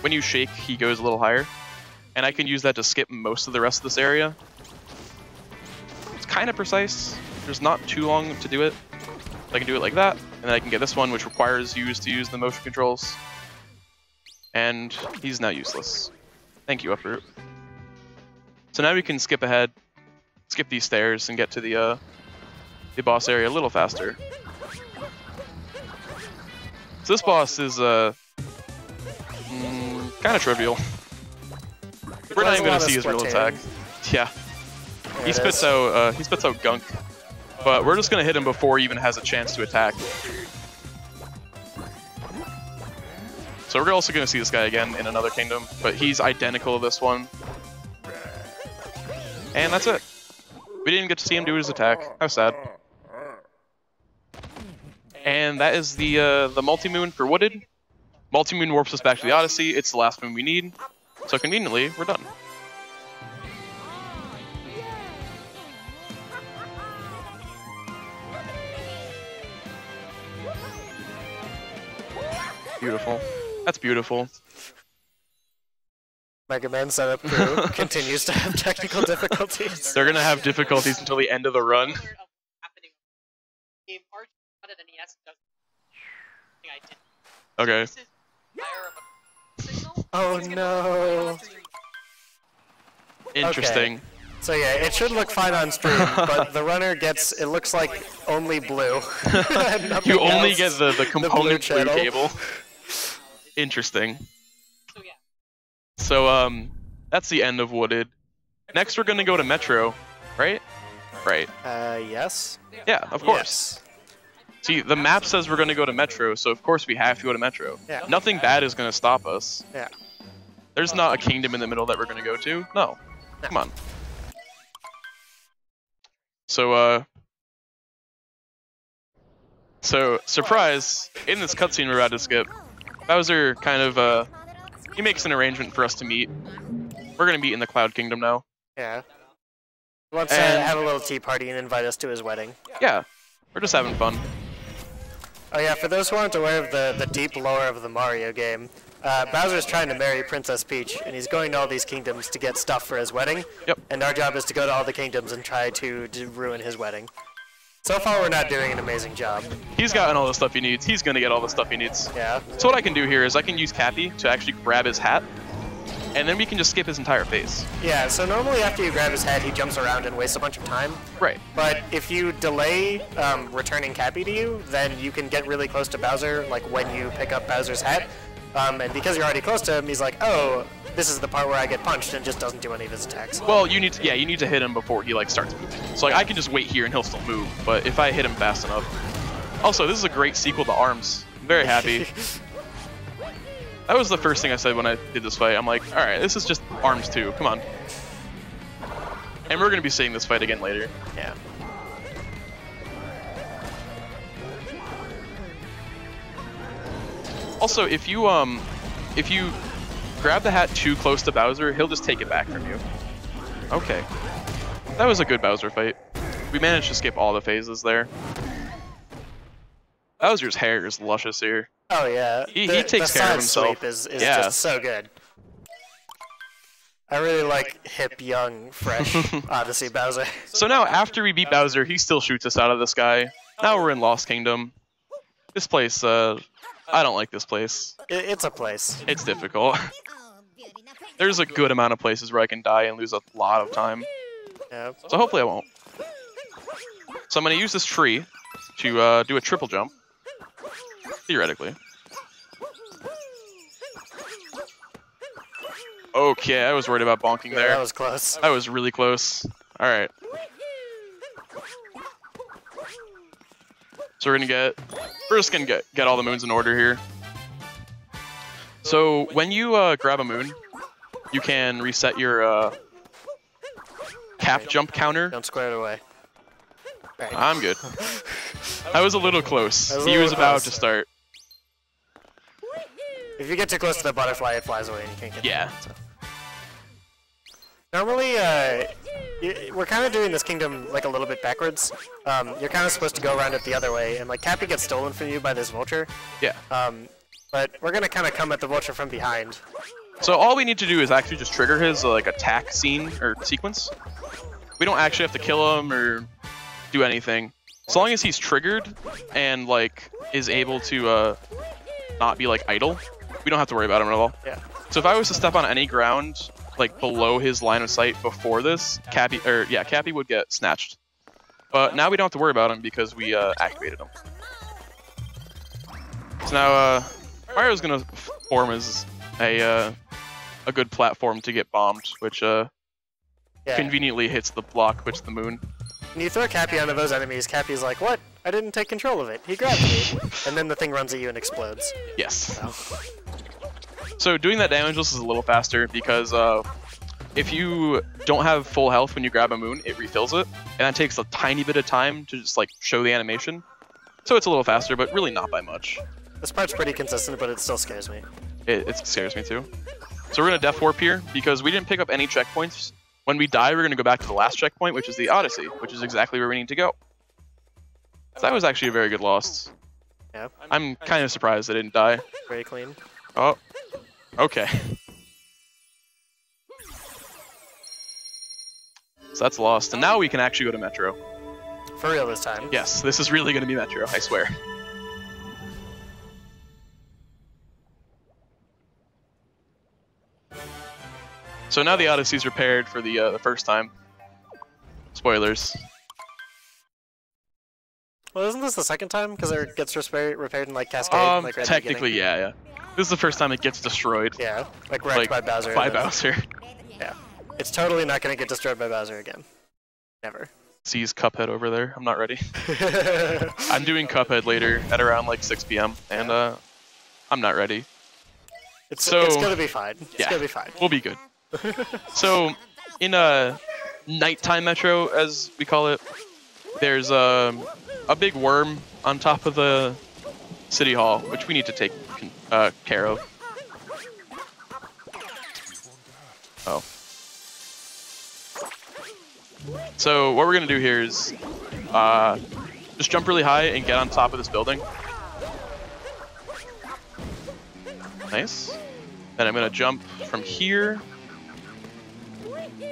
when you shake, he goes a little higher. And I can use that to skip most of the rest of this area. It's kind of precise. There's not too long to do it. I can do it like that, and then I can get this one, which requires you to use the motion controls. And he's now useless. Thank you, uproot. So now we can skip ahead, skip these stairs, and get to the boss area a little faster. So this boss is kind of trivial. We're not even going to see his real attack. Yeah. He spits out gunk. But we're just going to hit him before he even has a chance to attack. So we're also going to see this guy again in another kingdom, but he's identical to this one. And that's it. We didn't get to see him do his attack. How sad. And that is the multi-moon for Wooded. Multi-moon warps us back to the Odyssey. It's the last moon we need. So conveniently, we're done. Beautiful. That's beautiful. Mega Man setup crew continues to have technical difficulties. They're gonna have difficulties until the end of the run. Okay. Oh no. Interesting. Okay. So yeah, it should look fine on stream, but the runner gets, it looks like only blue. You only get the blue component blue channel. cable. Interesting. So that's the end of Wooded. Next we're gonna go to Metro, right? Right. Yes. Yeah, of course. Yes. See, the map says we're gonna go to Metro, so of course we have to go to Metro. Yeah. Nothing bad is gonna stop us. Yeah. There's not a kingdom in the middle that we're gonna go to. No. Come on. So surprise, in this cutscene we're about to skip, Bowser kind of, he makes an arrangement for us to meet. We're gonna meet in the Cloud Kingdom now. Yeah. He wants to have a little tea party and invite us to his wedding. Yeah. We're just having fun. Oh yeah, for those who aren't aware of the deep lore of the Mario game, Bowser's trying to marry Princess Peach, and he's going to all these kingdoms to get stuff for his wedding. Yep. And our job is to go to all the kingdoms and try to ruin his wedding. So far, we're not doing an amazing job. He's gotten all the stuff he needs. He's gonna get all the stuff he needs. Yeah. So what I can do here is I can use Cappy to actually grab his hat, and then we can just skip his entire phase. Yeah, so normally after you grab his head, he jumps around and wastes a bunch of time. Right. But if you delay returning Cappy to you, then you can get really close to Bowser, like when you pick up Bowser's hat. And because you're already close to him, he's like, oh, this is the part where I get punched, and just doesn't do any of his attacks. Well, you need to hit him before he like starts moving. So like I can just wait here and he'll still move, but if I hit him fast enough. Also, this is a great sequel to ARMS. I'm very happy. That was the first thing I said when I did this fight. I'm like, all right, this is just ARMS 2. Come on. And we're gonna be seeing this fight again later. Yeah. Also, if you grab the hat too close to Bowser, he'll just take it back from you. Okay. That was a good Bowser fight. We managed to skip all the phases there. Bowser's hair is luscious here. Oh yeah. He takes care of himself. The side sweep is Yeah. just so good. I really like hip, young, fresh Odyssey Bowser. So now, after we beat Bowser, he still shoots us out of the sky. Now we're in Lost Kingdom. This place, I don't like this place. It's a place. It's difficult. There's a good amount of places where I can die and lose a lot of time. Yep. So hopefully I won't. So I'm going to use this tree to do a triple jump. Theoretically. Okay, I was worried about bonking there. That was close. That was really close. Alright. So we're just gonna get all the moons in order here. So when you grab a moon, you can reset your cap jump counter. Don't square it away. Right. I'm good. I was a little close. He was about to start. If you get too close to the butterfly, it flies away and you can't get Yeah. it. So. Normally, we're kind of doing this kingdom like a little bit backwards. You're kind of supposed to go around it the other way, and like Cappy gets stolen from you by this vulture. Yeah. But we're gonna kind of come at the vulture from behind. So all we need to do is actually just trigger his like attack scene or sequence. We don't actually have to kill him or do anything. As long as he's triggered and like is able to not be like idle, we don't have to worry about him at all. Yeah. So if I was to step on any ground like below his line of sight before this, Cappy would get snatched. But now we don't have to worry about him because we activated him. So now Mario's gonna form as a good platform to get bombed, which conveniently hits the block, which is the moon. When you throw Cappy onto those enemies, Cappy's like, what? I didn't take control of it. He grabbed me. And then the thing runs at you and explodes. Yes. So doing that damage is a little faster because if you don't have full health when you grab a moon, it refills it. And that takes a tiny bit of time to just like show the animation. So it's a little faster, but really not by much. This part's pretty consistent, but it still scares me. It scares me too. So we're going to Death Warp here because we didn't pick up any checkpoints. When we die, we're going to go back to the last checkpoint, which is the Odyssey, which is exactly where we need to go. So that was actually a very good loss. Yeah. I'm kind of surprised I didn't die. Very clean. Oh, okay. So that's lost, and now we can actually go to Metro. For real this time. Yes, this is really going to be Metro, I swear. So now the Odyssey's repaired for the first time. Spoilers. Well, isn't this the second time? Because it gets repaired in like Cascade? Like right technically, yeah. This is the first time it gets destroyed. Yeah, like wrecked by Bowser. By Bowser. Yeah. It's totally not going to get destroyed by Bowser again. Never. Sees Cuphead over there. I'm not ready. I'm doing Cuphead later at around like 6 p.m. and I'm not ready. It's gonna be fine. It's gonna be fine. We'll be good. So in nighttime Metro, as we call it, there's a big worm on top of the City Hall, which we need to take care of. Oh. So what we're gonna do here is just jump really high and get on top of this building. Nice. Then I'm gonna jump from here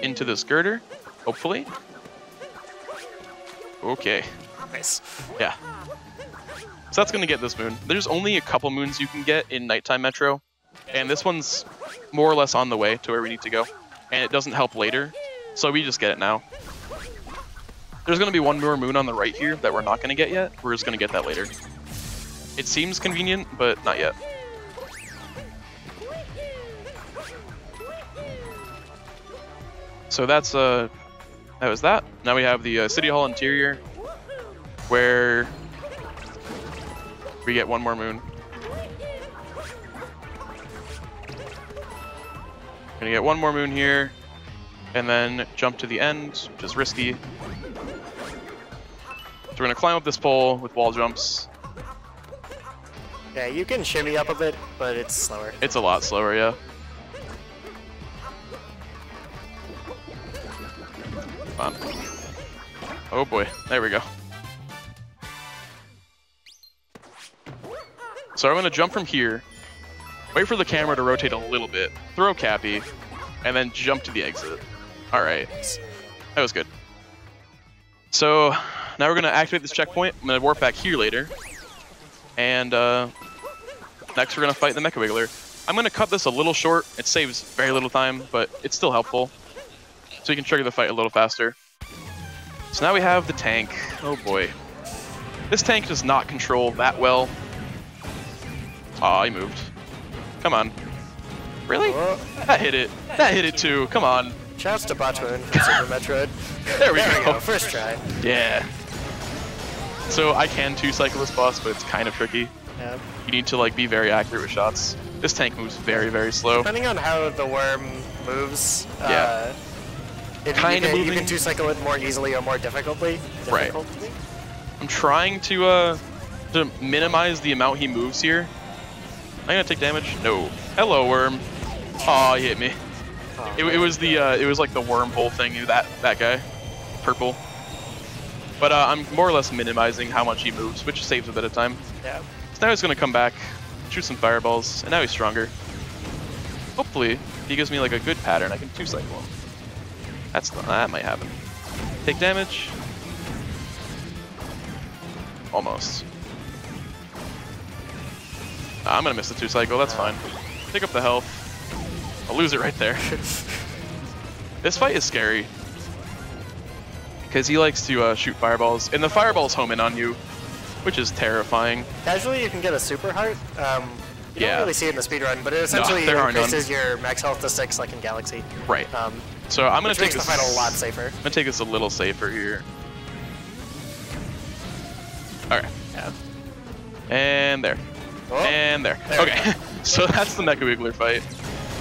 into this girder, hopefully. Okay. Nice. Yeah. So that's gonna get this moon. There's only a couple moons you can get in nighttime Metro, and this one's more or less on the way to where we need to go, and it doesn't help later, so we just get it now. There's gonna be one more moon on the right here that we're not gonna get yet. We're just gonna get that later. It seems convenient, but not yet. So that's that was that. Now we have the City Hall interior, where we get one more moon. Gonna get one more moon here, and then jump to the end, which is risky. So we're gonna climb up this pole with wall jumps. Yeah, you can shimmy up a bit, but it's slower. It's a lot slower, yeah. Come on. Oh boy, there we go. So I'm gonna jump from here, wait for the camera to rotate a little bit, throw Cappy, and then jump to the exit. Alright, that was good. So now we're gonna activate this checkpoint. I'm gonna warp back here later. And next we're gonna fight the Mecha Wiggler. I'm gonna cut this a little short. It saves very little time, but it's still helpful. So you can trigger the fight a little faster. So now we have the tank. Oh boy. This tank does not control that well. Aw, he moved. Come on. Really? That hit it. That hit it too. Come on. Shouts to Botchman from Super Metroid. There we go. First try. Yeah. So I can 2-cycle this boss, but it's kind of tricky. Yeah. You need to like be very accurate with shots. This tank moves very, very slow. Depending on how the worm moves, yeah. You can 2-cycle it more easily or more difficultly. Right. I'm trying to minimize the amount he moves here. Am I gonna take damage? No. Hello, worm. Aw, he hit me. Oh, it was the it was like the wormhole thing. That guy, purple. But I'm more or less minimizing how much he moves, which saves a bit of time. Yeah. So now he's gonna come back, shoot some fireballs, and now he's stronger. Hopefully, if he gives me like a good pattern, I can 2-cycle him. That might happen. Take damage. Almost. I'm gonna miss the 2-cycle, that's fine. Pick up the health. I'll lose it right there. This fight is scary. Because he likes to shoot fireballs, and the fireballs home in on you, which is terrifying. Casually, you can get a super heart. You don't really see it in the speedrun, but it essentially increases your max health to 6 like in Galaxy. Right. So I'm gonna take this. Makes the fight a lot safer. I'm gonna take this a little safer here. Okay. Yeah. And there. Oh, and there. Okay. So that's the Mecha Wiggler fight.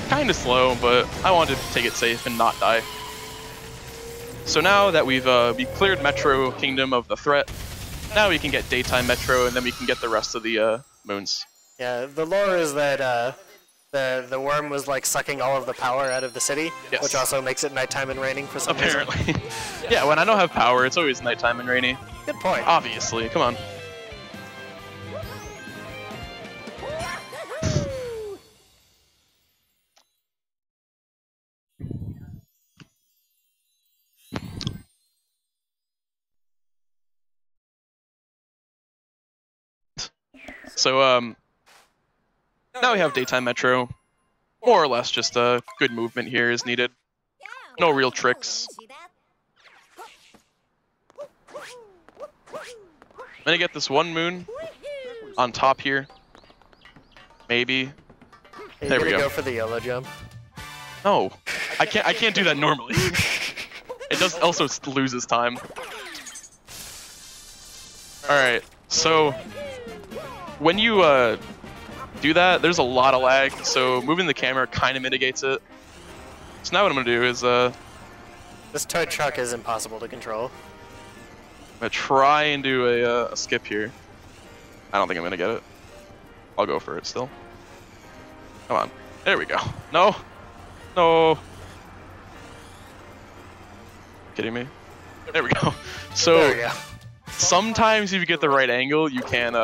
Kinda slow, but I wanted to take it safe and not die. So now that we've cleared Metro Kingdom of the threat, now we can get daytime Metro, and then we can get the rest of the moons. Yeah, the lore is that the worm was like sucking all of the power out of the city, yes. Which also makes it nighttime and raining for some reason. Apparently. Yeah, when I don't have power, it's always nighttime and rainy. Good point. Obviously, come on. So now we have daytime metro. More or less just good movement here is needed. No real tricks. I'm gonna get this one moon on top here. Maybe. There we go. Go for the YOLO jump. No, I can't do that normally. It does also loses time. All right, so when you do that, there's a lot of lag. So moving the camera kind of mitigates it. So now what I'm gonna do is this tow truck is impossible to control. I'm gonna try and do a skip here. I don't think I'm gonna get it. I'll go for it still. Come on. There we go. No. No. Kidding me? There we go. So there we go. Sometimes if you get the right angle, you can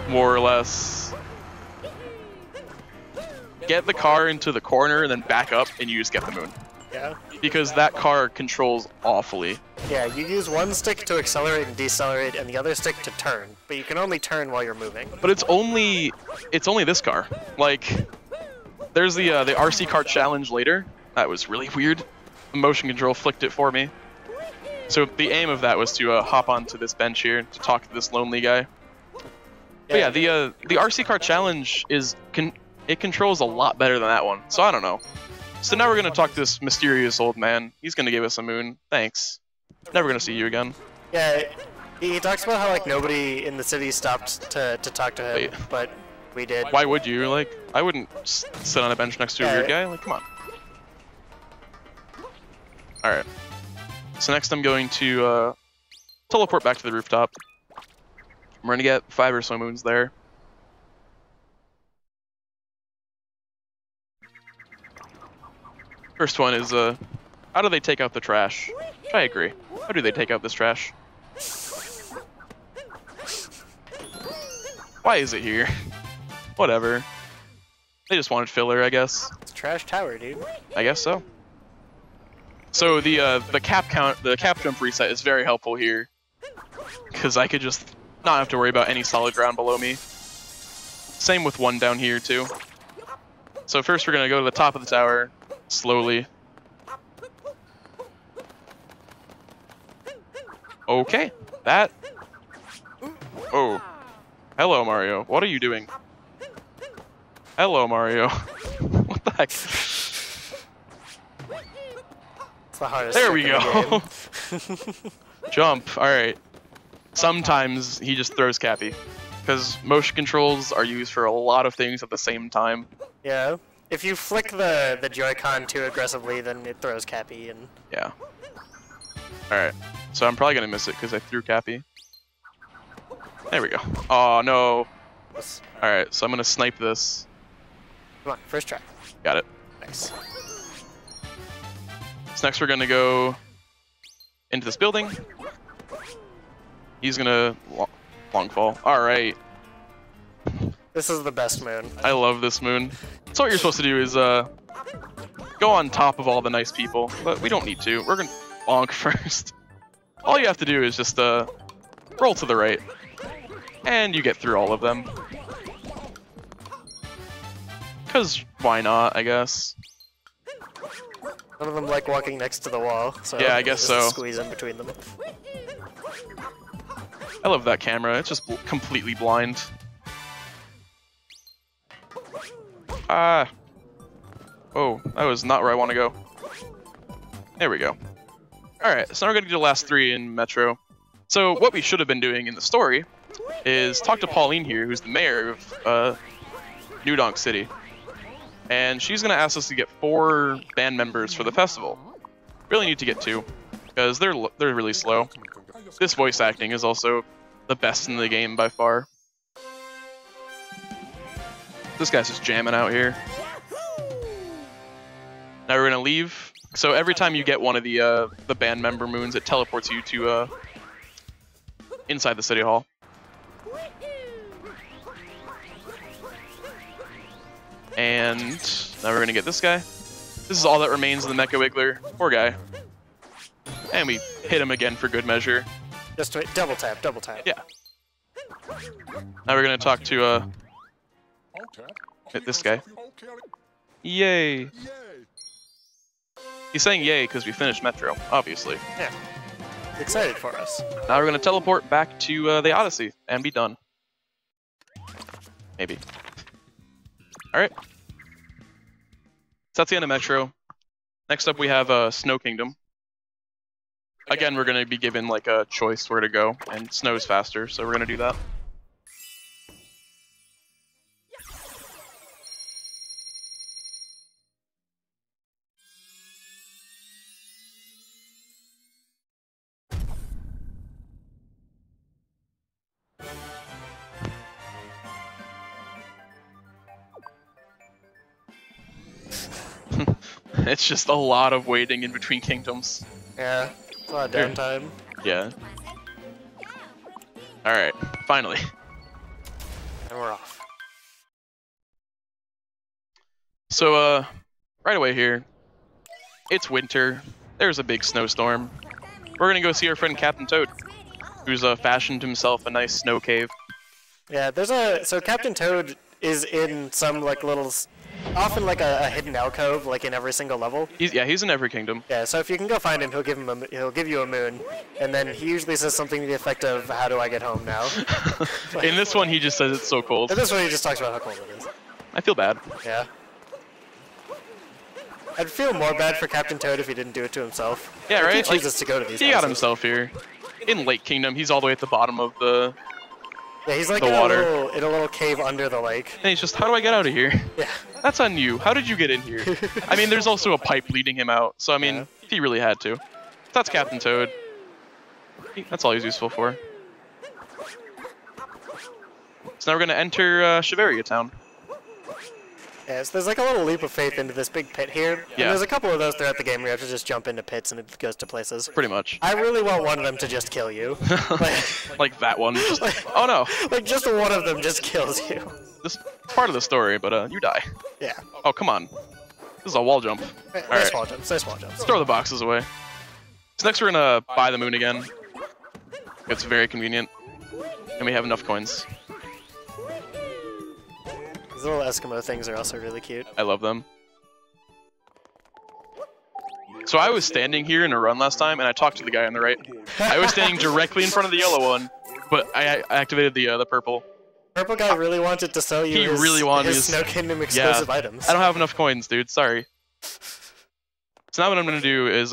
more or less get the car into the corner and then back up and you just get the moon. Yeah. Because that car controls awfully. Yeah, you use one stick to accelerate and decelerate and the other stick to turn, but you can only turn while you're moving. But it's only this car. Like there's the RC car challenge later. That was really weird. The motion control flicked it for me. So the aim of that was to hop onto this bench here to talk to this lonely guy. But yeah, the RC car challenge it controls a lot better than that one. So I don't know. So now we're gonna talk to this mysterious old man. He's gonna give us a moon. Thanks. Never gonna see you again. Yeah, he talks about how like nobody in the city stopped to talk to him, Wait. but we did. Why would you? Like, I wouldn't sit on a bench next to a weird guy. Like, come on. All right. So next I'm going to teleport back to the rooftop. We're gonna get 5 or so moons there. First one is how do they take out the trash? I agree. How do they take out this trash? Why is it here? Whatever. They just wanted filler, I guess. It's trash tower, dude. I guess so. So the cap jump reset is very helpful here, because I could just not have to worry about any solid ground below me. Same with one down here too. So first we're gonna go to the top of the tower slowly. Okay, that. Oh, hello Mario. What are you doing? Hello Mario. What the heck? It's the hardest. There we trick in go. the game. Jump. All right. Sometimes he just throws Cappy, because motion controls are used for a lot of things at the same time. Yeah. If you flick the Joy-Con too aggressively, then it throws Cappy and. Yeah. All right. So I'm probably gonna miss it because I threw Cappy. There we go. Oh no. All right. So I'm gonna snipe this. Come on, first try. Got it. Nice. So next we're gonna go into this building. He's gonna long fall. All right. This is the best moon. I love this moon. So what you're supposed to do is go on top of all the nice people, but we don't need to. We're gonna bonk first. All you have to do is just roll to the right, and you get through all of them. Cause why not? I guess. None of them like walking next to the wall, so yeah, I guess so. Squeeze in between them. I love that camera. It's just completely blind. Ah. Oh, that was not where I want to go. There we go. Alright, so now we're going to do the last 3 in Metro. So what we should have been doing in the story is talk to Pauline here, who's the mayor of New Donk City. And she's going to ask us to get 4 band members for the festival. Really need to get 2, because they're really slow. This voice acting is also the best in the game by far. This guy's just jamming out here. Now we're gonna leave. So every time you get one of the band member moons, it teleports you to inside the city hall. And now we're gonna get this guy. This is all that remains of the Mecha Wiggler. Poor guy. And we hit him again for good measure. Just wait, double tap, double tap. Yeah. Now we're gonna talk to this guy. Yay! He's saying yay because we finished Metro, obviously. Yeah. Excited for us. Now we're gonna teleport back to the Odyssey and be done. Maybe. Alright. So that's the end of Metro. Next up we have Snow Kingdom. Again, we're gonna be given like a choice where to go, and snow's faster, so we're gonna do that. It's just a lot of waiting in between kingdoms. Yeah, a lot of downtime. Yeah. Alright, finally. And we're off. So, right away here, it's winter, there's a big snowstorm. We're gonna go see our friend Captain Toad, who's fashioned himself a nice snow cave. Yeah, so Captain Toad is in some like little, often like a hidden alcove, like in every single level. He's in every kingdom. Yeah, so if you can go find him, he'll give you a moon, and then he usually says something to the effect of, "How do I get home now?" In this one, he just says it's so cold. In this one, he just talks about how cold it is. I feel bad. Yeah. I'd feel more bad for Captain Toad if he didn't do it to himself. Yeah, right? He chooses to go to these He places. got himself here. In Lake Kingdom, he's all the way at the bottom of the Yeah, he's like in a little cave under the lake. And he's just, how do I get out of here? Yeah. That's on you. How did you get in here? I mean, there's also a pipe leading him out, so I mean, he really had to. That's Captain Toad. That's all he's useful for. So now we're going to enter Shiveria Town. Yeah, so there's like a little leap of faith into this big pit here. Yeah. And there's a couple of those throughout the game where you have to just jump into pits and it goes to places. Pretty much. I really want one of them to just kill you. Like that one. Just, oh no. Like just one of them just kills you. This is part of the story, but you die. Yeah. Oh, come on. This is a wall jump. Nice wall jumps, nice wall jumps. Let's throw the boxes away. So next we're going to buy the moon again. It's very convenient. And we have enough coins. These little Eskimo things are also really cute. I love them. So I was standing here in a run last time, and I talked to the guy on the right. I was standing directly in front of the yellow one, but I activated the purple. Purple guy really wanted to sell you his Snow Kingdom exclusive items. I don't have enough coins, dude. Sorry. So now what I'm going to do is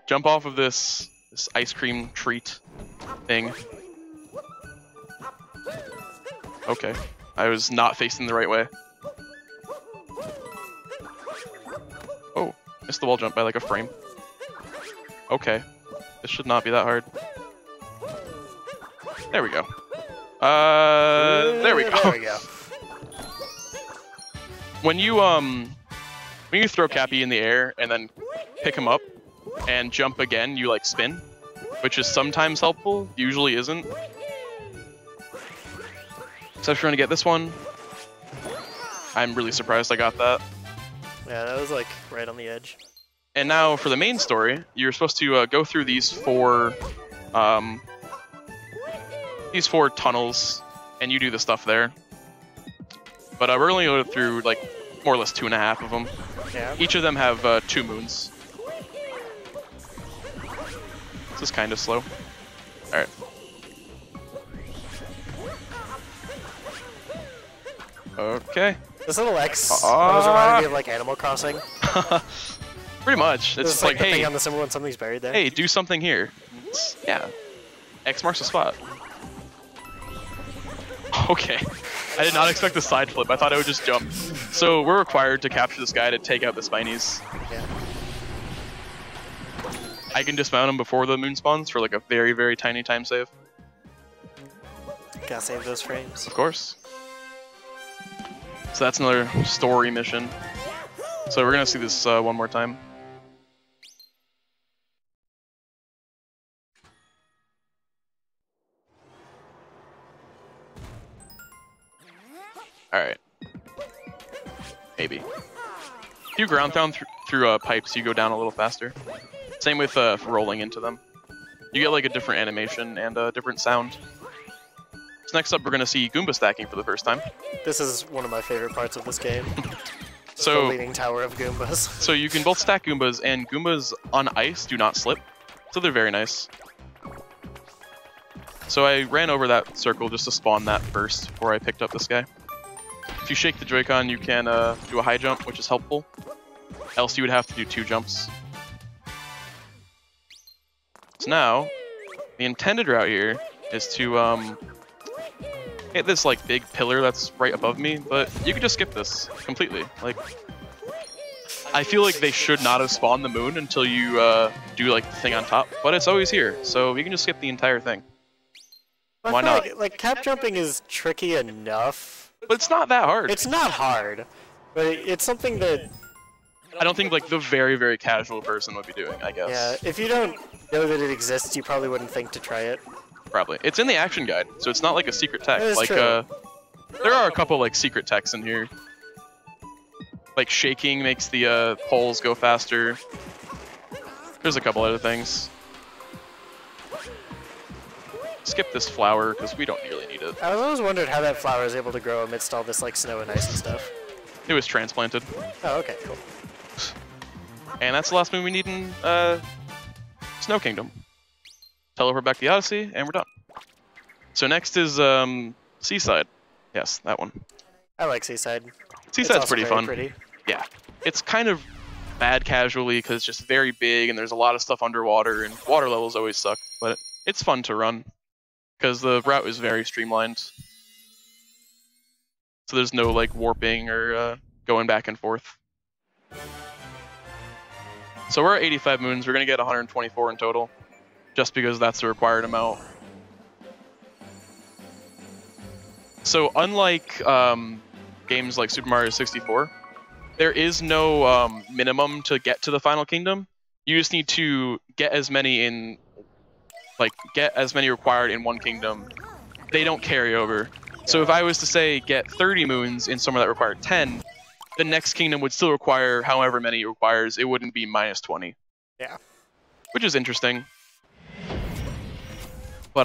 jump off of this ice cream treat thing. Okay. I was not facing the right way. Oh, missed the wall jump by like a frame. Okay. This should not be that hard. There we go. There we go. There we go. When you throw Cappy in the air and then pick him up and jump again, you like spin, which is sometimes helpful, usually isn't. So if you're gonna get this one, I'm really surprised I got that. Yeah, that was like right on the edge. And now for the main story, you're supposed to go through these four tunnels, and you do the stuff there. But we're only going through like more or less 2.5 of them. Yeah. Each of them have 2 moons. This is kind of slow. All right. Okay. This little X always reminded me of like Animal Crossing. Pretty much. It's just like the hey, thing on the symbol when something's buried there. Hey, do something here. Yeah. X marks the spot. Okay. I did not expect the side flip. I thought I would just jump. So we're required to capture this guy to take out the Spinies. Yeah. I can dismount him before the moon spawns for like a very, very tiny time save. Gotta save those frames. Of course. So that's another story mission. So we're gonna see this one more time. Alright. Maybe. If you ground down through pipes, you go down a little faster. Same with rolling into them. You get like a different animation and a different sound. So next up, we're going to see Goomba stacking for the first time. This is one of my favorite parts of this game. So, the leaning tower of Goombas. So you can both stack Goombas, and Goombas on ice do not slip. So they're very nice. So I ran over that circle just to spawn that first before I picked up this guy. If you shake the Joy-Con, you can do a high jump, which is helpful. Else you would have to do 2 jumps. So now, the intended route here is to hit this like big pillar that's right above me, but you can just skip this completely. Like, I feel like they should not have spawned the moon until you do like the thing on top, but it's always here, so you can just skip the entire thing. Why not? Like cap jumping is tricky enough, but it's not that hard. It's not hard, but it's something that I don't think like the very, very casual person would be doing, I guess. Yeah, if you don't know that it exists, you probably wouldn't think to try it. Probably. It's in the action guide, so it's not like a secret tech. Like true. There are a couple like secret techs in here. Like shaking makes the poles go faster. There's a couple other things. Skip this flower because we don't really need it. I was always wondered how that flower is able to grow amidst all this like snow and ice and stuff. It was transplanted. Oh, okay, cool. And that's the last move we need in Snow Kingdom. Teleport back to the Odyssey, and we're done. So next is Seaside. Yes, that one. I like Seaside. Seaside's pretty fun. Pretty. Yeah. It's kind of bad casually because it's just very big and there's a lot of stuff underwater and water levels always suck, but it's fun to run because the route is very streamlined. So there's no like warping or going back and forth. So we're at 85 moons. We're going to get 124 in total, just because that's the required amount. So unlike games like Super Mario 64, there is no minimum to get to the Final Kingdom. You just need to get as many in, like, get as many required in one kingdom. They don't carry over. So if I was to say get 30 moons in somewhere that required 10, the next kingdom would still require however many it requires. It wouldn't be minus 20. Yeah. Which is interesting. But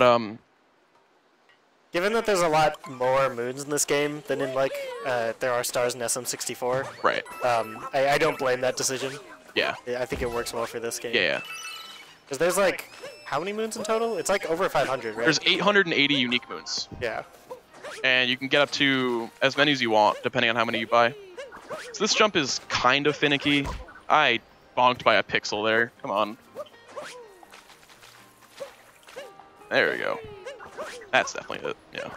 given that there's a lot more moons in this game than in like there are stars in SM64. Right. I don't blame that decision. Yeah. I think it works well for this game. Yeah. Because there's like how many moons in total? It's like over 500, right? There's 880 unique moons. Yeah. And you can get up to as many as you want, depending on how many you buy. So this jump is kind of finicky. I bonked by a pixel there. Come on. There we go. That's definitely it. Yeah.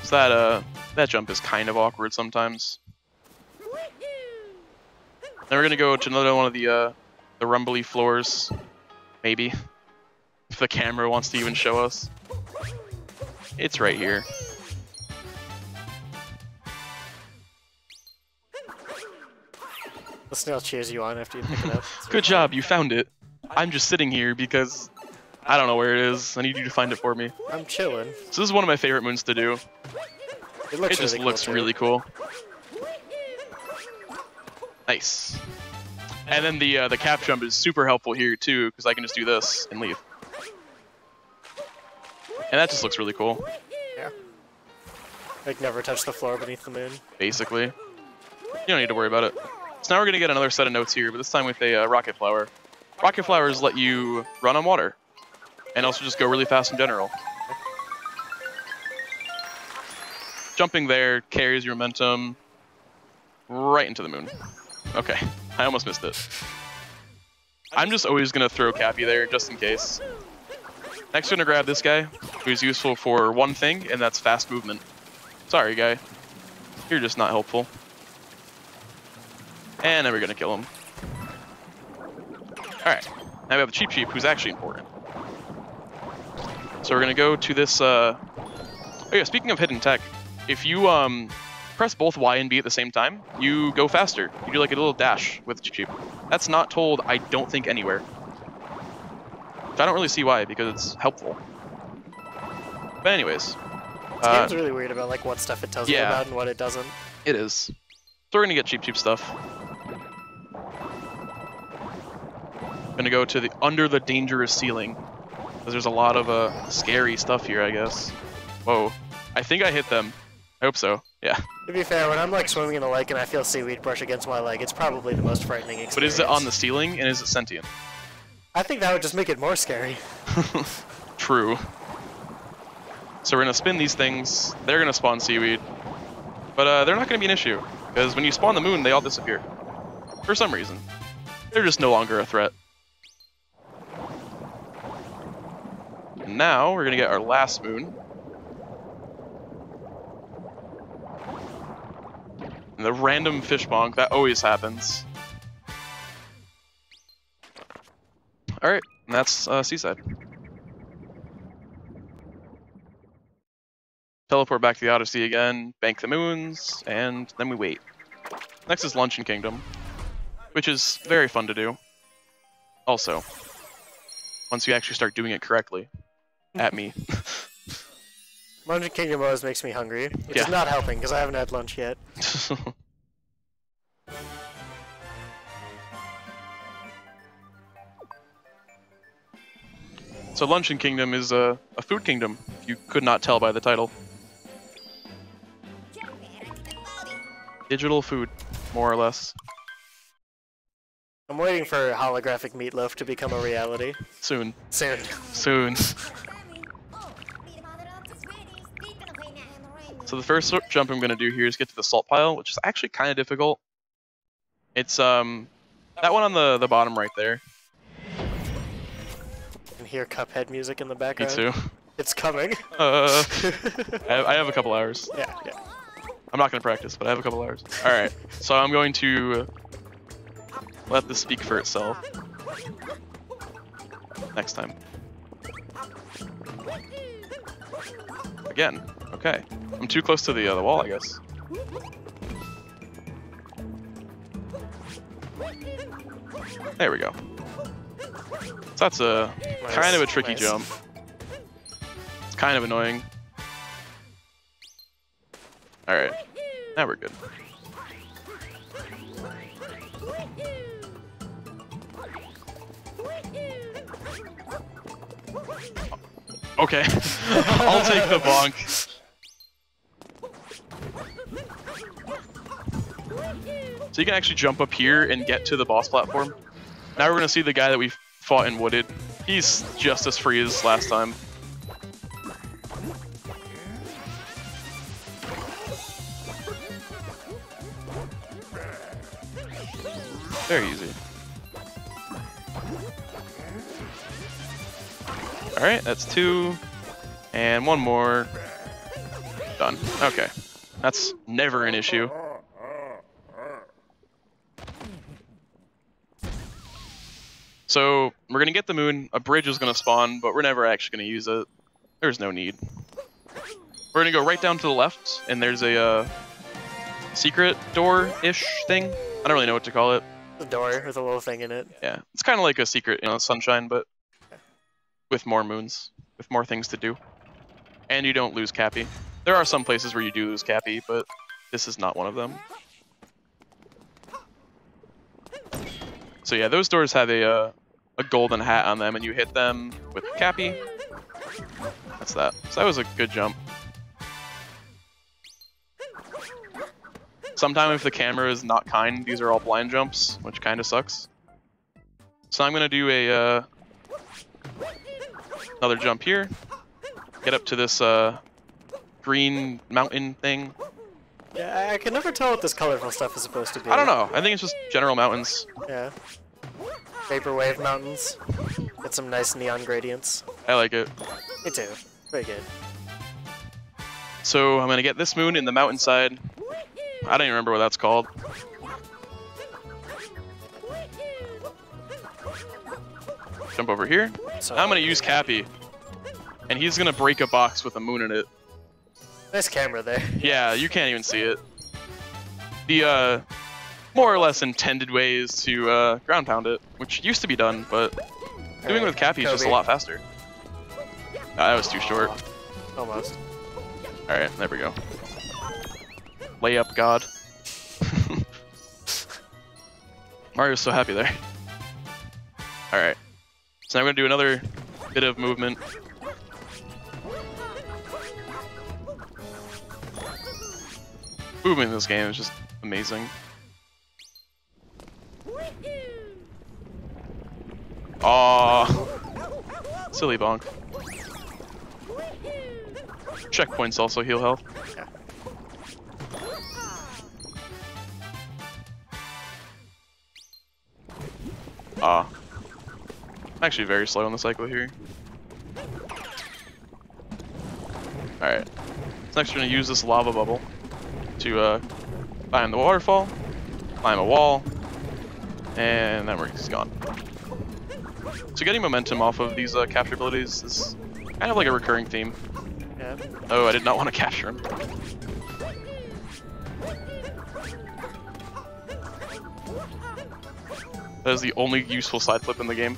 So that jump is kind of awkward sometimes. Then we're gonna go to another one of the rumbly floors, maybe, if the camera wants to even show us. It's right here. The snail cheers you on after you pick it up. Good job, you found it. I'm just sitting here because I don't know where it is. I need you to find it for me. I'm chilling. So this is one of my favorite moons to do. It just looks really cool. Nice. And then the cap jump is super helpful here too, because I can just do this and leave. And that just looks really cool. Yeah. Like never touch the floor beneath the moon. Basically. You don't need to worry about it. So now we're going to get another set of notes here, but this time with a rocket flower. Rocket flowers let you run on water. And also just go really fast in general. Jumping there carries your momentum right into the moon. Okay, I almost missed it. I'm just always going to throw Cappy there just in case. Next we're going to grab this guy, who's useful for one thing, and that's fast movement. Sorry, guy. You're just not helpful. And then we're going to kill him. Alright, now we have the Cheep Cheep, who's actually important. So we're going to go to this... Oh yeah, speaking of hidden tech, if you press both Y and B at the same time, you go faster. You do like a little dash with Cheep Cheep. That's not told, I don't think, anywhere. I don't really see why, because it's helpful. But anyways. This game's really weird about like what stuff it tells you about and what it doesn't. It is. So we're going to get Cheep Cheep stuff. Gonna go to the under the dangerous ceiling, because there's a lot of scary stuff here, I guess. Whoa. I think I hit them. I hope so. Yeah. To be fair, when I'm like swimming in a lake and I feel seaweed brush against my leg, it's probably the most frightening experience. But is it on the ceiling and is it sentient? I think that would just make it more scary. True. So we're gonna spin these things. They're gonna spawn seaweed, but they're not gonna be an issue because when you spawn the moon, they all disappear for some reason. They're just no longer a threat. And now we're gonna get our last moon. And the random fish bonk, that always happens. Alright, and that's Seaside. Teleport back to the Odyssey again, bank the moons, and then we wait. Next is Luncheon Kingdom, which is very fun to do. Also, once you actually start doing it correctly. At me. Luncheon Kingdom always makes me hungry, which is not helping because I haven't had lunch yet. So Luncheon Kingdom is a food kingdom, if you could not tell by the title. Digital food, more or less. I'm waiting for holographic meatloaf to become a reality. Soon. Soon. Soon. So the first jump I'm going to do here is get to the salt pile, which is actually kind of difficult. It's that one on the bottom right there. You can hear Cuphead music in the background. Me too. It's coming. I have a couple hours. Yeah. I'm not going to practice, but I have a couple hours. Alright, so I'm going to let this speak for itself. Next time. Again. Okay. I'm too close to the wall, I guess. There we go. So that's a kind of a tricky jump. It's kind of annoying. Alright. Now we're good. Okay. I'll take the bonk. So you can actually jump up here and get to the boss platform. Now we're going to see the guy that we fought in Wooded. He's just as free as last time. Very easy. Alright, that's 2. And 1 more. Done. Okay. That's never an issue. So, we're gonna get the moon, a bridge is gonna spawn, but we're never actually gonna use it. There's no need. We're gonna go right down to the left, and there's a secret door-ish thing. I don't really know what to call it. The door with a little thing in it. Yeah, it's kind of like a secret, sunshine, but with more moons, with more things to do. And you don't lose Cappy. There are some places where you do lose Cappy, but this is not one of them. So yeah, those doors have a golden hat on them, and you hit them with Cappy. That's that. So that was a good jump. Sometimes if the camera is not kind, these are all blind jumps, which kind of sucks. So I'm going to do another jump here. Get up to this green mountain thing. Yeah, I can never tell what this colorful stuff is supposed to be. I don't know. I think it's just general mountains. Yeah. Vaporwave mountains. Get some nice neon gradients. I like it. Me too. Very good. So I'm going to get this moon in the mountainside. I don't even remember what that's called. Jump over here. So I'm going to use Cappy. And he's going to break a box with a moon in it. Nice camera there. Yeah, you can't even see it. The more or less intended way is to ground pound it, which used to be done, but doing it with Cappy is just a lot faster. That was too short. Almost. Alright, there we go. Layup god. Mario's so happy there. Alright. So now I'm going to do another bit of movement. movement in this game is just amazing. Aww. Silly bonk. Checkpoints also heal health. Yeah. I'm actually very slow on the cycle here. Alright. So next we're going to use this lava bubble to climb the waterfall, climb a wall, and then we're just gone. So getting momentum off of these capture abilities is kind of like a recurring theme. Yeah. Oh, I did not want to capture him. That is the only useful side flip in the game.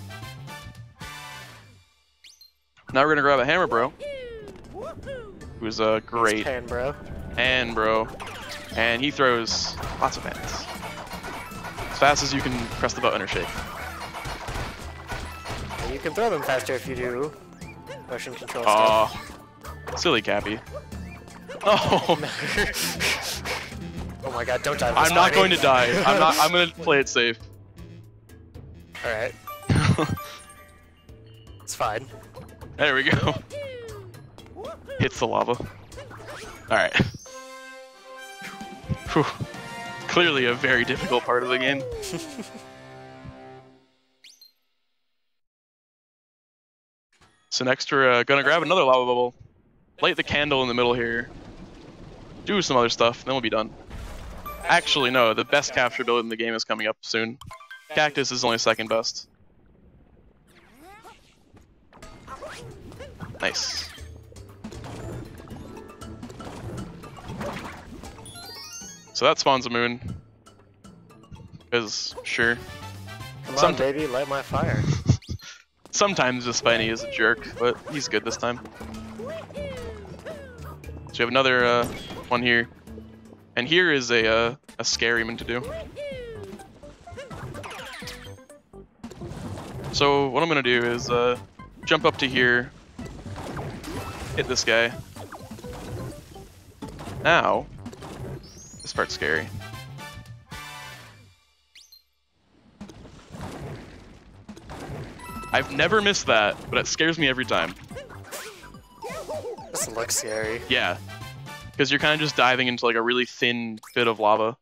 Now we're gonna grab a hammer bro, who's great. Pan bro. Hand bro. And he throws lots of hands. As fast as you can press the button or shake. You can throw them faster if you do motion control Aw. stuff. Silly Cappy. Oh. Oh my god, don't die. I'm not going to die. I'm gonna play it safe. Alright. It's fine. There we go. Hits the lava. Alright. Whew. Clearly a very difficult part of the game. So next we're gonna grab another lava bubble, light the candle in the middle here, do some other stuff, then we'll be done. Actually no, the best capture ability in the game is coming up soon. Cactus is only second best. Nice. So that spawns a moon. Because, sure. Come on, baby, light my fire. Sometimes the Spiny is a jerk, but he's good this time. So we have another one here. And here is a scary one to do. So what I'm gonna do is jump up to here, hit this guy. Now, this part's scary. I've never missed that, but it scares me every time. This looks scary. Yeah, because you're kind of just diving into like a really thin bit of lava.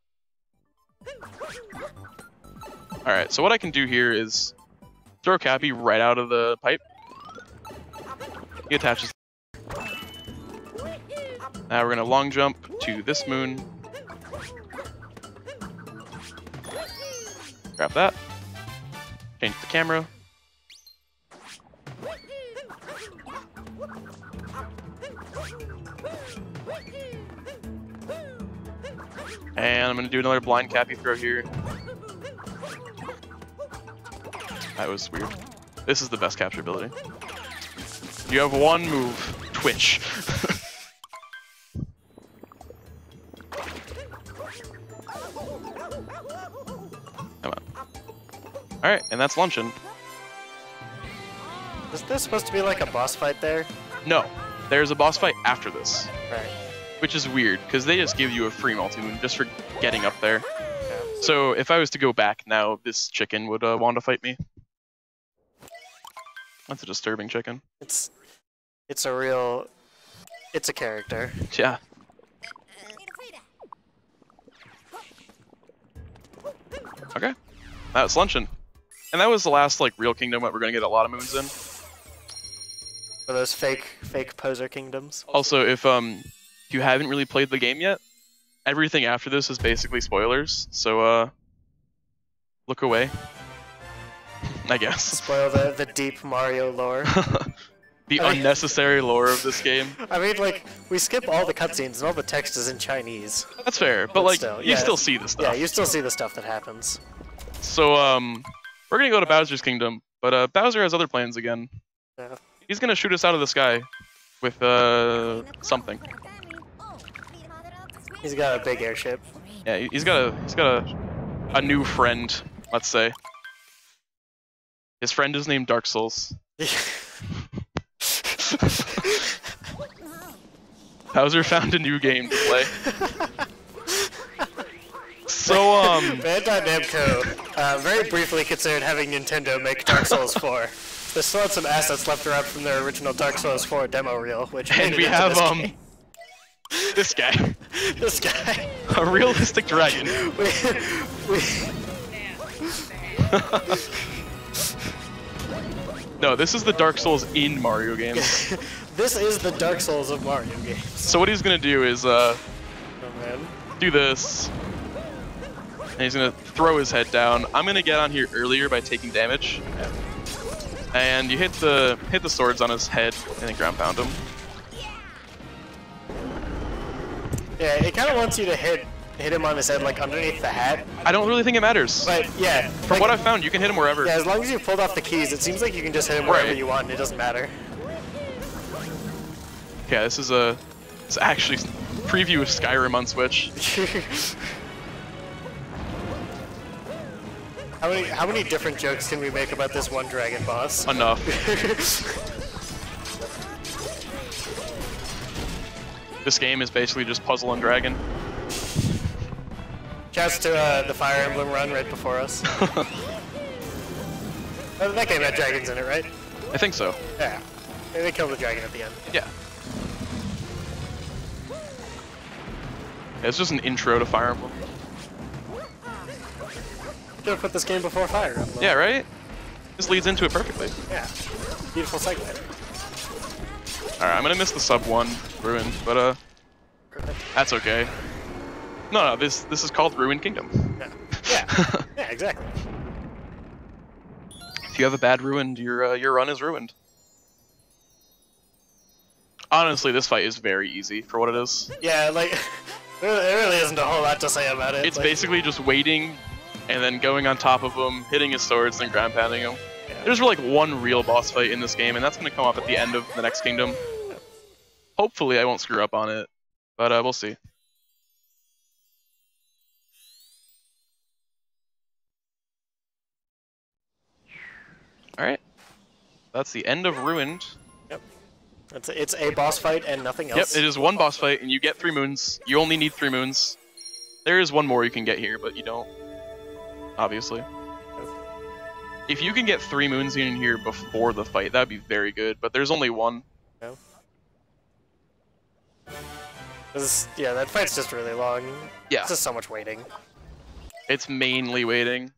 Alright, so what I can do here is throw Cappy right out of the pipe. He attaches. Now we're gonna long jump to this moon. Grab that. Change the camera. And I'm gonna do another blind Cappy throw here. That was weird. This is the best capture ability. You have one move, Twitch. Come on. Alright, and that's luncheon. Is there supposed to be like a boss fight there? No, there's a boss fight after this. Right. Which is weird, because they just give you a free multi-moon just for getting up there. Yeah. So if I was to go back now, this chicken would want to fight me. That's a disturbing chicken. It's a real... It's a character. Yeah. Okay. That's luncheon. And that was the last like real kingdom that we're gonna get a lot of moons in. For those fake poser kingdoms. Also, if you haven't really played the game yet, everything after this is basically spoilers, so look away. I guess. Spoil the deep Mario lore. The unnecessary lore of this game. I mean, like, we skip all the cutscenes and all the text is in Chinese. That's fair, but like, still, you still see the stuff. Yeah, you still see the stuff that happens. So, we're gonna go to Bowser's Kingdom, but Bowser has other plans again. Yeah. He's gonna shoot us out of the sky with something. He's got a big airship. Yeah, he's got a new friend, let's say. His friend is named Dark Souls. Bowser found a new game to play. So, Bandai Namco very briefly considered having Nintendo make Dark Souls 4. They still had some assets left around from their original Dark Souls 4 demo reel, which and we have, this guy. This guy. A realistic dragon. No, this is the Dark Souls in Mario games. This is the Dark Souls of Mario games. So what he's gonna do is, oh man. Do this. And he's gonna throw his head down. I'm gonna get on here earlier by taking damage. And you hit the swords on his head and then ground pound him. Yeah, it kind of wants you to hit him on his head, like underneath the hat. I don't really think it matters. But yeah, from what I've found, you can hit him wherever. Yeah, as long as you've pulled off the keys, it seems like you can just hit him wherever you want, and it doesn't matter. Yeah, this is actually preview of Skyrim on Switch. How many different jokes can we make about this one dragon boss? Enough. This game is basically just puzzle and dragon. Shouts to the Fire Emblem run right before us. That game had dragons in it, right? I think so. Yeah. They killed the dragon at the end. Yeah. It's just an intro to Fire Emblem. Should have put this game before Fire Emblem. Yeah, right? This leads into it perfectly. Yeah. Beautiful segue. Alright, I'm gonna miss the sub 1 ruin, but that's okay. No, this is called Ruined Kingdom. Yeah. Yeah, exactly. If you have a bad ruined, your run is ruined. Honestly, this fight is very easy for what it is. Yeah, like there really isn't a whole lot to say about it. It's basically just waiting and then going on top of him, hitting his swords, then ground pounding him. Yeah. There's like one real boss fight in this game, and that's going to come up at the end of the next kingdom. Hopefully I won't screw up on it, but we'll see. Alright. That's the end of Ruined. Yep. It's a boss fight and nothing else. Yep, it is one boss fight, and you get 3 moons. You only need 3 moons. There is one more you can get here, but you don't. Obviously. If you can get 3 moons in here before the fight, that'd be very good, but there's only 1. No. Yeah, that fight's just really long. Yeah. It's just so much waiting. It's mainly waiting.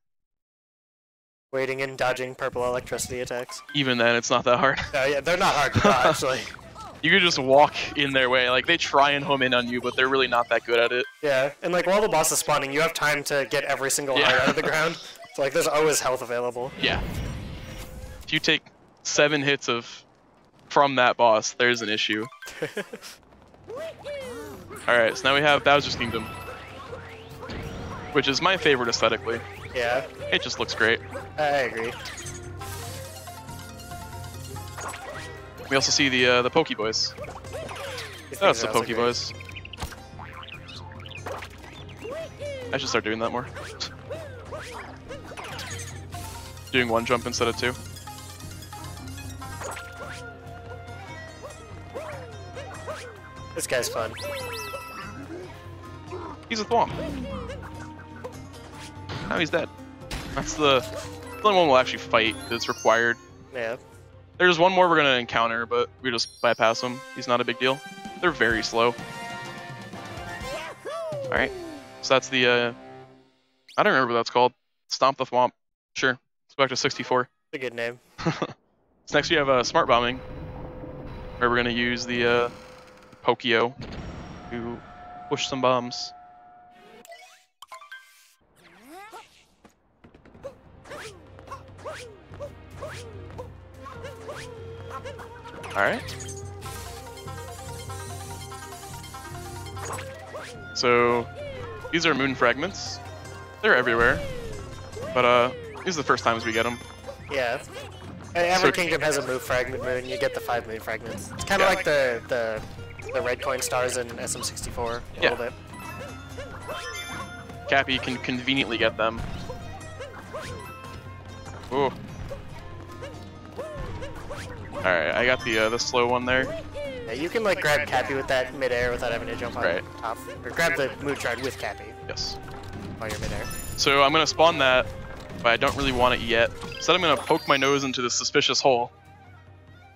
Waiting and dodging purple electricity attacks. Even then, it's not that hard. Yeah, they're not hard to dodge, actually. You could just walk in their way. Like, they try and home in on you, but they're really not that good at it. Yeah, and like while the boss is spawning, you have time to get every single heart out of the ground. So like, there's always health available. Yeah. If you take 7 hits from that boss, there's an issue. Alright, so now we have Bowser's Kingdom. Which is my favorite aesthetically. Yeah. It just looks great. I agree. We also see the Poke Boys. That's the Poke Boys. I should start doing that more. Doing 1 jump instead of 2. This guy's fun. He's a thwomp. Now he's dead. That's the only one we'll actually fight because it's required. Yeah. There's one more we're gonna encounter, but we just bypass him. He's not a big deal. They're very slow. Alright. So that's the I don't remember what that's called. Stomp the Thwomp. Sure. Let's go back to 64. A good name. So next we have Smart Bombing, where we're gonna use the Pokio to push some bombs. Alright. So, these are moon fragments. They're everywhere. But, this is the first times we get them. Yeah. Every kingdom has a move fragment moon, you get the 5 moon fragments. It's kind of like the red coin stars in SM64 a little bit. Cappy can conveniently get them. Ooh. Alright, I got the slow one there. Yeah, you can like grab Cappy with that midair without having to jump on top. Or grab the mood shard with Cappy. Yes. While you're midair. So I'm gonna spawn that, but I don't really want it yet. Instead, I'm gonna poke my nose into this suspicious hole.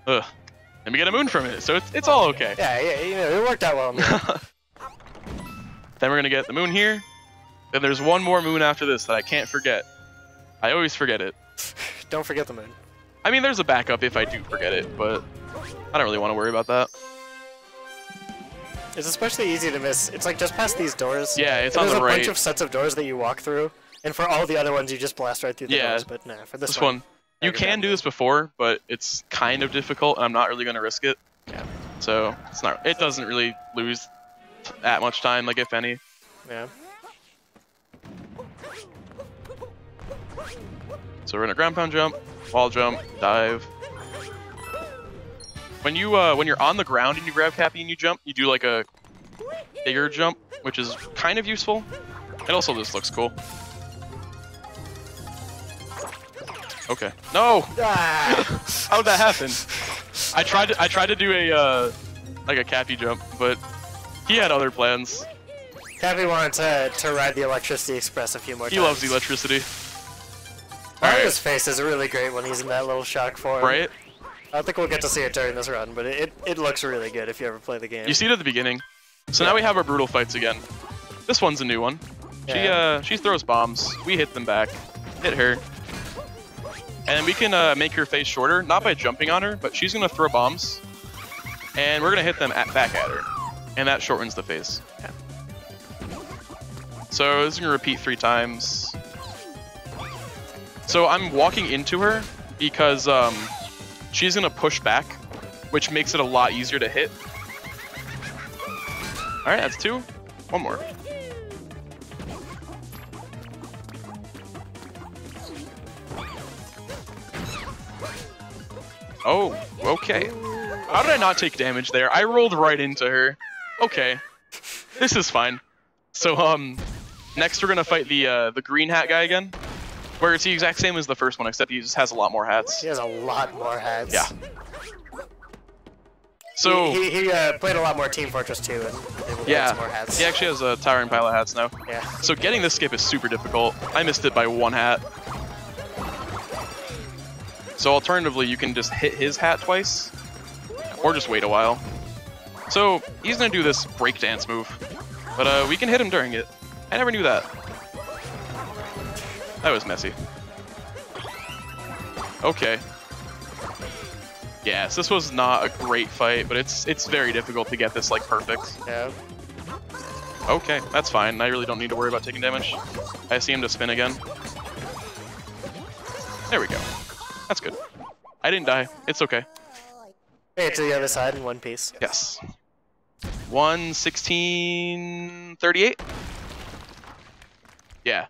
Ugh. And we get a moon from it, so it's all okay. Yeah, you know, it worked out well. Then we're gonna get the moon here. Then there's one more moon after this that I can't forget. I always forget it. Don't forget the moon. I mean, there's a backup if I do forget it, but I don't really want to worry about that. It's especially easy to miss. It's like just past these doors. Yeah, it's on the right. There's a bunch of sets of doors that you walk through, and for all the other ones, you just blast right through the doors. But no, for this one, you can do this before, but it's kind of difficult, and I'm not really going to risk it. Yeah. So it's not. It doesn't really lose that much time, like if any. Yeah. So we're gonna ground pound jump, wall jump, dive. When you're on the ground and you grab Cappy and you jump, you do like a bigger jump, which is kind of useful. It also just looks cool. Okay. No! How'd that happen? I tried to do a like a Cappy jump, but he had other plans. Cappy wanted to ride the Electricity Express a few more times. He loves the electricity. Mario's face is really great when he's in that little shock form. Right? I don't think we'll get to see it during this run, but it looks really good if you ever play the game. You see it at the beginning. So now we have our brutal fights again. This one's a new one. Yeah. She throws bombs. We hit them back. Hit her. And we can make her face shorter, not by jumping on her, but she's gonna throw bombs. And we're gonna hit them back at her. And that shortens the face. Yeah. So this is gonna repeat 3 times. So I'm walking into her because she's gonna push back, which makes it a lot easier to hit. All right, that's 2. One more. Oh, okay. How did I not take damage there? I rolled right into her. Okay, this is fine. So next we're gonna fight the green hat guy again. Where it's the exact same as the first one, except he just has a lot more hats. He has a lot more hats. Yeah. So he played a lot more Team Fortress 2 and yeah, more hats. He actually has Towering Pilot hats now. Yeah. So getting this skip is super difficult. I missed it by 1 hat. So alternatively, you can just hit his hat twice, or just wait a while. So he's gonna do this breakdance move, but we can hit him during it. I never knew that. That was messy. Okay. Yes, this was not a great fight, but it's very difficult to get this like perfect. Yeah. Okay, that's fine. I really don't need to worry about taking damage. I see him to spin again. There we go. That's good. I didn't die. It's okay. Hey, to the other side in one piece. Yes. 1:16:38. Yeah.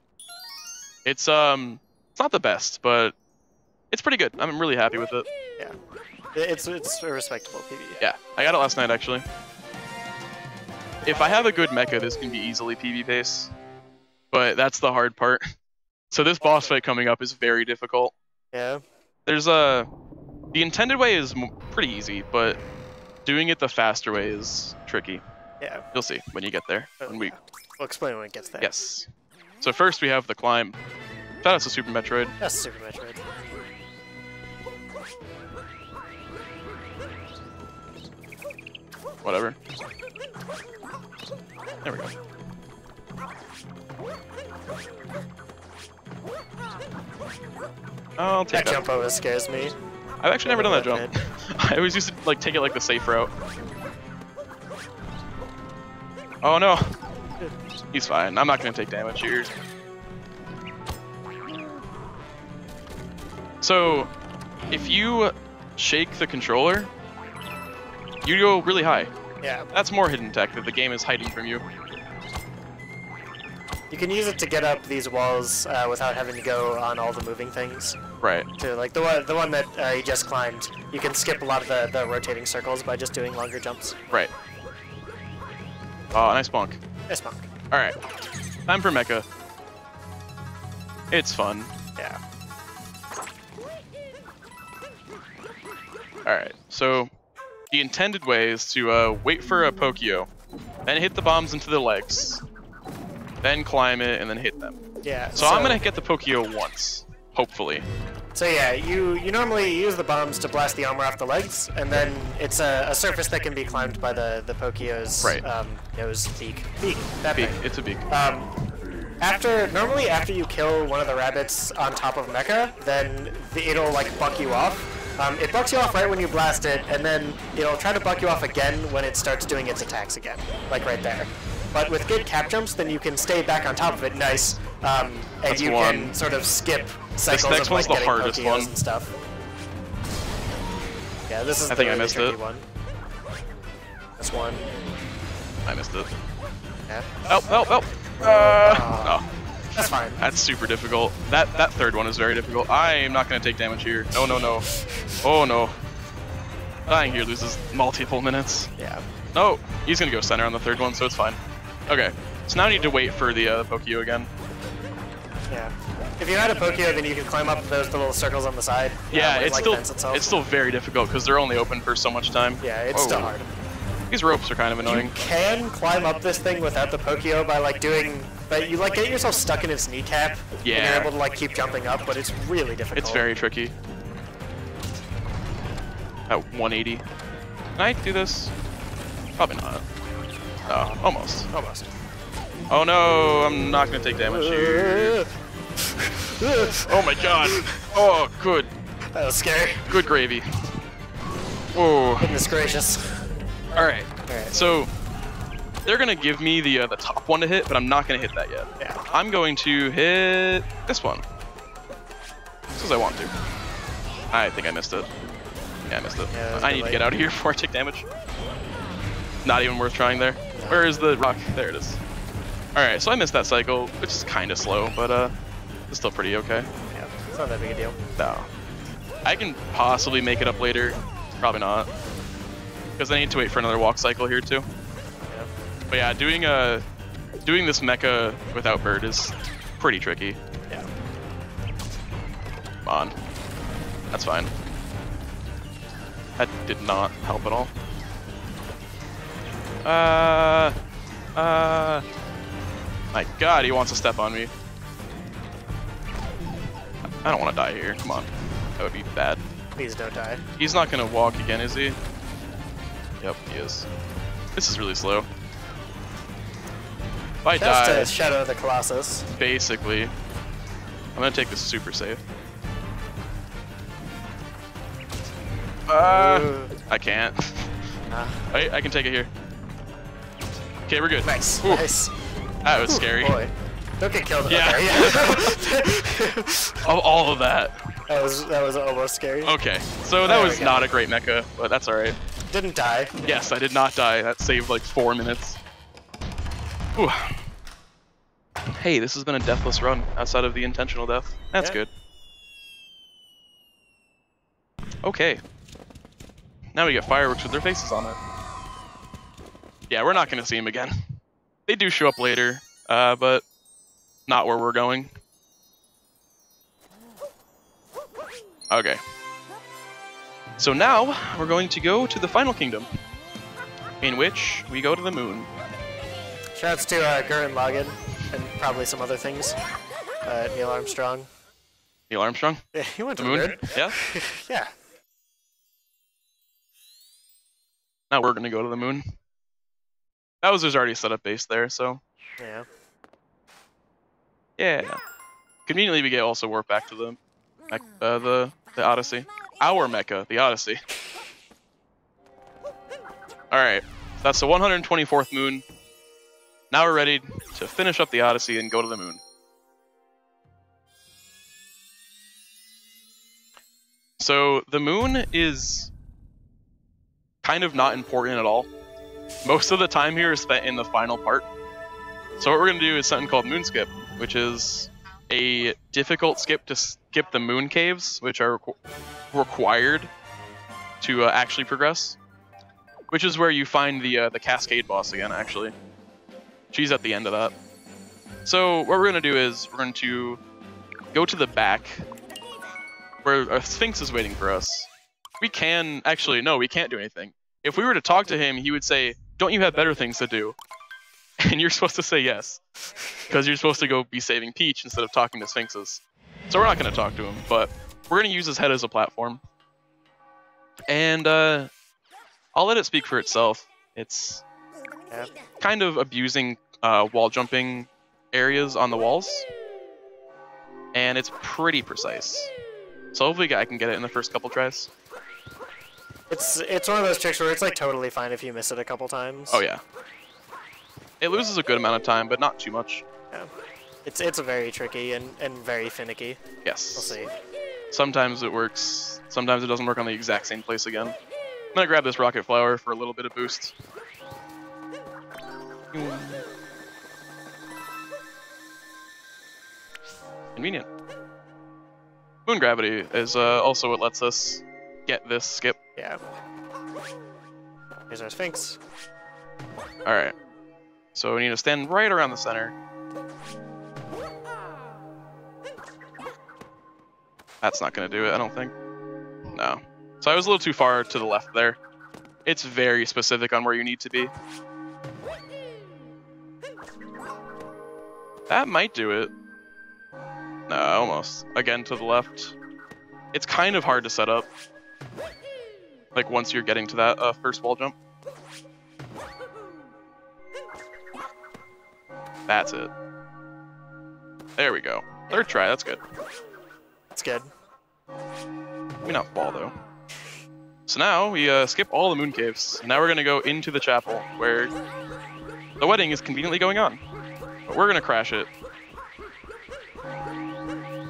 It's not the best, but it's pretty good. I'm really happy with it. Yeah. It's a respectable PvE. Yeah, I got it last night actually. If I have a good mecha, this can be easily PvE pace, but that's the hard part. So this boss fight coming up is very difficult. Yeah. There's the intended way is pretty easy, but doing it the faster way is tricky. Yeah. You'll see when you get there. We'll explain when it gets there. Yes. So first we have the climb. Shout out to Super Metroid. That's Super Metroid. Whatever. There we go. I'll take that jump always scares me. I've actually never done that jump. I always used to like take it like the safe route. Oh no. He's fine. I'm not gonna take damage here. So, if you shake the controller, you go really high. Yeah. That's more hidden tech that the game is hiding from you. You can use it to get up these walls without having to go on all the moving things. Right. To like the one that you just climbed, you can skip a lot of the rotating circles by just doing longer jumps. Right. Oh, nice bonk. Nice bonk. All right. Time for mecha. It's fun. Yeah. All right. So the intended way is to wait for a Pokio, then hit the bombs into the legs, then climb it, and then hit them. Yeah. So I'm gonna get the Pokio once, hopefully. So yeah, you normally use the bombs to blast the armor off the legs, and then it's a surface that can be climbed by the Pokio's nose, beak. That Beak. thing. It's a beak. Normally after you kill one of the rabbits on top of Mecha, then it'll like buck you off. It bucks you off right when you blast it, and then it'll try to buck you off again when it starts doing its attacks again, like right there. But with good cap jumps, then you can stay back on top of it, nice, and you can sort of skip cycles of like getting Pokios and stuff. Yeah, this is I think I missed it. One. This one. I missed it. Yeah. Help! No. That's fine. That's super difficult. That third one is very difficult. I am not going to take damage here. No. Oh no. Dying here loses multiple minutes. Yeah. No, he's going to go center on the third one, so it's fine. Okay, so now I need to wait for the Pokio again. Yeah. If you had a Pokio, then you could climb up those little circles on the side. Yeah, it's still very difficult because they're only open for so much time. Yeah, it's still hard. These ropes are kind of annoying. You can climb up this thing without the Pokio by like doing, but you like get yourself stuck in its kneecap. Yeah. And you're able to like keep jumping up, but it's really difficult. It's very tricky. At 180. Can I do this? Probably not. Oh, almost. Almost. Oh no, I'm not gonna take damage here. Oh my god. Oh, good. That was scary. Good gravy. Oh. Goodness gracious. Alright. So they're gonna give me the top one to hit, but I'm not gonna hit that yet. Yeah. I'm going to hit this one. Just as I want to. I think I missed it. Yeah, I missed it. Yeah, I need to get out of here before I take damage. Not even worth trying there. Where is the rock? There it is. Alright, so I missed that cycle, which is kind of slow, but it's still pretty okay. Yeah, it's not that big a deal. No. I can possibly make it up later. Probably not. Because I need to wait for another walk cycle here too. Yeah. But yeah, doing this mecha without bird is pretty tricky. Yeah. Come on. That's fine. That did not help at all. My god, he wants to step on me. I don't want to die here. Come on. That would be bad. Please don't die. He's not going to walk again, is he? Yep, he is. This is really slow. If I die... That's Shadow of the Colossus. Basically. I'm going to take this super safe. I can't. I can take it here. Okay, we're good. Nice. Ooh. Nice. That was scary. Boy. Don't get killed. Yeah. Okay. Of all of that. That was almost scary. Okay, so that was not a great mecha, but that's alright. Didn't die. Yes, I did not die. That saved like 4 minutes. Ooh. Hey, this has been a deathless run outside of the intentional death. That's good. Okay. Now we get fireworks with their faces on it. Yeah, we're not going to see them again. They do show up later, but not where we're going. Okay. So now, we're going to go to the final kingdom, in which we go to the moon. Shouts to Gurren Lagann, and probably some other things. Neil Armstrong. Neil Armstrong? Yeah, he went The to moon? the moon. Yeah? Yeah. Now we're going to go to the moon. Bowser's already set up base there, so... Yeah. Yeah. Conveniently, we get also warp back to the Odyssey. Our mecha, the Odyssey. Alright, that's the 124th moon. Now we're ready to finish up the Odyssey and go to the moon. So, the moon is kind of not important at all. Most of the time here is spent in the final part. So what we're going to do is something called moon skip, which is a difficult skip to skip the moon caves, which are required to actually progress. Which is where you find the Cascade boss again, actually. She's at the end of that. So what we're going to do is we're going to go to the back, where a Sphinx is waiting for us. We can... Actually, no, we can't do anything. if we were to talk to him, he would say, "Don't you have better things to do?" And you're supposed to say yes, because you're supposed to go be saving Peach instead of talking to Sphinxes. So we're not going to talk to him, but we're going to use his head as a platform. And I'll let it speak for itself. It's kind of abusing wall jumping areas on the walls, and it's pretty precise. So hopefully I can get it in the first couple tries. It's one of those tricks where it's like totally fine if you miss it a couple times. Oh yeah. It loses a good amount of time, but not too much. Yeah. It's very tricky and very finicky. Yes. We'll see. Sometimes it works. Sometimes it doesn't work on the exact same place again. I'm gonna grab this rocket flower for a little bit of boost. Convenient. Moon gravity is also what lets us get this skip. Yeah. Here's our Sphinx. Alright. So we need to stand right around the center. That's not going to do it, I don't think. No. So I was a little too far to the left there. It's very specific on where you need to be. That might do it. No, almost. Again, to the left. It's kind of hard to set up. Like, once you're getting to that first wall jump. That's it. There we go. Third try, that's good. That's good. Maybe not fall, though. So now, we skip all the moon caves. And now we're going to go into the chapel, where the wedding is conveniently going on. But we're going to crash it.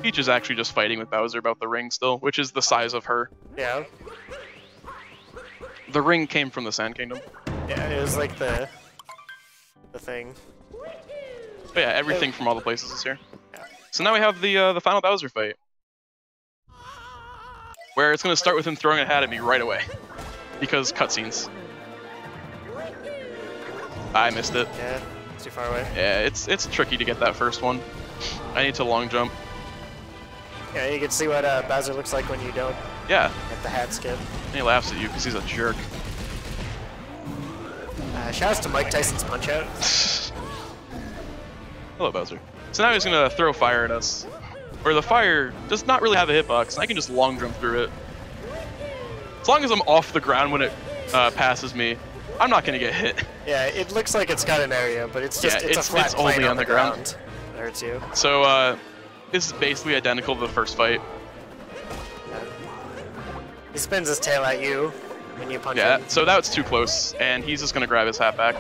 Peach is actually just fighting with Bowser about the ring still, which is the size of her. Yeah. The ring came from the Sand Kingdom. Yeah, it was like the thing. But yeah, everything from all the places is here. Yeah. So now we have the final Bowser fight, where it's going to start with him throwing a hat at me right away, because cutscenes. I missed it. Yeah, it's too far away. Yeah, it's tricky to get that first one. I need to long jump. Yeah, you can see what Bowser looks like when you don't get the hat skip. And he laughs at you because he's a jerk. Shouts to Mike Tyson's Punch-Out. Hello, Bowser. So now he's going to throw fire at us, where the fire does not really have a hitbox, and I can just long jump through it. As long as I'm off the ground when it passes me, I'm not going to get hit. Yeah, it looks like it's got an area, but it's just it's a flat plane only on the ground. It hurts you. So this is basically identical to the first fight. He spins his tail at you when you punch him. Yeah, so that was too close, and he's just going to grab his hat back.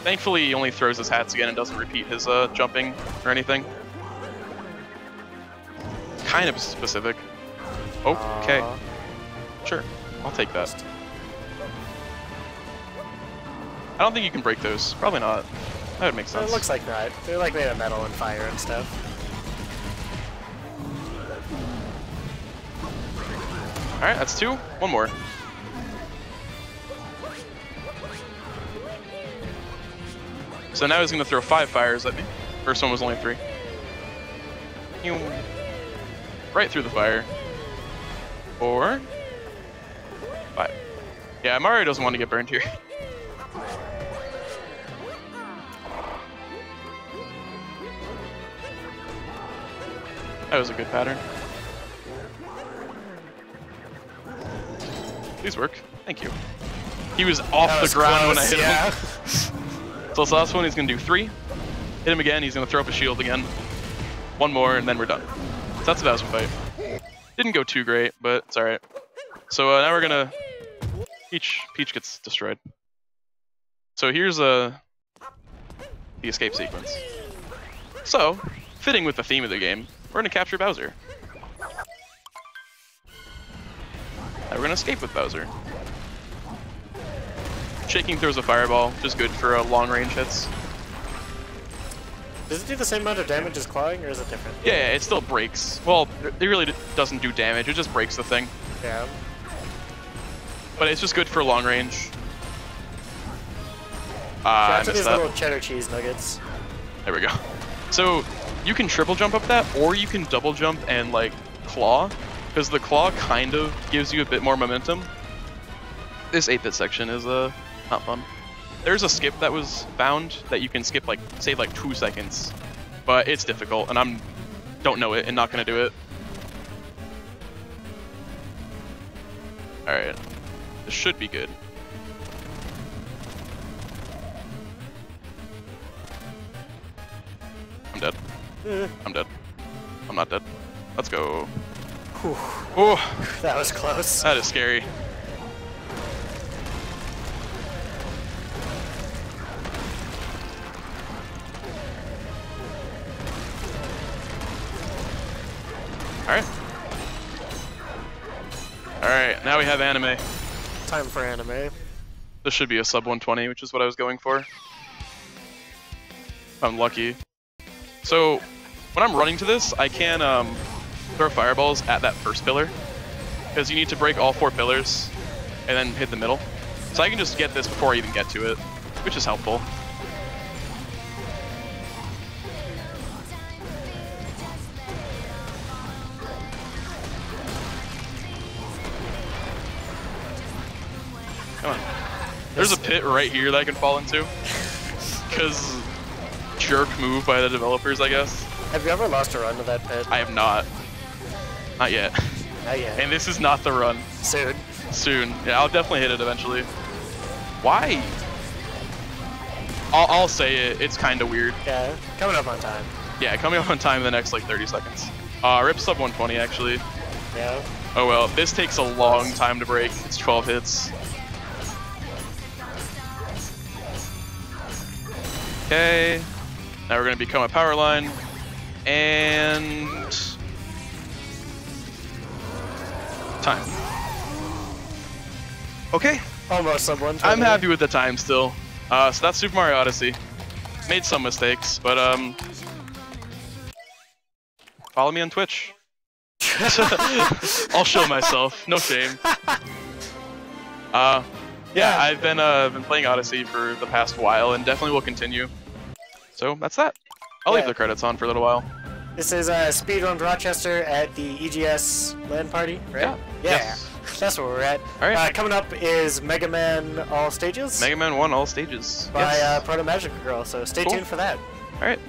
Thankfully, he only throws his hats again and doesn't repeat his jumping or anything. Kind of specific. Okay. Sure, I'll take that. I don't think you can break those. Probably not. That would make sense. It looks like that. They're like made of metal and fire and stuff. Alright, that's 2. One more. So now he's going to throw 5 fires at me. First one was only 3. Right through the fire. 4. 5. Yeah, Mario doesn't want to get burned here. That was a good pattern. Please work. Thank you. He was off the ground when I hit him. So this last one, he's going to do 3. Hit him again, he's going to throw up a shield again. 1 more, and then we're done. So that's the Bowser fight. Didn't go too great, but it's alright. So now we're going to... Peach gets destroyed. So here's the escape sequence. So, fitting with the theme of the game, we're going to capture Bowser. Now we're going to escape with Bowser. Shaking throws a fireball, which is good for long-range hits. Does it do the same amount of damage as clawing, or is it different? Yeah, it still breaks. Well, it really doesn't do damage, it just breaks the thing. Yeah. But it's just good for long range. Shout out to these little cheddar cheese nuggets. There we go. So, you can triple jump up that, or you can double jump and, like, claw. Because the claw kind of gives you a bit more momentum. This 8-bit section is not fun. There's a skip that was found that you can skip like save like 2 seconds, but it's difficult, and don't know it and not gonna do it. All right, this should be good. I'm dead. I'm dead. I'm not dead. Let's go. Whew. Oh, that was close. That is scary. Alright. Alright, now we have anime. Time for anime. This should be a sub 120, which is what I was going for. I'm lucky. So, when I'm running to this, I can throw fireballs at that first pillar, because you need to break all 4 pillars and then hit the middle. So I can just get this before I even get to it, which is helpful. Come on. There's a pit right here that I can fall into. Because jerk move by the developers, I guess. Have you ever lost a run to that pit? I have not. Not yet. Not yet. And this is not the run. Soon. Soon. Yeah, I'll definitely hit it eventually. Why? I'll say it. It's kind of weird. Yeah, coming up on time. Yeah, coming up on time in the next like 30 seconds. RIP sub 120 actually. Yeah. Oh well, this takes a long time to break. It's 12 hits. Okay. Now we're gonna become a power line. And time. Okay. Almost sub 120. I'm happy with the time still. So that's Super Mario Odyssey. Made some mistakes, but follow me on Twitch. I'll show myself. No shame. Yeah, I've been playing Odyssey for the past while, and definitely will continue. So that's that. I'll leave the credits on for a little while. This is Speedrun Rochester at the EGS LAN party, right? Yeah. Yes. That's where we're at. All right. Coming up is Mega Man All Stages. Mega Man 1 All Stages. By Proto Magic Girl, so stay tuned for that. All right.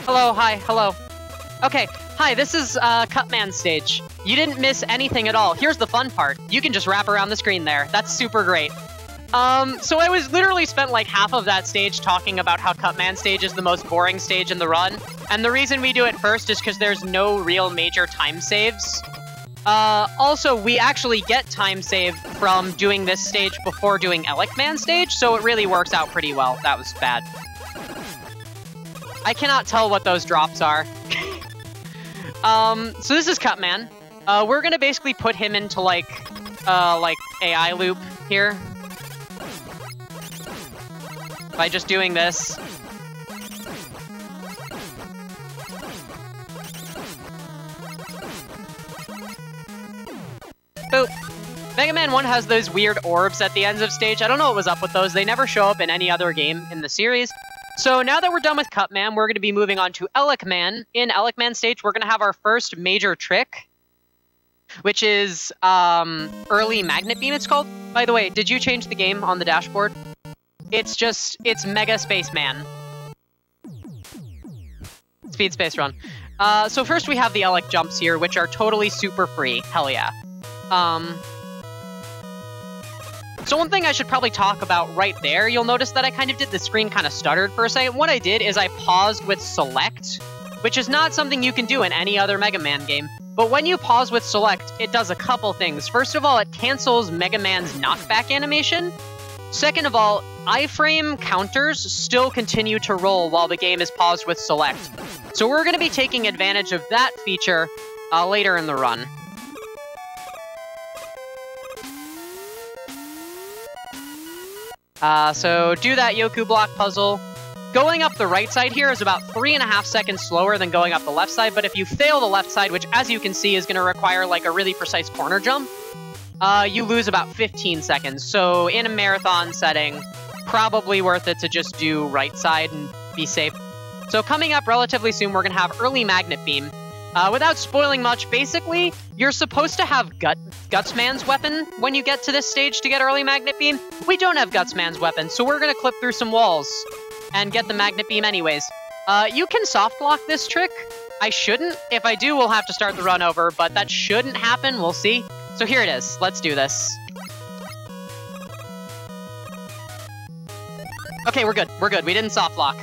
Hello, hi, hello. Okay, hi, this is Cutman stage. You didn't miss anything at all. Here's the fun part. You can just wrap around the screen there. That's super great. So I was literally spent like half of that stage talking about how Cutman stage is the most boring stage in the run. And the reason we do it first is because there's no real major time saves. Also, we actually get time save from doing this stage before doing Elecman stage, so it really works out pretty well. That was bad. I cannot tell what those drops are. So this is Cutman. We're gonna basically put him into like AI loop here. By just doing this. Boop. Mega Man 1 has those weird orbs at the ends of stage. I don't know what was up with those. They never show up in any other game in the series. So now that we're done with Cutman, we're going to be moving on to Elecman. In Elecman stage, we're going to have our first major trick, which is early Magnet Beam, it's called. By the way, did you change the game on the dashboard? It's Mega Spaceman. Speed Space Run. So first we have the Elec jumps here, which are totally super free. Hell yeah. So one thing I should probably talk about right there, you'll notice that I kind of did the screen kind of stuttered for a second. What I did is I paused with select, which is not something you can do in any other Mega Man game. But when you pause with select, it does a couple things. First of all, it cancels Mega Man's knockback animation. Second of all, iframe counters still continue to roll while the game is paused with select. So we're going to be taking advantage of that feature later in the run. So do that Yoku block puzzle. Going up the right side here is about 3.5 seconds slower than going up the left side, but if you fail the left side, which as you can see is going to require like a really precise corner jump, you lose about 15 seconds. So in a marathon setting, probably worth it to just do right side and be safe. So coming up relatively soon, we're going to have early Magnet Beam. Without spoiling much, basically, you're supposed to have Gutsman's weapon when you get to this stage to get early Magnet Beam. We don't have Gutsman's weapon, so we're going to clip through some walls and get the Magnet Beam anyways. You can soft lock this trick. I shouldn't. If I do, we'll have to start the run over, but that shouldn't happen. We'll see. So here it is. Let's do this. Okay, we're good. We're good. We didn't soft lock.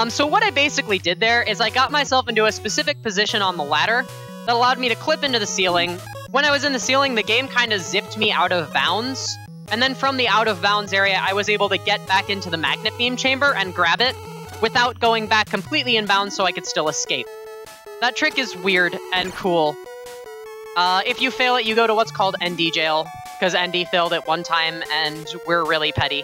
So what I basically did there is I got myself into a specific position on the ladder that allowed me to clip into the ceiling. When I was in the ceiling, the game kind of zipped me out of bounds. And then from the out of bounds area, I was able to get back into the Magnet Beam chamber and grab it without going back completely in bounds so I could still escape. That trick is weird and cool. If you fail it, you go to what's called ND jail, because ND failed it one time and we're really petty.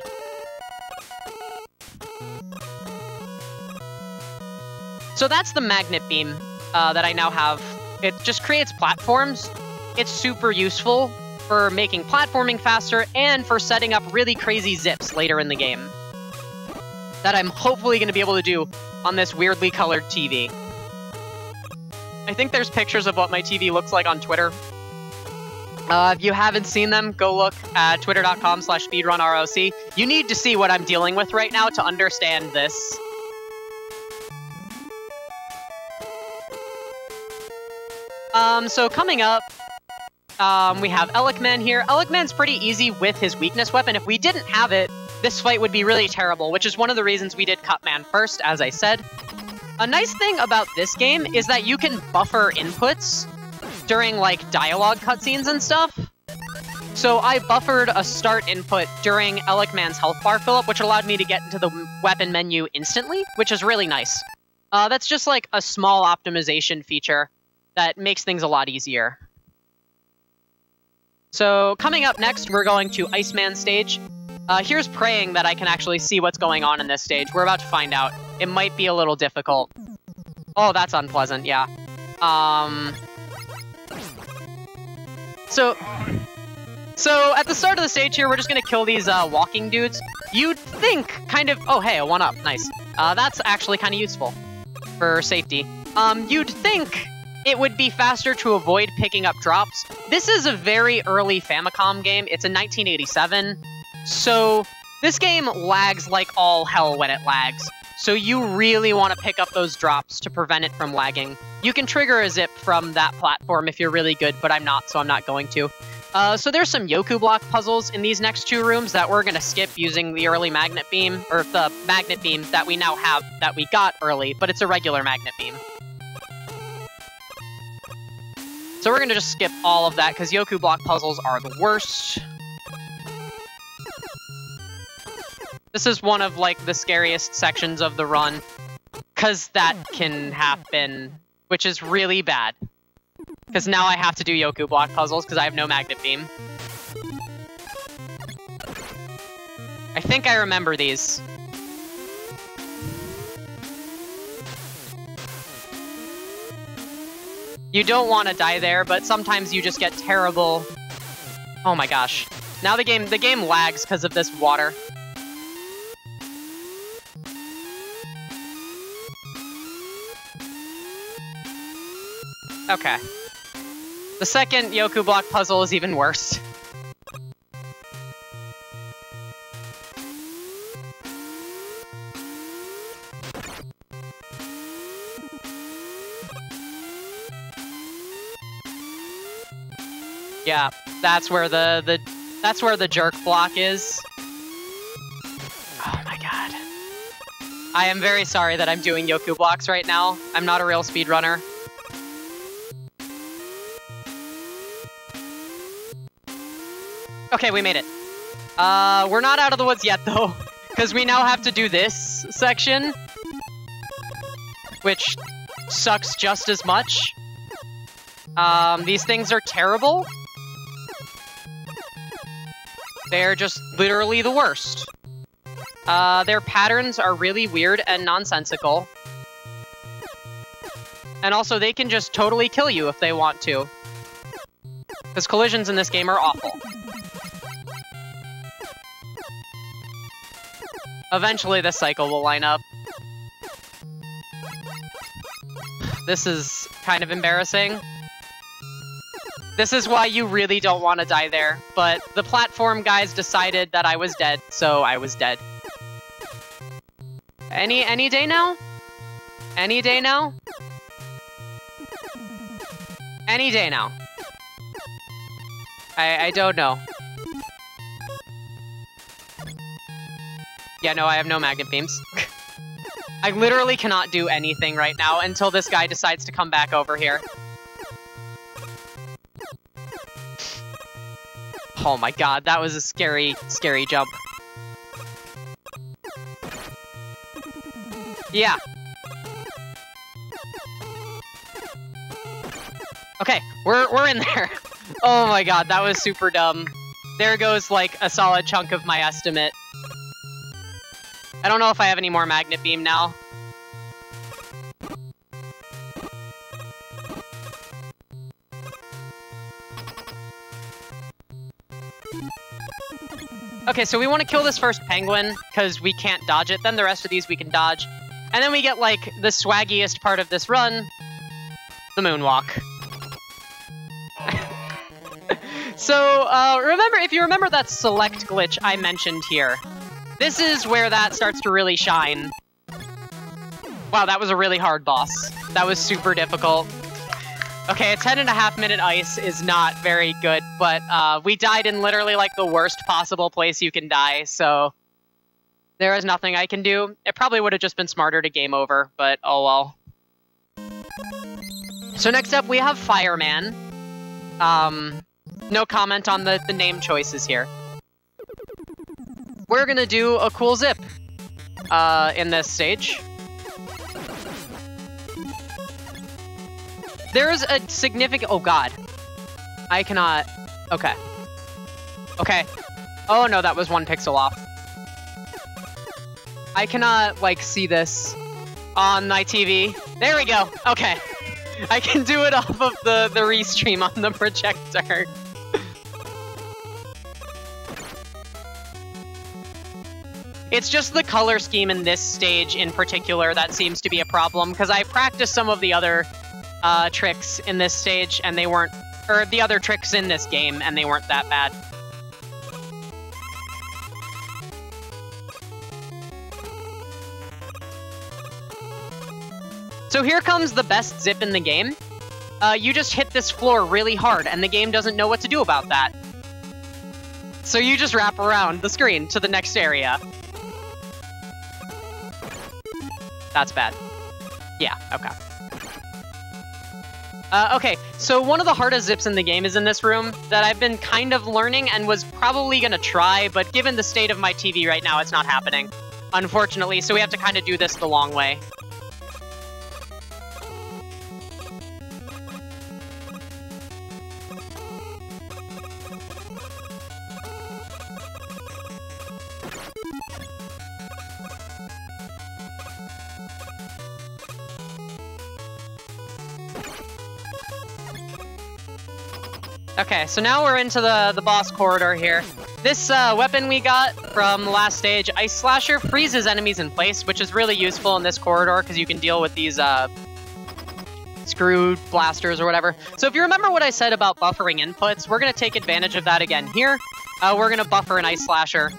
So that's the Magnet Beam that I now have. It just creates platforms. It's super useful for making platforming faster and for setting up really crazy zips later in the game that I'm hopefully going to be able to do on this weirdly colored TV. I think there's pictures of what my TV looks like on Twitter. If you haven't seen them, go look at twitter.com/speedrunroc. You need to see what I'm dealing with right now to understand this. So coming up, we have Elecman here. Elecman's pretty easy with his weakness weapon. If we didn't have it, this fight would be really terrible, which is one of the reasons we did Cutman first, as I said. A nice thing about this game is that you can buffer inputs during, like, dialogue cutscenes and stuff. So I buffered a start input during Elecman's health bar fill-up, which allowed me to get into the weapon menu instantly, which is really nice. That's just, like, a small optimization feature that makes things a lot easier. So coming up next, we're going to Iceman stage. Here's praying that I can actually see what's going on in this stage. We're about to find out. It might be a little difficult. Oh, that's unpleasant, yeah. So at the start of the stage here, we're just gonna kill these walking dudes. You'd think kind of... Oh, hey, a 1-up. Nice. That's actually kind of useful for safety. You'd think it would be faster to avoid picking up drops. This is a very early Famicom game. It's in 1987. So this game lags like all hell when it lags. so you really want to pick up those drops to prevent it from lagging. You can trigger a zip from that platform if you're really good, but I'm not, so I'm not going to. So there's some Yoku block puzzles in these next 2 rooms that we're going to skip using the early magnet beam, or the magnet beam that we now have, that we got early, but it's a regular magnet beam. So we're going to just skip all of that, because Yoku block puzzles are the worst. This is one of, like, the scariest sections of the run, because that can happen, which is really bad. Because now I have to do Yoku block puzzles, because I have no magnet beam. I think I remember these. You don't want to die there, but sometimes you just get terrible... Oh my gosh. Now the game lags because of this water. Okay. The second Yoku block puzzle is even worse. Yeah, that's where that's where the jerk block is. Oh my god. I am very sorry that I'm doing Yoku blocks right now. I'm not a real speedrunner. Okay, we made it. We're not out of the woods yet, though, because we now have to do this section, which sucks just as much. These things are terrible. They're just literally the worst. Their patterns are really weird and nonsensical. And also, they can just totally kill you if they want to. Because collisions in this game are awful. Eventually, this cycle will line up. This is kind of embarrassing. This is why you really don't want to die there, but the platform guys decided that I was dead, so I was dead. Any day now? Any day now? Any day now. I don't know. Yeah, no, I have no magnet beams. I literally cannot do anything right now until this guy decides to come back over here. Oh my god, that was a scary, scary jump. Yeah. Okay, we're in there. Oh my god, that was super dumb. There goes, like, a solid chunk of my estimate. I don't know if I have any more magnet beam now. Okay, so we want to kill this first penguin, because we can't dodge it. Then the rest of these we can dodge. And then we get, like, the swaggiest part of this run, the moonwalk. So, if you remember that select glitch I mentioned here, this is where that starts to really shine. Wow, that was a really hard boss. That was super difficult. Okay, a 10.5-minute ice is not very good, but we died in literally, like, the worst possible place you can die, so there is nothing I can do. It probably would have just been smarter to game over, but oh well. So next up, we have Fireman. No comment on the name choices here. We're gonna do a cool zip in this stage. There's a significant... Oh god. I cannot... Okay. Okay. Oh no, that was 1 pixel off. I cannot, like, see this on my TV. There we go. Okay. I can do it off of the restream on the projector. It's just the color scheme in this stage in particular that seems to be a problem, because I practiced some of the other tricks in this stage, and they weren't... Or the other tricks in this game, and they weren't that bad. So here comes the best zip in the game. You just hit this floor really hard, and the game doesn't know what to do about that. So you just wrap around the screen to the next area. That's bad. Yeah, okay. Okay, so one of the hardest zips in the game is in this room that I've been kind of learning and was probably gonna try, but given the state of my TV right now, it's not happening, unfortunately, so we have to kind of do this the long way. Okay, so now we're into the boss corridor here. This weapon we got from the last stage, Ice Slasher, freezes enemies in place, which is really useful in this corridor because you can deal with these screw blasters or whatever. So if you remember what I said about buffering inputs, we're going to take advantage of that again here. We're going to buffer an Ice Slasher.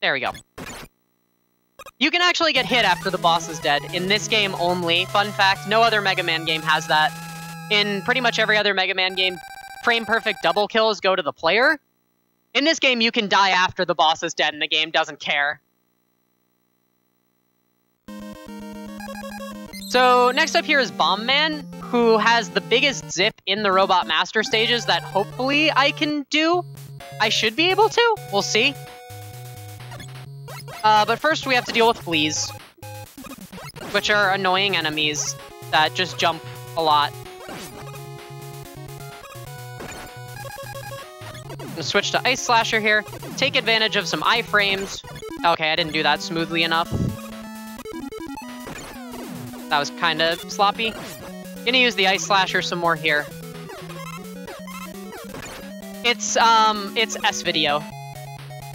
There we go. You can actually get hit after the boss is dead. In this game only. Fun fact, no other Mega Man game has that. In pretty much every other Mega Man game, frame-perfect double kills go to the player. In this game, you can die after the boss is dead and the game doesn't care. So next up here is Bomb Man, who has the biggest zip in the Robot Master stages that hopefully I can do. I should be able to. We'll see. But first we have to deal with fleas, which are annoying enemies that just jump a lot. I'm gonna switch to Ice Slasher here, take advantage of some iframes. Okay, I didn't do that smoothly enough. That was kind of sloppy. Gonna use the Ice Slasher some more here. It's S-Video.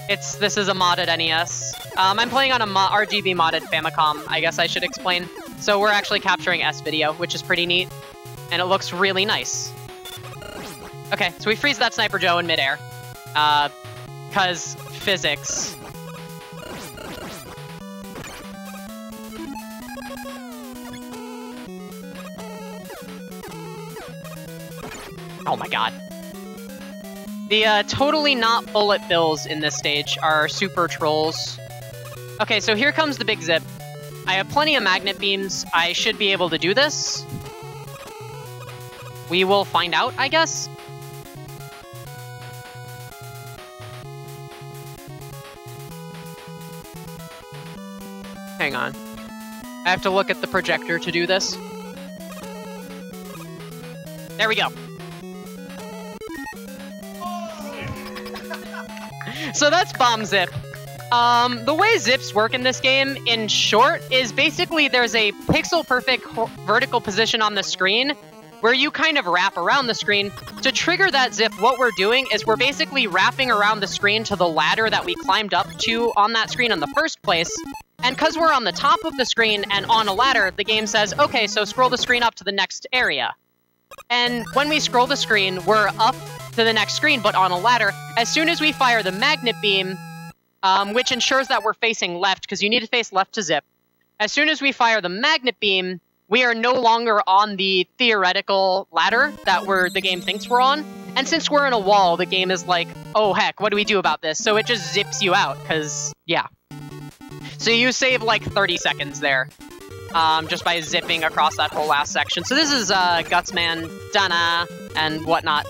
This is a modded NES. I'm playing on a RGB modded Famicom, I guess I should explain. So we're actually capturing S-Video, which is pretty neat. And it looks really nice. Okay, so we freeze that Sniper Joe in midair. 'Cause physics. Oh my god. The totally not bullet bills in this stage are super trolls. Okay, so here comes the big zip. I have plenty of magnet beams. I should be able to do this. We will find out, I guess. Hang on. I have to look at the projector to do this. There we go. So that's Bomb Zip. The way zips work in this game, in short, is basically there's a pixel-perfect vertical position on the screen where you kind of wrap around the screen. To trigger that zip, what we're doing is we're basically wrapping around the screen to the ladder that we climbed up to on that screen in the first place. And because we're on the top of the screen and on a ladder, the game says, okay, so scroll the screen up to the next area. And when we scroll the screen, we're up to the next screen, but on a ladder. As soon as we fire the magnet beam, which ensures that we're facing left, because you need to face left to zip. As soon as we fire the magnet beam, we are no longer on the theoretical ladder that the game thinks we're on. And since we're in a wall, the game is like, oh heck, what do we do about this? So it just zips you out, because, yeah. So you save like 30 seconds there, just by zipping across that whole last section. So this is Gutsman, Dana, and whatnot.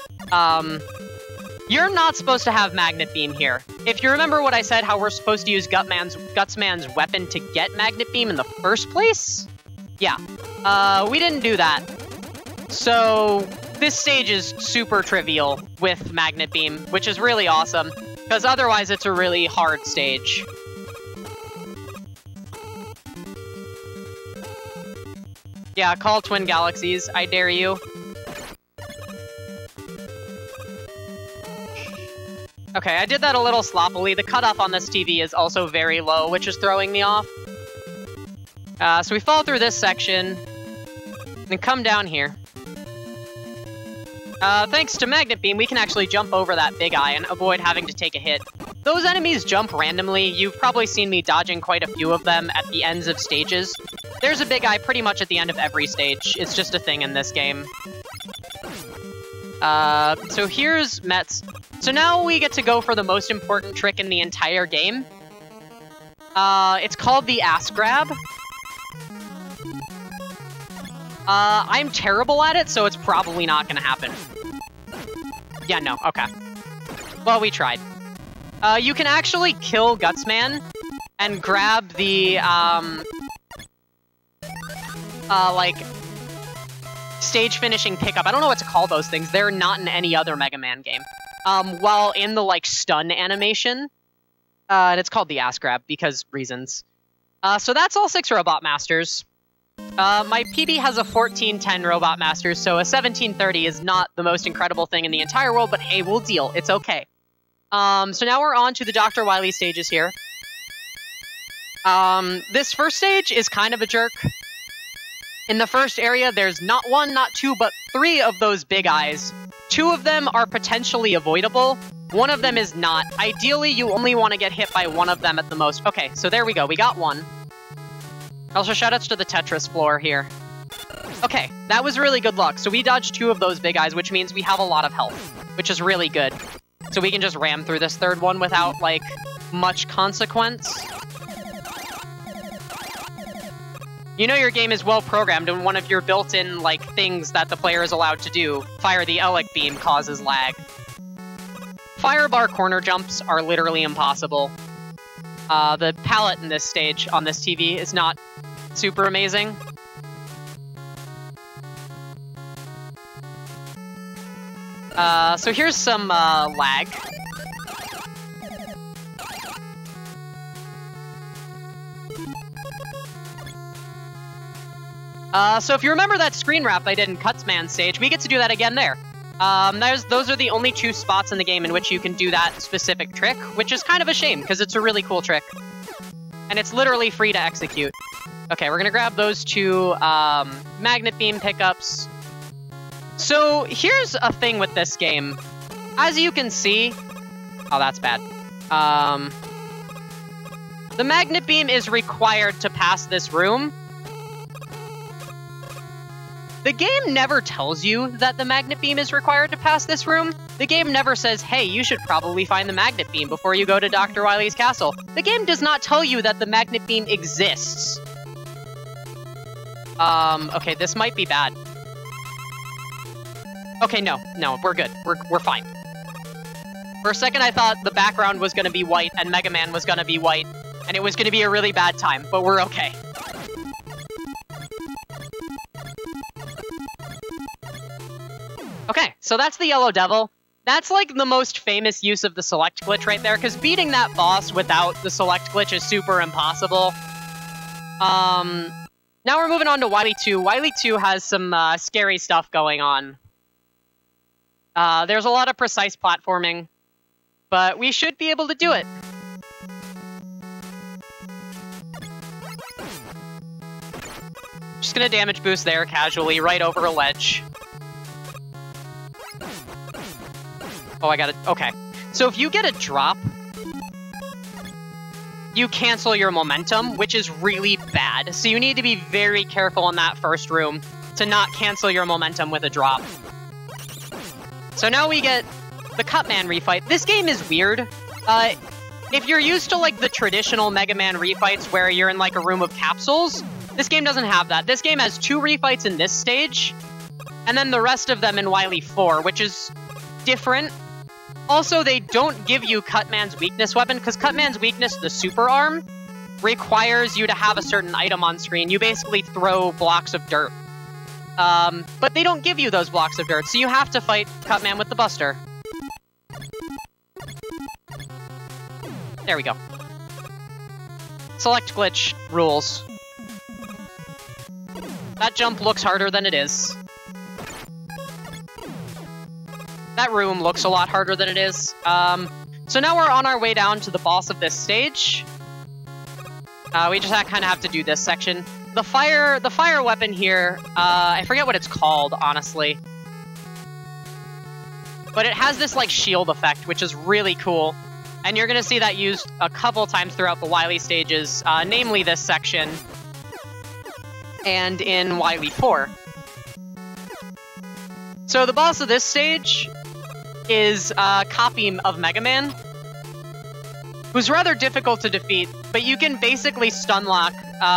You're not supposed to have Magnet Beam here. If you remember what I said, how we're supposed to use Gutsman's weapon to get Magnet Beam in the first place? Yeah. We didn't do that. So this stage is super trivial with Magnet Beam, which is really awesome, because otherwise it's a really hard stage. Yeah, call Twin Galaxies, I dare you. Okay, I did that a little sloppily. The cutoff on this TV is also very low, which is throwing me off. So we fall through this section, and come down here. Thanks to Magnet Beam, we can actually jump over that big eye and avoid having to take a hit. The those enemies jump randomly. You've probably seen me dodging quite a few of them at the ends of stages. There's a big eye pretty much at the end of every stage. It's just a thing in this game. So here's Mets. So now we get to go for the most important trick in the entire game. It's called the ass grab. I'm terrible at it, so it's probably not gonna happen. Yeah, no, okay. Well, we tried. You can actually kill Gutsman and grab the, like, stage finishing pickup. I don't know what to call those things. They're not in any other Mega Man game. While in the, like, stun animation. And it's called the ass grab because reasons. So that's all 6 Robot Masters. My PB has a 1410 Robot Masters, so a 1730 is not the most incredible thing in the entire world, but hey, we'll deal. It's okay. So now we're on to the Dr. Wily stages here. This first stage is kind of a jerk. In the first area, there's not 1, not 2, but 3 of those big eyes. 2 of them are potentially avoidable. 1 of them is not. Ideally, you only want to get hit by 1 of them at the most. Okay, so there we go. We got 1. Also, shoutouts to the Tetris floor here. Okay, that was really good luck. So we dodged 2 of those big eyes, which means we have a lot of health, which is really good. So we can just ram through this 3rd one without, like, much consequence. You know your game is well programmed, and one of your built-in, like, things that the player is allowed to do, fire the Elec beam, causes lag. Firebar corner jumps are literally impossible. The palette in this stage on this TV is not super amazing. So here's some lag. So if you remember that screen wrap I did in Cutsman stage, we get to do that again there. Those are the only 2 spots in the game in which you can do that specific trick, which is kind of a shame, because it's a really cool trick. And it's literally free to execute. Okay, we're gonna grab those 2 magnet beam pickups. So here's a thing with this game. As you can see... Oh, that's bad. The magnet beam is required to pass this room. The game never tells you that the magnet beam is required to pass this room. The game never says, hey, you should probably find the magnet beam before you go to Dr. Wily's castle. The game does not tell you that the magnet beam exists. Okay, this might be bad. Okay, no, we're good. We're fine. For a second, I thought the background was gonna be white and Mega Man was gonna be white, and it was gonna be a really bad time, but we're okay. Okay, so that's the Yellow Devil. That's like the most famous use of the select glitch right there, because beating that boss without the select glitch is super impossible. Now we're moving on to Wily 2. Wily 2 has some scary stuff going on. There's a lot of precise platforming, but we should be able to do it. Just gonna damage boost there casually, right over a ledge. Oh, I got it. Okay. So if you get a drop, you cancel your momentum, which is really bad. So you need to be very careful in that first room to not cancel your momentum with a drop. So now we get the Cutman refight. This game is weird. If you're used to, like, the traditional Mega Man refights where you're in, like, a room of capsules, this game doesn't have that. This game has 2 refights in this stage, and then the rest of them in Wily 4, which is different. Also, they don't give you Cutman's weakness weapon, because Cutman's weakness, the super arm, requires you to have a certain item on screen. You basically throw blocks of dirt. But they don't give you those blocks of dirt, so you have to fight Cutman with the Buster. There we go. Select glitch rules. That jump looks harder than it is. That room looks a lot harder than it is. So now we're on our way down to the boss of this stage. We just kind of have to do this section. The fire weapon here, I forget what it's called, honestly. But it has this, like, shield effect, which is really cool. And you're going to see that used a couple times throughout the Wily stages, namely this section, and in Wily 4. So the boss of this stage is a copy of Mega Man, who's rather difficult to defeat, but you can basically stunlock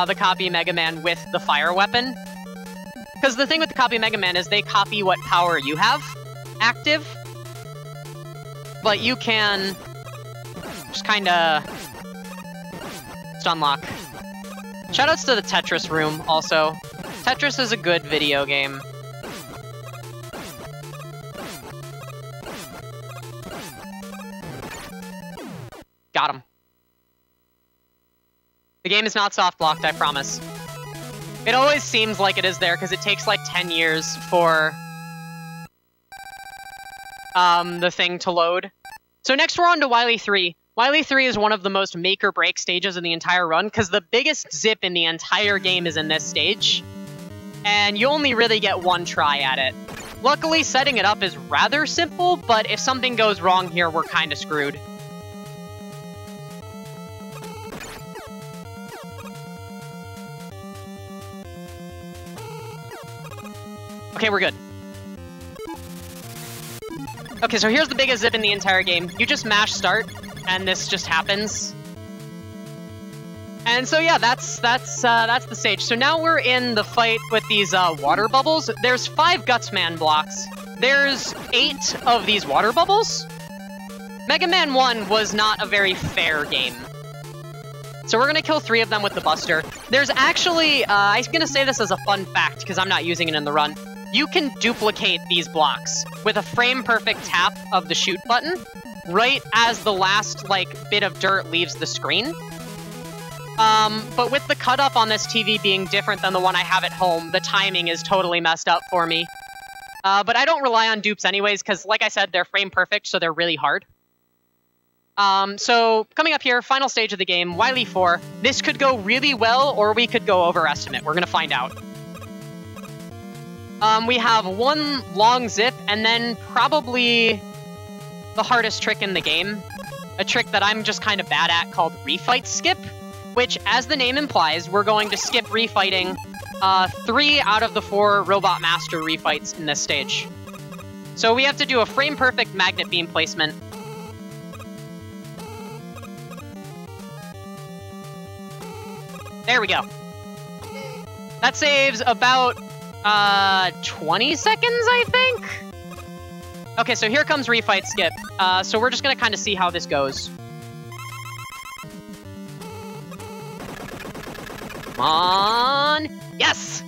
the copy Mega Man with the fire weapon. Because the thing with the copy Mega Man is they copy what power you have active, but you can just kind of stunlock. Shoutouts to the Tetris room, also. Tetris is a good video game. Got him. The game is not soft-locked, I promise. It always seems like it is there, because it takes like 10 years for the thing to load. So next we're on to Wily 3. Wily 3 is one of the most make-or-break stages in the entire run, because the biggest zip in the entire game is in this stage, and you only really get one try at it. Luckily, setting it up is rather simple, but if something goes wrong here, we're kind of screwed. Okay, we're good. Okay, so here's the biggest zip in the entire game. You just mash start, and this just happens. And so yeah, that's the stage. So now we're in the fight with these water bubbles. There's 5 Gutsman blocks. There's 8 of these water bubbles. Mega Man 1 was not a very fair game. So we're gonna kill 3 of them with the Buster. There's actually, I'm gonna say this as a fun fact, because I'm not using it in the run. You can duplicate these blocks with a frame-perfect tap of the shoot button right as the last, bit of dirt leaves the screen. But with the cutoff on this TV being different than the one I have at home, the timing is totally messed up for me. But I don't rely on dupes anyways, because like I said, they're frame-perfect, so they're really hard. So coming up here, final stage of the game, Wily 4. This could go really well, or we could go overestimate. We're gonna find out. We have one long zip, and then probably the hardest trick in the game. A trick that I'm just kind of bad at called Refight Skip, which, as the name implies, we're going to skip refighting 3 out of the 4 Robot Master refights in this stage. So we have to do a frame-perfect magnet beam placement. There we go. That saves about 20 seconds, I think? Okay, so here comes Refight Skip. So we're just gonna kind of see how this goes. Come on! Yes!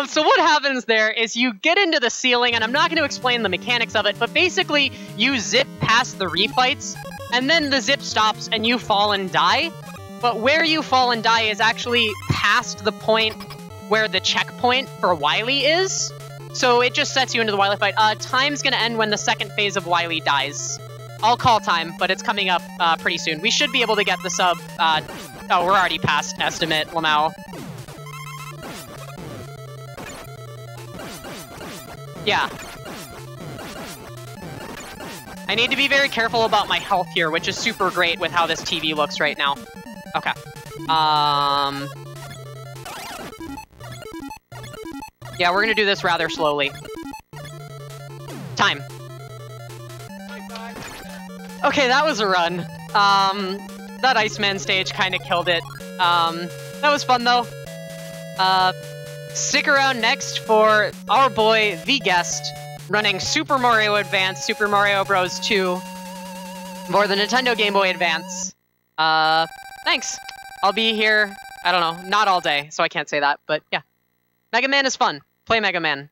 So what happens there is you get into the ceiling, and I'm not going to explain the mechanics of it, but basically you zip past the refights, and then the zip stops and you fall and die. But where you fall and die is actually past the point where the checkpoint for Wily is. So it just sets you into the Wily fight. Time's gonna end when the second phase of Wily dies. I'll call time, but it's coming up pretty soon. We should be able to get the sub. Oh, we're already past estimate, Lamau. Yeah. I need to be very careful about my health here, which is super great with how this TV looks right now. Okay. Yeah, we're gonna do this rather slowly. Time. Okay, that was a run. That Iceman stage kind of killed it. That was fun, though. Stick around next for our boy, the guest, running Super Mario Advance, Super Mario Bros. 2, for the Nintendo Game Boy Advance. Thanks. I'll be here, I don't know, not all day, so I can't say that, but yeah. Mega Man is fun. Play Mega Man.